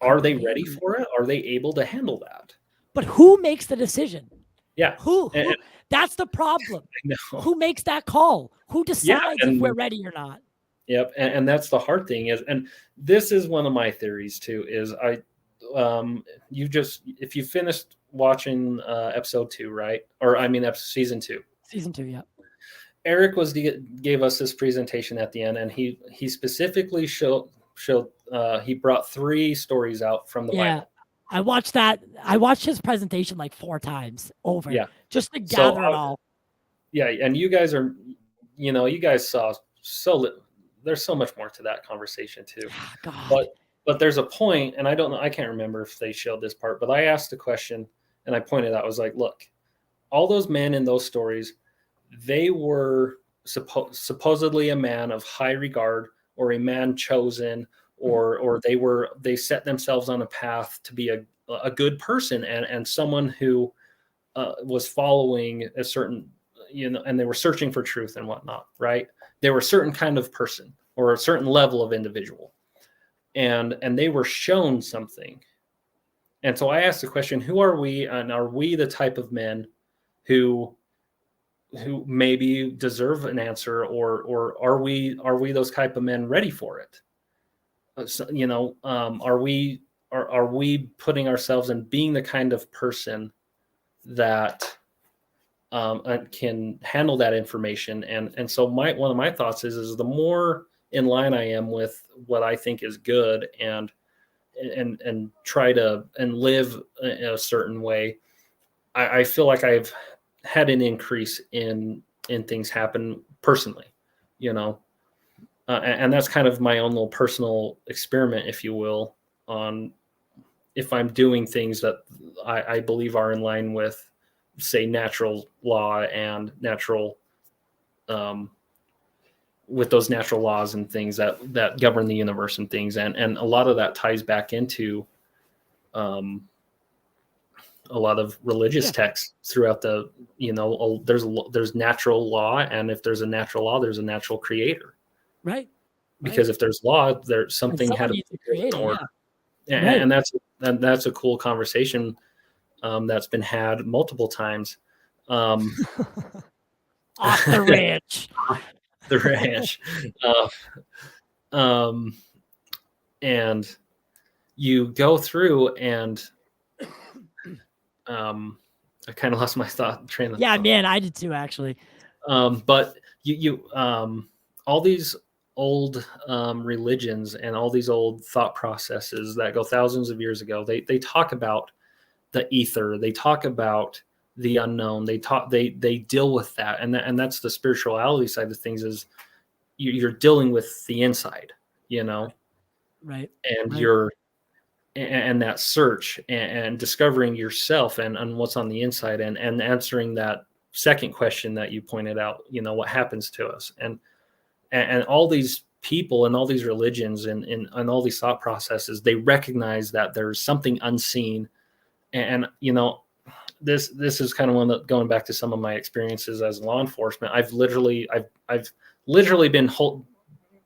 are they ready for it? Are they able to handle that? But who makes the decision? Yeah. Who that's the problem. Who makes that call? Who decides if we're ready or not? Yep. And that's the hard thing and this is one of my theories too, is if you finished watching episode 2, right? Or season 2. Season 2, yeah. Eric gave us this presentation at the end, and he specifically showed he brought 3 stories out from the Bible. I watched that. I watched his presentation like 4 times over. Yeah. Just to gather it all. Yeah. And you guys are, you guys saw there's so much more to that conversation too. God. But there's a point, and I don't know, I can't remember if they showed this part, but I asked a question and I pointed out, I was like, look, all those men in those stories, they were supposedly a man of high regard, or a man chosen, or they set themselves on a path to be a good person and someone who was following a certain, and they were searching for truth and whatnot, right? They were a certain kind of person or a certain level of individual, and they were shown something. And so I asked the question, who are we? And are we the type of men who maybe deserve an answer, or are we those type of men ready for it? Are we putting ourselves in being the kind of person that can handle that information? And so one of my thoughts is the more in line I am with what I think is good and try to live in a certain way, I feel like I've had an increase in things happen personally, and that's kind of my own little personal experiment, if you will, on if I'm doing things that I believe are in line with, say, natural law and natural, with those natural laws and things that govern the universe and things. And a lot of that ties back into a lot of religious texts throughout the, there's natural law, and if there's a natural law, there's a natural creator. Right. Because if there's law, there's something had to create it. And that's a cool conversation that's been had multiple times. Off the ranch. The ranch. And you go through and I kind of lost my train of thought. Man, I did too, actually. But you all these old religions and all these old thought processes that go thousands of years ago, they talk about the ether, they talk about the unknown, they deal with that, and that's the spirituality side of things, is you're dealing with the inside, right, and you're and that search and discovering yourself and what's on the inside, and answering that second question that you pointed out, what happens to us, and all these people and all these religions and all these thought processes, they recognize that there's something unseen. And this is kind of one that, going back to some of my experiences as law enforcement, I've literally been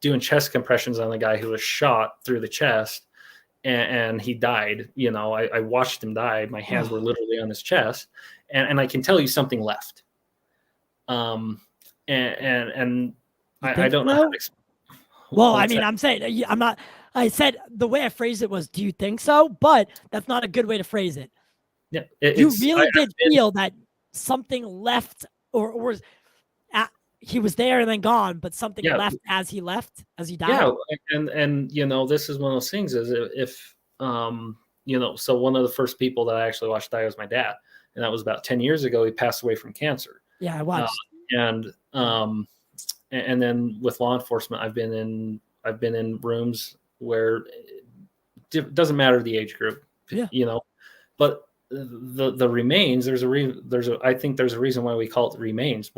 doing chest compressions on the guy who was shot through the chest, and he died. I watched him die. My hands were literally on his chest, and I can tell you something left. And I don't know how to explain. Well, I mean, I'm saying, I'm not, I said the way I phrased it was, do you think so? But that's not a good way to phrase it. Yeah, you really did feel that something left, or he was there and then gone, but something left as he died. Yeah, and this is one of those things, is if so one of the first people that I actually watched die was my dad, and that was about 10 years ago. He passed away from cancer. Yeah, I watched. And then with law enforcement, I've been in rooms where it doesn't matter the age group, but the remains, I think there's a reason why we call it the remains.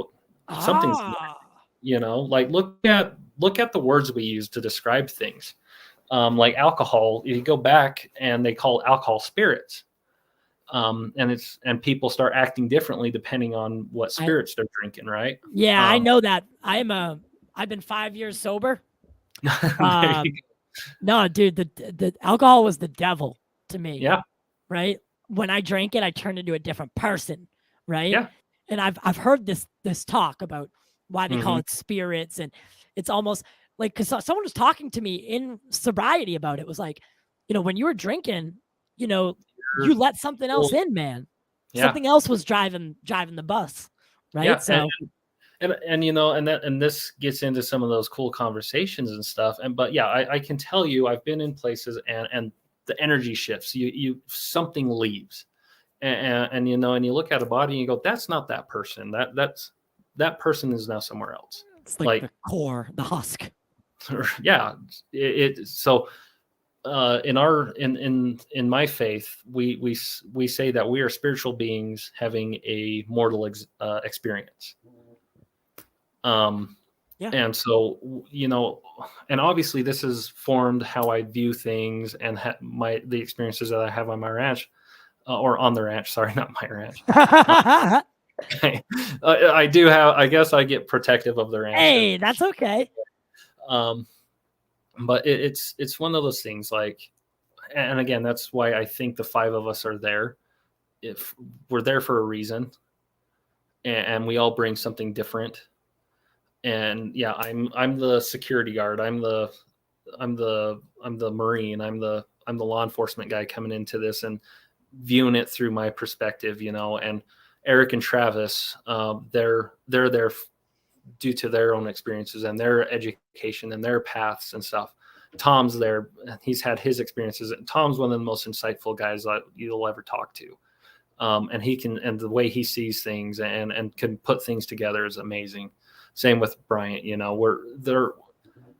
Something's like, look at the words we use to describe things. Like alcohol, you go back and they call alcohol spirits. And people start acting differently depending on what spirits they're drinking, right? Yeah, I know that. I've been 5 years sober. No, dude, the alcohol was the devil to me. Yeah. Right. When I drank it, I turned into a different person. Right. Yeah. And I've heard this talk about why they call it spirits, and it's almost like, because someone was talking to me in sobriety about it. Was like, when you were drinking, you let something else in, man. Yeah. Something else was driving the bus, right? Yeah. So, and this gets into some of those cool conversations and stuff. But I can tell you, I've been in places and the energy shifts. You something leaves, and you look at a body and you go, that's not that person. That person is now somewhere else. It's like the core, the husk. Yeah. So. In my faith, we say that we are spiritual beings having a mortal experience. And so, and obviously this has formed how I view things and the experiences that I have on my ranch, or on the ranch. Sorry, not my ranch. I do have. I guess I get protective of the ranch. Hey, that's okay. But it's one of those things, like, and again, that's why I think the five of us are there. If we're there for a reason, and we all bring something different. And yeah, I'm the security guard. I'm the Marine. I'm the law enforcement guy coming into this and viewing it through my perspective, and Eric and Travis, they're there due to their own experiences and their education and their paths and stuff. Tom's there. He's had his experiences. Tom's one of the most insightful guys that you'll ever talk to. And the way he sees things and can put things together is amazing. Same with Bryant,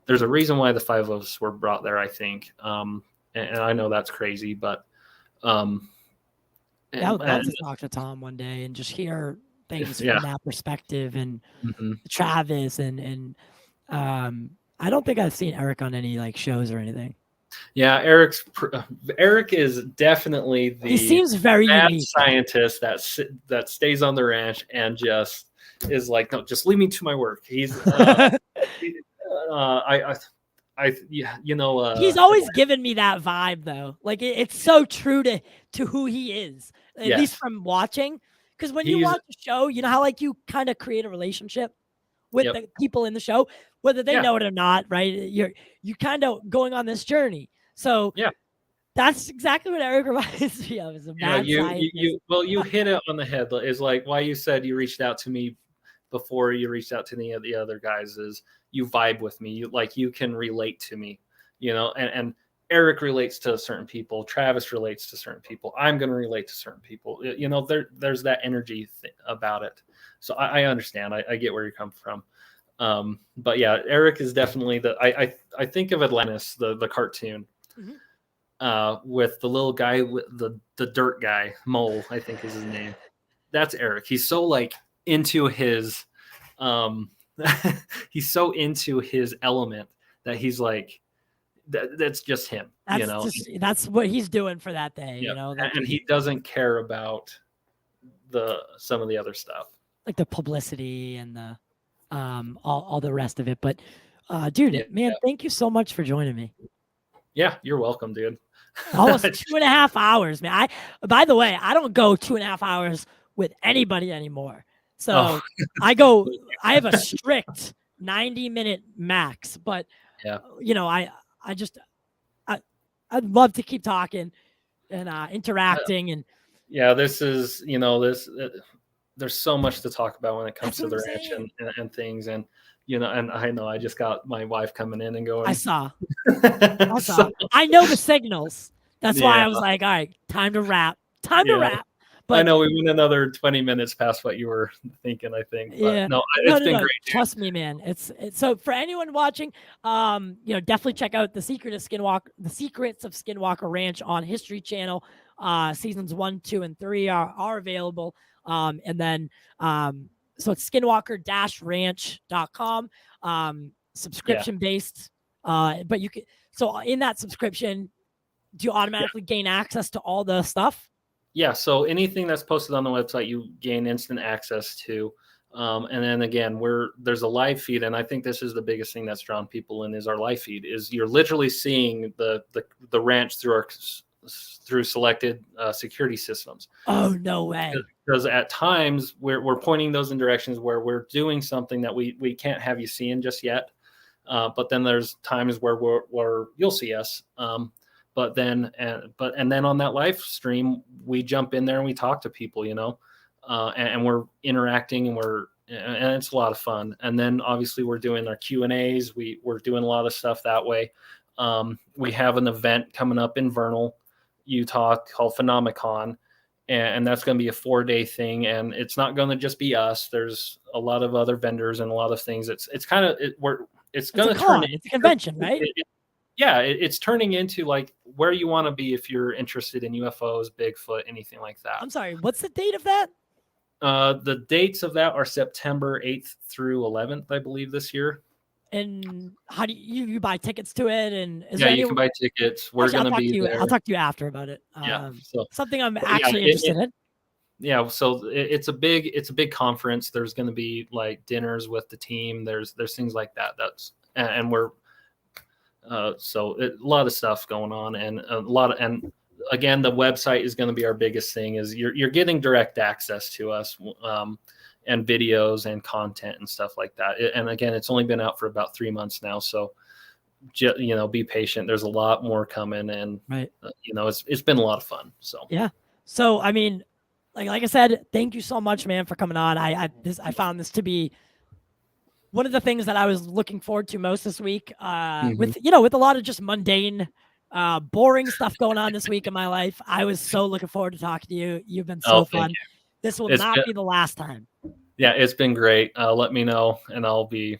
there's a reason why the five of us were brought there, I think. And I know that's crazy, but I'd love to talk to Tom one day and just hear things from that perspective, and Travis and I don't think I've seen Eric on any like shows or anything. Yeah, Eric is definitely He the seems very mad unique. scientist that stays on the ranch and just is like, no, just leave me to my work. He's yeah, He's always given me that vibe, though. Like it's so true to who he is, at least yes, from watching. Because when you he's watch a show, you know how like you kind of create a relationship with yep, the people in the show, whether they yeah, know it or not, right? You kind of going on this journey. So yeah. that's exactly what Eric reminds me of. Is a mad scientist. You hit it on the head. Is like why you said you reached out to me before you reached out to any of the other guys. Is you vibe with me. You can relate to me, and Eric relates to certain people. Travis relates to certain people. I'm going to relate to certain people. There's that energy about it. So I understand. I get where you come from. But yeah, Eric is definitely I think of Atlantis, the cartoon. Mhm. With the little guy with the dirt guy, Mole, I think is his name. That's Eric. He's so like into his he's so into his element that he's like that's just him, That's what he's doing for that day, yeah. Like, And he doesn't care about some of the other stuff. Like the publicity and the all the rest of it. But dude, Yeah, man, yeah. thank you so much for joining me. Yeah, you're welcome, dude. Almost 2.5 hours, man. By the way, I don't go 2.5 hours with anybody anymore. So I have a strict 90-minute max, but yeah, I'd love to keep talking and interacting and yeah, this is there's so much to talk about when it comes to the ranch and things, and and I know I just got my wife coming in and going. I saw. I know the signals. That's why I was like, all right, time to wrap. To wrap. But I know we went another 20 minutes past what you were thinking, I think. But yeah. it's been great. Trust me, man. It's so for anyone watching, definitely check out the Secrets of SkinWalker Ranch on History Channel. Seasons 1, 2, and 3 are available. And then so it's skinwalker-ranch.com. Subscription based. But you can in that subscription, do you automatically gain access to all the stuff? Yeah, so anything that's posted on the website, you gain instant access to. And then again, there's a live feed, and I think this is the biggest thing that's drawn people in is our live feed. Is you're literally seeing the ranch through selected security systems. Oh, no way! Because at times we're pointing those in directions where we're doing something that we can't have you seeing just yet. But then there's times where you'll see us. But then on that live stream, we jump in there and we talk to people, and we're interacting and it's a lot of fun. And then obviously we're doing our Q&As. We're doing a lot of stuff that way. We have an event coming up in Vernal, Utah called Phenomenon. And that's going to be a 4-day thing. And it's not going to just be us. There's a lot of other vendors and a lot of things. It's going to turn into a convention, right? It's turning into like where you want to be if you're interested in UFOs, Bigfoot, anything like that. I'm sorry, what's the date of that? The dates of that are September 8th through 11th, I believe, this year. And how do you buy tickets to it? And you can buy tickets. We're going to be there. I'll talk to you after about it. Something I'm actually interested in. Yeah, so it's a big conference. There's going to be like dinners with the team. There's things like that. And we're so a lot of stuff going on, and and again, the website is going to be our biggest thing. Is you're getting direct access to us, and videos and content and stuff like that. And again, it's only been out for about 3 months now, so be patient. There's a lot more coming, and right. It's been a lot of fun. So yeah. So I mean, like I said, thank you so much, man, for coming on. I found this to be one of the things that I was looking forward to most this week, with a lot of just mundane, boring stuff going on this week in my life. I was so looking forward to talking to you. You've been so fun. This will not be the last time. Yeah, it's been great. Let me know, and I'll be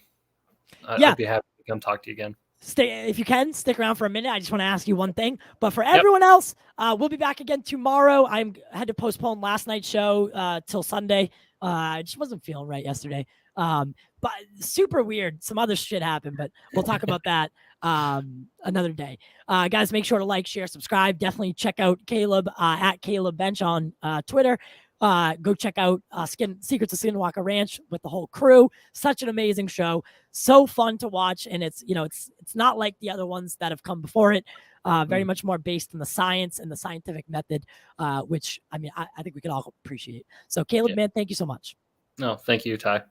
happy to come talk to you again. If you can, stick around for a minute. I just want to ask you one thing. But for everyone else, we'll be back again tomorrow. I had to postpone last night's show till Sunday. I just wasn't feeling right yesterday. But super weird. Some other shit happened, but we'll talk about that. another day. Guys, make sure to like, share, subscribe. Definitely check out Kaleb at Kaleb Bench on Twitter. Go check out Secrets of SkinWalker Ranch with the whole crew. Such an amazing show, so fun to watch, and it's not like the other ones that have come before it. Very much more based in the science and the scientific method, which I think we could all appreciate. So Kaleb, man, thank you so much. No, thank you, Ty.